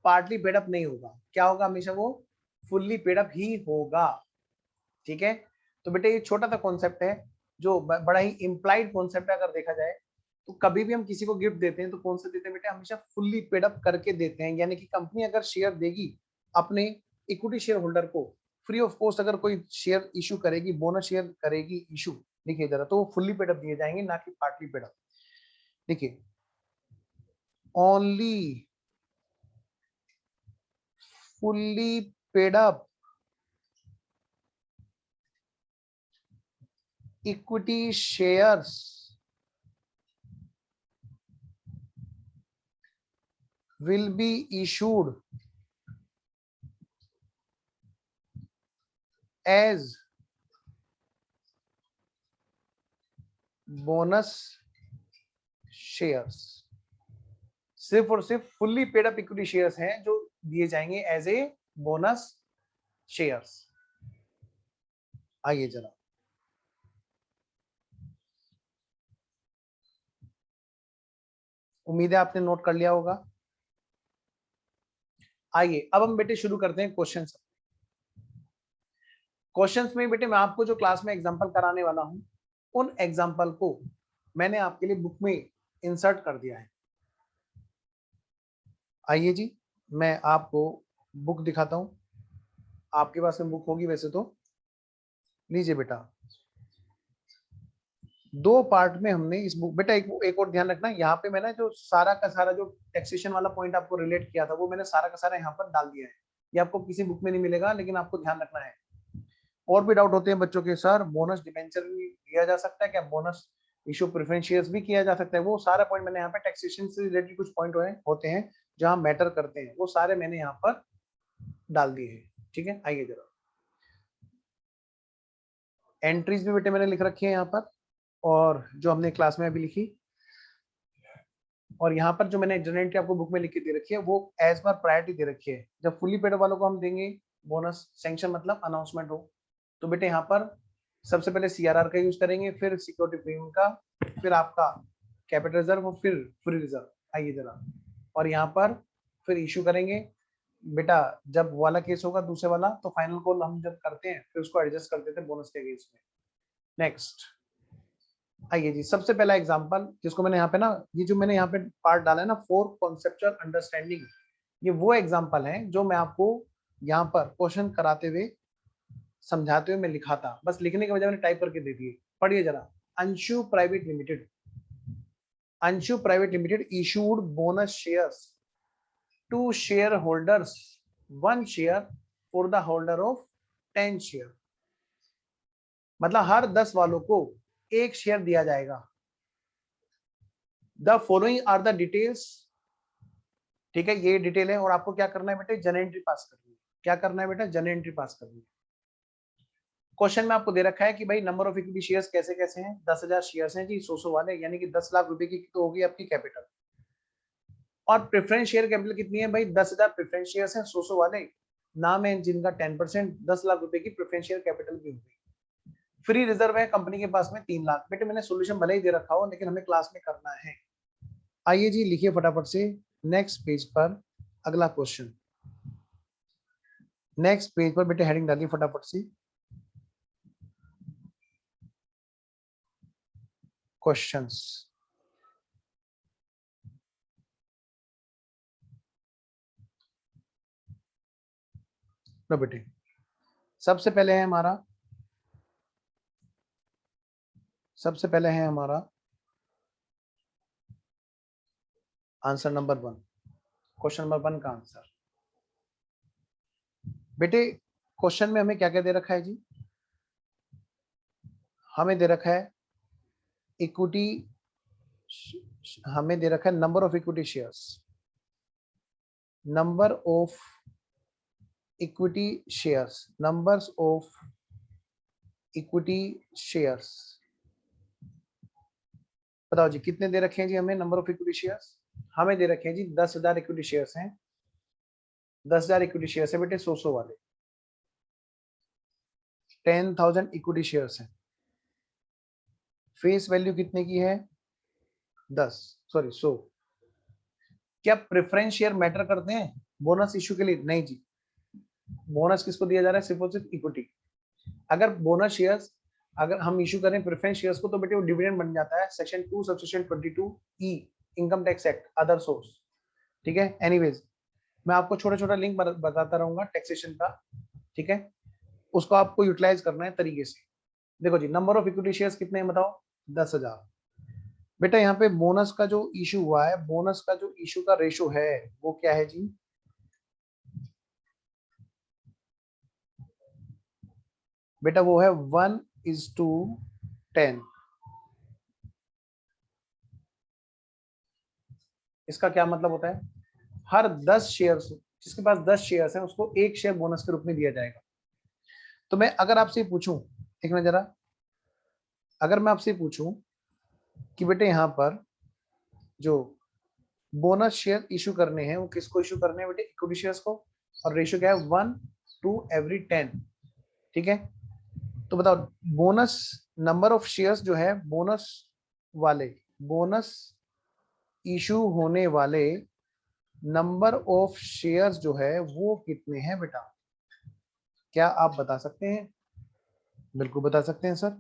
पार्टली पेड अप नहीं होगा। क्या होगा? हमेशा वो फुल्ली पेड अप ही होगा। ठीक है? तो बेटे ये छोटा सा कॉन्सेप्ट है जो बड़ा ही इम्प्लाइड कॉन्सेप्ट है। अगर देखा जाए तो कभी भी हम किसी को गिफ्ट देते हैं तो कौन से देते हैं बेटे, हमेशा फुल्ली पेड अप करके देते हैं। यानी कि कंपनी अगर शेयर देगी अपने इक्विटी शेयर होल्डर को फ्री ऑफ कॉस्ट, अगर कोई शेयर इशू करेगी, बोनस शेयर करेगी इशू, देखिए जरा, तो वो फुल्ली पेड अप दिए जाएंगे, ना कि पार्टली पेड अप। देखिए only fully paid up equity shares will be issued as bonus shares। सिर्फ और सिर्फ fully paid up equity shares हैं जो दिए जाएंगे एज ए बोनस शेयर्स। आइए जरा, उम्मीद है आपने नोट कर लिया होगा। आइए अब हम बेटे शुरू करते हैं क्वेश्चंस। क्वेश्चंस में बेटे मैं आपको जो क्लास में एग्जांपल कराने वाला हूं, उन एग्जांपल को मैंने आपके लिए बुक में इंसर्ट कर दिया है। आइए जी, मैं आपको बुक दिखाता हूं। आपके पास में बुक होगी वैसे तो, लीजिए बेटा। दो पार्ट में हमने इस बुक, बेटा एक और ध्यान रखना, यहाँ पे मैंने जो सारा का सारा जो टैक्सेशन वाला पॉइंट आपको रिलेट किया था वो मैंने सारा का सारा यहाँ पर डाल दिया है। ये आपको किसी बुक में नहीं मिलेगा, लेकिन आपको ध्यान रखना है। और भी डाउट होते हैं बच्चों के, सर बोनस डिबेंचर भी दिया जा सकता है क्या, बोनस इशू प्रेफरेंस शेयर्स भी किया जा सकता है? वो सारा पॉइंट मैंने यहाँ पे टैक्सेशन से रिलेटेड कुछ पॉइंट होते हैं जहाँ मैटर करते हैं, वो सारे मैंने यहाँ पर डाल दिए हैं। ठीक है, आइए जरा, एंट्रीज भी बेटे मैंने लिख रखी है यहाँ पर, और जो हमने क्लास में अभी लिखी, और यहाँ पर जो मैंने जनरल एंट्री आपको बुक में लिख के दे रखी है वो एज पर प्रायोरिटी दे रखी है। जब फुली पेड वालों को हम देंगे बोनस सैंक्शन, मतलब अनाउंसमेंट हो, तो बेटे यहाँ पर सबसे पहले सीआरआर का यूज करेंगे, फिर सिक्योरिटी प्रीमियम का, फिर आपका कैपिटल रिजर्व, फिर फ्री रिजर्व। आइए जरा, और यहाँ पर फिर इशू करेंगे बेटा। जब वाला केस होगा दूसरे वाला, तो फाइनल कॉल हम जब करते हैं फिर उसको एडजस्ट कर देते हैं बोनस के अगेंस्ट में। नेक्स्ट आइए जी, सबसे पहला एग्जांपल जिसको मैंने यहाँ पे ना, ये जो मैंने यहाँ पे पार्ट डाला है ना, 4 कॉन्सेप्चुअल अंडरस्टैंडिंग, ये वो एग्जांपल है जो मैं आपको यहाँ पर क्वेश्चन कराते हुए समझाते हुए मैं लिखा था। बस लिखने के बजाय मैंने टाइप करके दे दिए। पढ़िए जरा, Anshu private limited, Anshu private limited issued bonus shares to share holders, 1 share for the holder of 10 share. मतलब हर 10 वालों को 1 शेयर दिया जाएगा। The following are the details, ठीक है, ये डिटेल है। और आपको क्या करना है बेटे, जनरल एंट्री पास करनी है। क्या करना है बेटा, जनरल एंट्री पास करनी है। क्वेश्चन में आपको दे रखा है कि भाई नंबर ऑफ इक्विटी शेयर्स कैसे कैसे हैं। 10,000 शेयर्स हैं जी, 100 वाले, यानी कि 10 लाख रुपए की तो होगी आपकी कैपिटल। और प्रेफरेंस शेयर कैपिटल कितनी है भाई, 10,000 प्रेफरेंस शेयर्स हैं, 100 वाले नाम है जिनका 10%, 10 लाख रुपए की प्रेफरेंस शेयर कैपिटल भी होगी। फ्री रिजर्व है कंपनी के पास में 3 लाख। बेटे मैंने सोल्यूशन भले ही दे रखा हो, लेकिन हमें क्लास में करना है। आइए जी, लिखिए फटाफट से नेक्स्ट पेज पर अगला क्वेश्चन। नेक्स्ट पेज पर बेटे हेडिंग डालिए फटाफट से, क्वेश्चंस। लो बेटे, सबसे पहले है हमारा, सबसे पहले है हमारा आंसर नंबर 1। क्वेश्चन नंबर 1 का आंसर बेटे, क्वेश्चन में हमें क्या क्या दे रखा है जी, हमें दे रखा है इक्विटी, हमें दे रखा है number of equity shares, number of equity shares, numbers of equity shares. बताओ जी कितने दे रखे हैं जी हमें नंबर ऑफ इक्विटी शेयर्स? हमें दे रखे हैं जी 10,000 इक्विटी शेयर्स हैं। 10,000 इक्विटी शेयर्स है बेटे, 100 वाले। 10,000 इक्विटी शेयर्स हैं। फेस वैल्यू कितने की है? 10, सॉरी 100। क्या प्रेफरेंस शेयर मैटर करते हैं बोनस इश्यू के लिए? नहीं जी। बोनस किसको दिया जा रहा है? सिर्फ और सिर्फ इक्विटी। अगर बोनस शेयर्स अगर हम इशू करें प्रेफरेंस शेयर्स को तो बेटे वो डिविडेंड बन जाता है section 2 subsection 22E income tax act other source. ठीक है, एनीवेज मैं आपको छोटा छोटा लिंक बताता रहूंगा टैक्सेशन का। ठीक है, उसको आपको यूटिलाइज करना है तरीके से। देखो जी, नंबर ऑफ इक्विटी शेयर्स कितने हैं बताओ? 10,000। बेटा यहाँ पे बोनस का जो इशू हुआ है, बोनस का जो इशू का रेशो है वो क्या है जी? बेटा वो है 1:10। इसका क्या मतलब होता है? हर 10 शेयर्स, जिसके पास 10 शेयर्स हैं उसको एक शेयर बोनस के रूप में दिया जाएगा। तो मैं अगर आपसे पूछूं, देखना जरा, अगर मैं आपसे पूछूं कि बेटे यहाँ पर जो बोनस शेयर इशू करने हैं वो किसको इशू करने हैं बेटे? इक्विटी शेयर्स को। और रेशियो क्या है? 1:10। ठीक है, तो बताओ बोनस नंबर ऑफ शेयर्स जो है बोनस वाले, बोनस इशू होने वाले नंबर ऑफ शेयर्स जो है वो कितने हैं बेटा? क्या आप बता सकते हैं? बिल्कुल बता सकते हैं सर।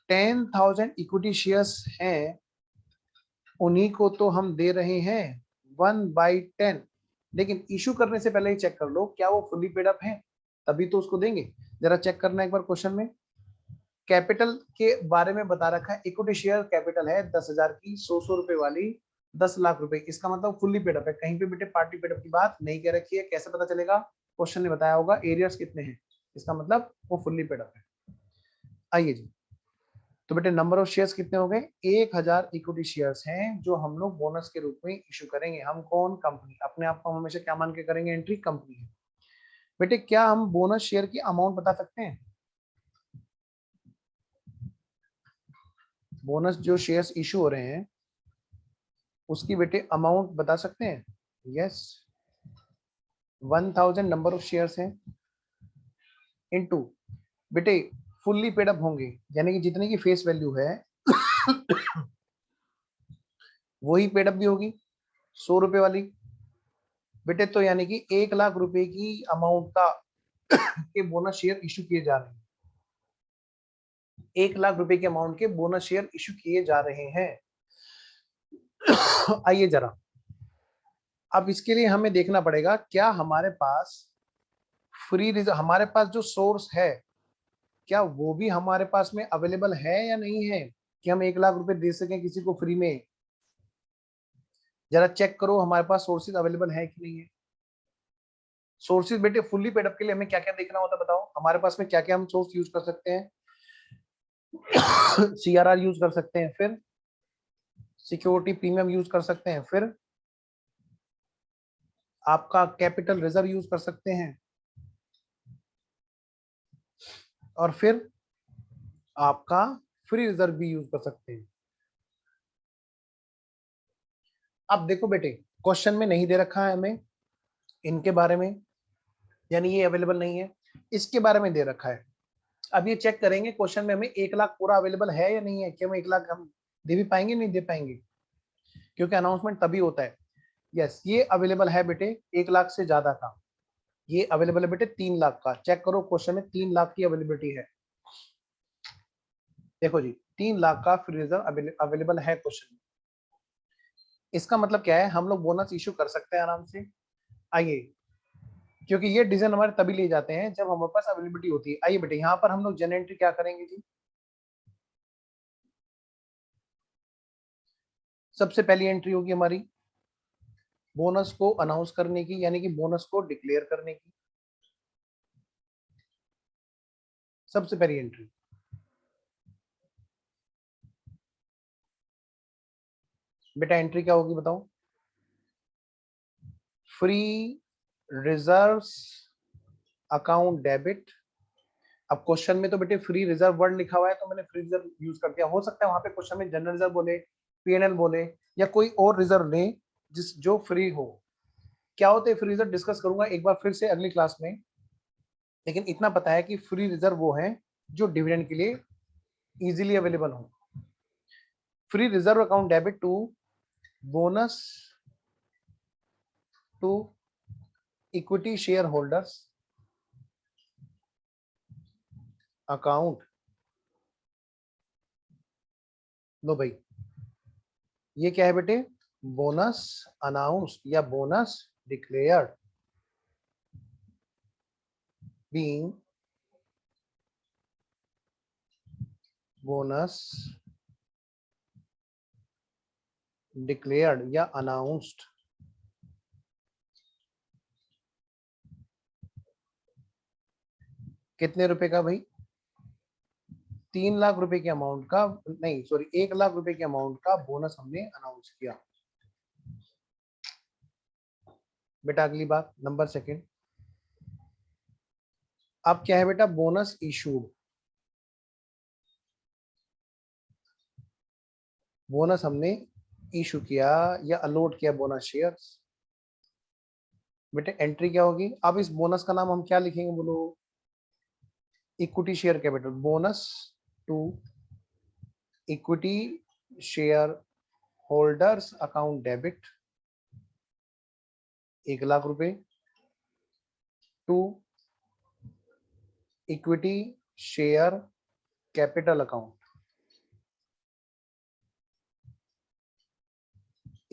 10,000 इक्विटी शेयर्स हैं, उन्हीं को तो हम दे रहे हैं 1/10। लेकिन इशू करने से पहले ही चेक कर लो क्या वो फुली पेड अप है, तभी तो उसको देंगे। जरा चेक करना एक बार क्वेश्चन में, कैपिटल के बारे में बता रखा है। इक्विटी शेयर कैपिटल है 10,000 की, 100 रुपए वाली, 10 लाख रुपए। इसका मतलब फुल्ली पेड अप है, कहीं पे बेटे पार्टी पेड अप की बात नहीं कह रखी है। कैसे पता चलेगा? क्वेश्चन ने बताया होगा एरियर्स कितने हैं, इसका मतलब वो फुल्ली पेड अप है। आइए जी, तो बेटे नंबर ऑफ शेयर्स कितने हो गए? 1,000 इक्विटी शेयर्स हैं जो हम लोग बोनस के रूप में इशू करेंगे। हम कौन? कंपनी। अपने आप को हम हमेशा क्या मान के करेंगे एंट्री? कंपनी है। बेटे क्या हम बोनस शेयर की अमाउंट बता सकते हैं? बोनस जो शेयर्स इशू हो रहे हैं उसकी बेटे अमाउंट बता सकते हैं? यस, 1,000 नंबर ऑफ शेयर्स हैं इनटू बेटे फुल्ली पेड अप होंगे, यानी कि जितने की फेस वैल्यू है वही पेड अप भी होगी, 100 रुपए वाली। बेटे तो यानी कि 1 लाख रुपए की अमाउंट का के बोनस शेयर इशू किए जा रहे हैं। 1 लाख रुपए के अमाउंट के बोनस शेयर इशू किए जा रहे हैं। आइए जरा, अब इसके लिए हमें देखना पड़ेगा क्या हमारे पास फ्री रिजर्व, हमारे पास जो सोर्स है क्या वो भी हमारे पास में अवेलेबल है या नहीं है कि हम 1 लाख रुपए दे सकें किसी को फ्री में। जरा चेक करो हमारे पास सोर्सेज अवेलेबल है कि नहीं है। सोर्सेज बेटे फुल्ली पेड अप के लिए हमें क्या क्या देखना होता है बताओ? हमारे पास में क्या क्या हम सोर्स यूज कर सकते हैं? CRR यूज कर सकते हैं, फिर सिक्योरिटी प्रीमियम यूज कर सकते हैं, फिर आपका कैपिटल रिजर्व यूज कर सकते हैं, और फिर आपका फ्री रिजर्व भी यूज कर सकते हैं। अब देखो बेटे, क्वेश्चन में नहीं दे रखा है हमें इनके बारे में, यानी ये अवेलेबल नहीं है। इसके बारे में दे रखा है। अब ये चेक करेंगे क्वेश्चन में हमें 1 लाख पूरा अवेलेबल है या नहीं है, कि हम 1 लाख हम दे भी पाएंगे नहीं दे पाएंगे, क्योंकि अनाउंसमेंट तभी होता है। यस, ये अवेलेबल है बेटे 1 लाख से ज्यादा का। ये अवेलेबल है बेटे 3 लाख का। चेक करो क्वेश्चन में 3 लाख की अवेलेबिलिटी है। देखो जी, 3 लाख का फ्री रिजर्व अवेलेबल है क्वेश्चन में। इसका मतलब क्या है? हम लोग बोनस इशू कर सकते हैं आराम से। आइए, क्योंकि ये डिसीजन हमारे तभी लिए जाते हैं जब हमारे पास अवेलेबिलिटी होती है। आइए बेटे, यहाँ पर हम लोग जनरल एंट्री क्या करेंगे जी? सबसे पहली एंट्री होगी हमारी बोनस को अनाउंस करने की, यानी कि बोनस को डिक्लेयर करने की। सबसे पहली एंट्री बेटा, एंट्री क्या होगी बताओ? Free reserves account debit. अब क्वेश्चन में तो बेटे फ्री रिजर्व वर्ड लिखा हुआ है तो मैंने फ्री रिजर्व यूज कर दिया। हो सकता है वहां पे क्वेश्चन में जनरल रिजर्व बोले, PNL बोले, या कोई और रिजर्व ले जिस जो फ्री हो। क्या होते हैं फ्री रिजर्व डिस्कस करूंगा एक बार फिर से अगली क्लास में। लेकिन इतना पता है कि फ्री रिजर्व वो है जो डिविडेंड के लिए इजीली अवेलेबल हो। Free reserve account debit to bonus to equity share holders account, लो भाई, ये क्या है बेटे? बोनस अनाउंस या bonus declared being bonus declared या अनाउंस्ड। कितने रुपए का भाई? 3 लाख रुपए के अमाउंट का, नहीं सॉरी, 1 लाख रुपए के अमाउंट का बोनस हमने अनाउंस किया। बेटा अगली बात, नंबर सेकंड, अब क्या है बेटा? Bonus issued. बोनस हमने इशू किया या अलॉट किया बोनस शेयर्स। बेटे एंट्री क्या होगी? अब इस बोनस का नाम हम क्या लिखेंगे बोलो? Equity share capital. Bonus to equity share holders account debit 1 lakh रुपए to equity share capital account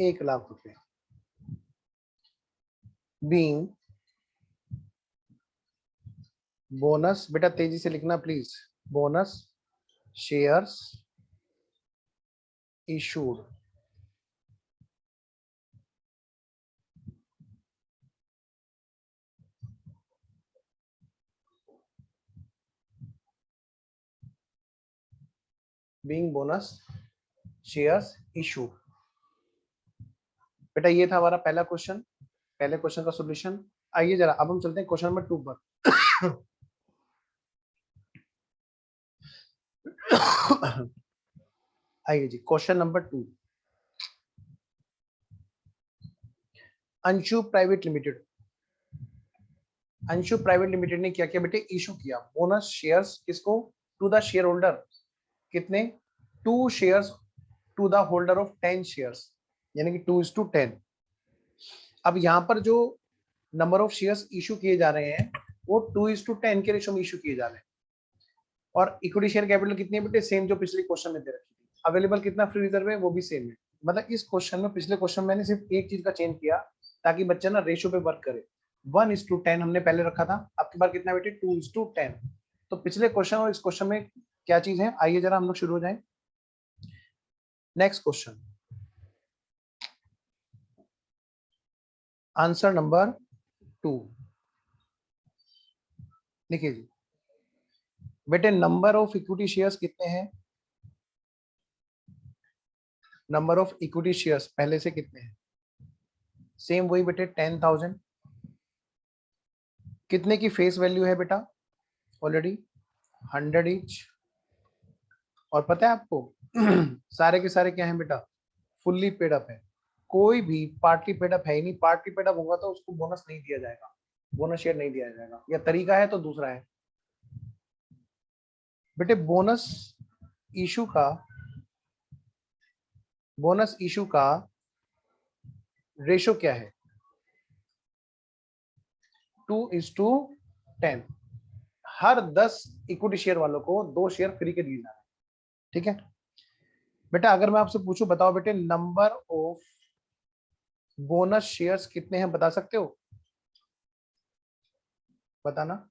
1 lakh रुपए बीइंग बोनस, बेटा तेजी से लिखना please, bonus shares issued being bonus shares issued. बेटा ये था हमारा पहला क्वेश्चन, पहले क्वेश्चन का सॉल्यूशन। आइए जरा अब हम चलते हैं क्वेश्चन नंबर 2 पर। आइए जी, question number 2। Anshu private limited, Anshu private limited ने क्या किया बेटे? इशू किया बोनस शेयर्स, किसको? To the share holder. कितने? 2 shares to the holder of 10 shares, यानी कि 2:10। अब यहाँ पर जो नंबर ऑफ शेयर्स इशू किए जा रहे हैं वो 2:10 के रेशो में इशू किए जा रहे हैं। और इक्विटी शेयर कैपिटल कितनी है बेटे? सेम जो पिछले क्वेश्चन में दे रखी थी। अवेलेबल कितना फ्री रिजर्व है? वो भी सेम है। मतलब इस क्वेश्चन में, पिछले क्वेश्चन में मैंने सिर्फ एक चीज का चेंज किया ताकि बच्चा ना रेशो पे वर्क करे। 1:10 हमने पहले रखा था, आपके पास कितना बेटे? 2:10। तो पिछले क्वेश्चन और इस क्वेश्चन में क्या चीज है? आइए जरा हम लोग शुरू हो जाए। नेक्स्ट क्वेश्चन, आंसर नंबर 2 लिखिए जी। बेटे नंबर ऑफ इक्विटी शेयर्स कितने हैं? नंबर ऑफ इक्विटी शेयर्स पहले से कितने हैं? सेम वही बेटे, 10,000। कितने की फेस वैल्यू है बेटा? Already 100 each. और पता है आपको सारे के सारे क्या है बेटा? फुल्ली पेड अप है। कोई भी पार्टली पेड अप है ही नहीं। पार्टली पेड अप होगा तो उसको बोनस नहीं दिया जाएगा, बोनस शेयर नहीं दिया जाएगा। या तरीका है तो दूसरा है बेटे, इशू का बोनस इशू का रेशो क्या है? 2:10। हर 10 इक्विटी शेयर वालों को 2 शेयर फ्री के दिए जा रहे हैं। ठीक है बेटा, अगर मैं आपसे पूछूं, बताओ बेटे नंबर ऑफ बोनस शेयर्स कितने हैं? बता सकते हो? बताना।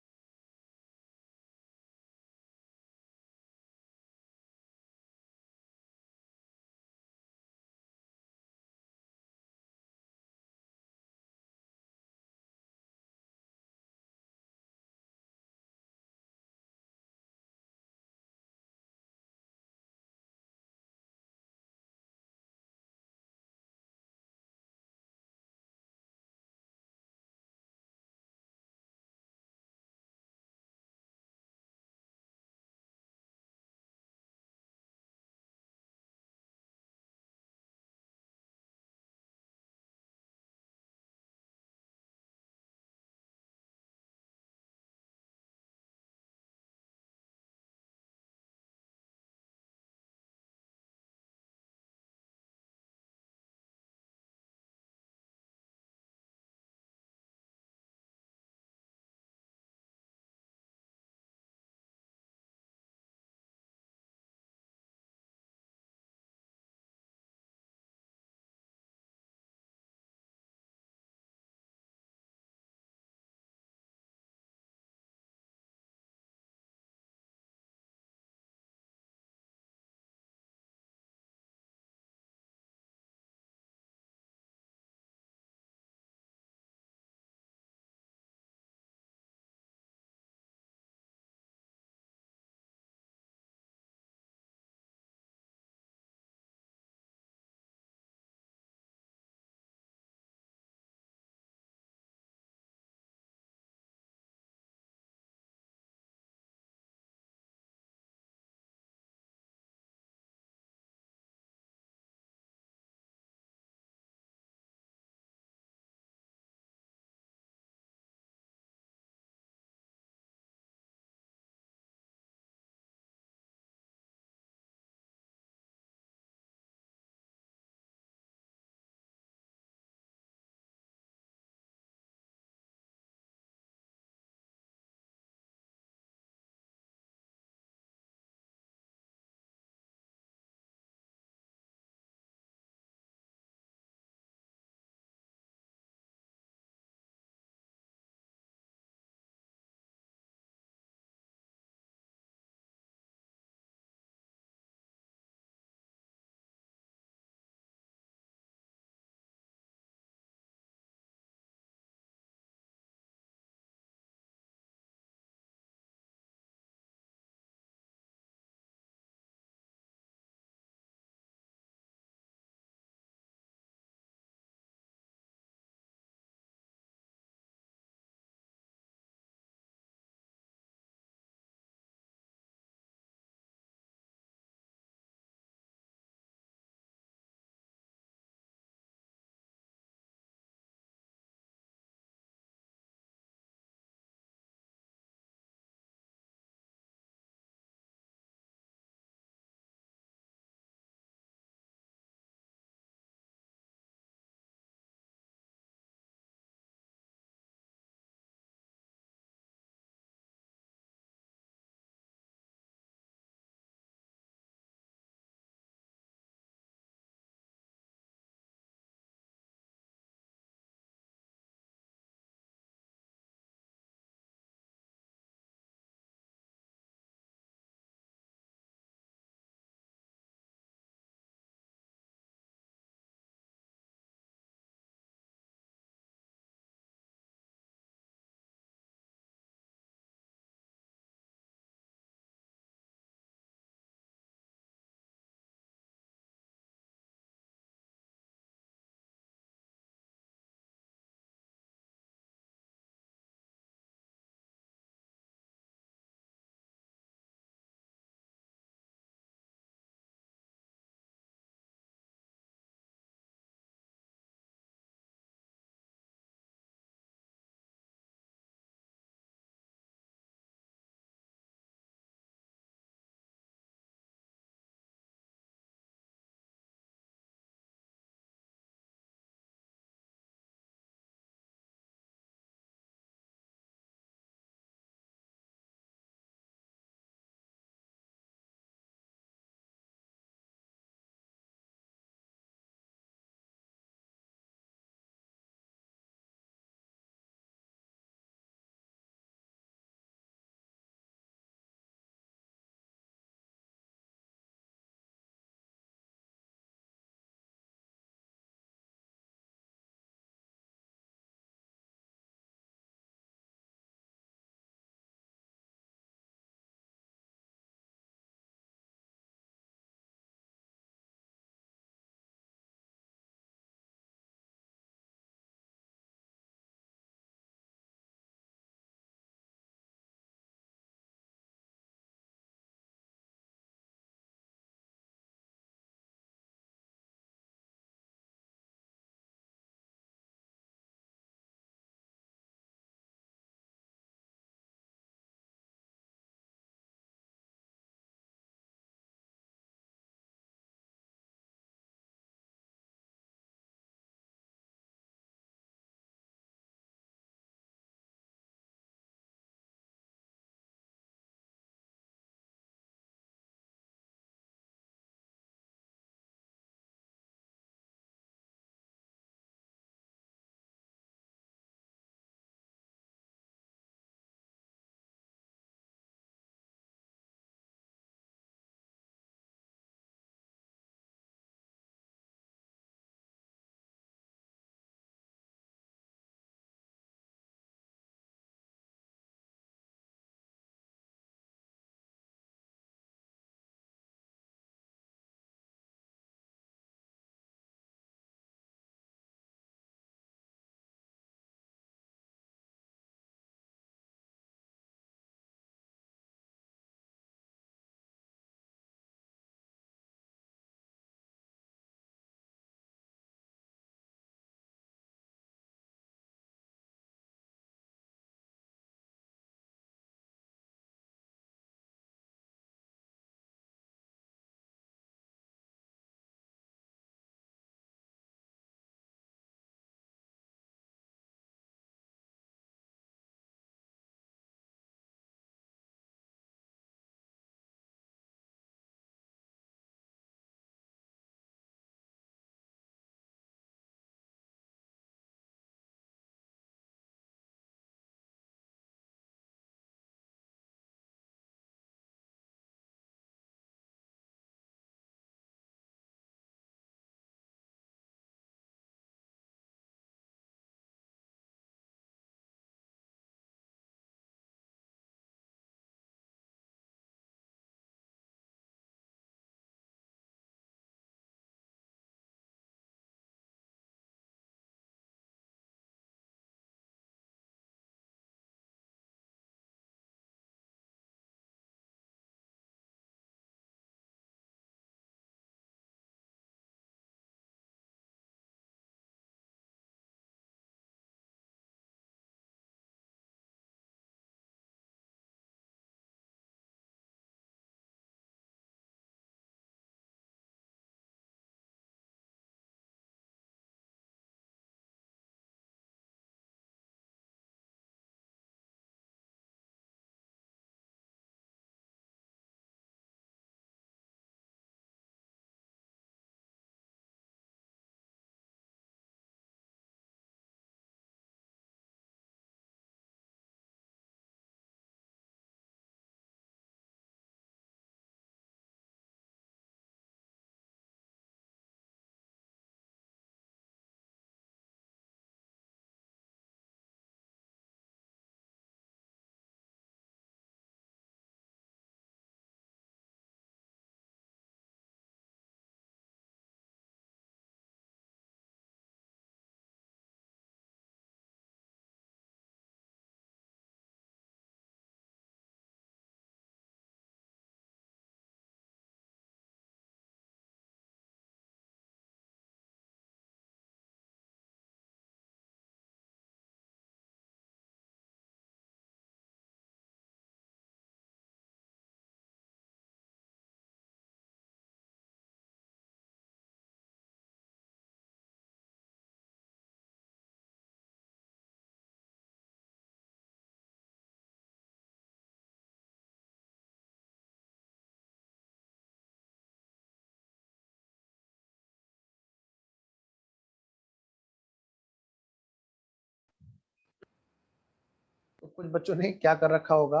कुछ बच्चों ने क्या कर रखा होगा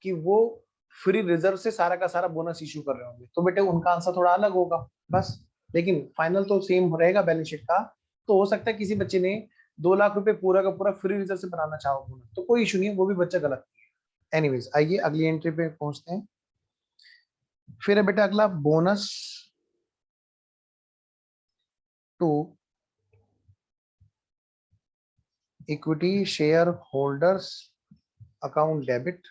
कि वो फ्री रिजर्व से सारा का सारा बोनस इशू कर रहे होंगे, तो बेटे उनका आंसर थोड़ा अलग होगा बस, लेकिन फाइनल तो सेम रहेगा बैलेंस शीट का। तो हो सकता है किसी बच्चे ने 2 लाख रुपए पूरा का पूरा फ्री रिजर्व से बनाना चाहो बोनस, तो कोई इशू नहीं है, वो भी बच्चा गलत है। एनीवेज आइए अगली एंट्री पे पहुंचते हैं। फिर है बेटा अगला, bonus to equity share holders account debit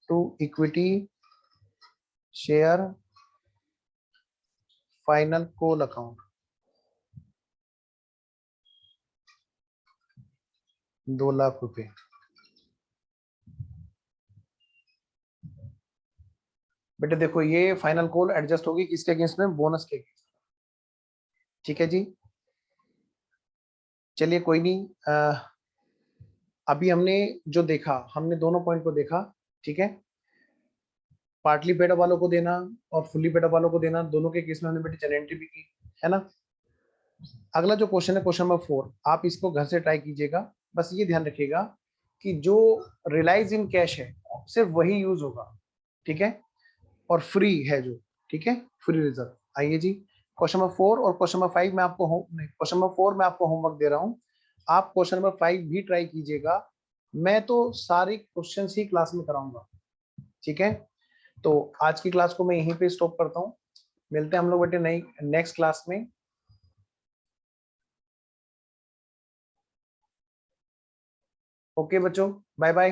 to equity share final call account 2 lakh रुपए। बेटे देखो ये फाइनल कॉल एडजस्ट होगी किसके अगेंस्ट में, बोनस के अगेंस्ट। ठीक है जी, चलिए कोई नहीं। अभी हमने जो देखा, हमने दोनों पॉइंट को देखा, ठीक है। पार्टली पेड अप वालों को देना और फुल्ली पेड अप वालों को देना, दोनों के केस में हमने बेटे जनरल एंट्री भी की, है ना। अगला जो क्वेश्चन है क्वेश्चन नंबर 4, आप इसको घर से ट्राई कीजिएगा। बस ये ध्यान रखिएगा कि जो रिलाइज इन कैश है सिर्फ वही यूज होगा, ठीक है, और फ्री है जो, ठीक है, फ्री रिजर्व। आइए जी, क्वेश्चन नंबर 4 और क्वेश्चन नंबर 5 में आपको क्वेश्चन नंबर 4 में आपको होमवर्क दे रहा हूँ, आप क्वेश्चन नंबर 5 भी ट्राई कीजिएगा। मैं तो सारे क्वेश्चन ही क्लास में कराऊंगा, ठीक है। तो आज की क्लास को मैं यहीं पे स्टॉप करता हूँ, मिलते हैं हम लोग बेटे नई नेक्स्ट क्लास में। ओके बच्चों, बाय बाय।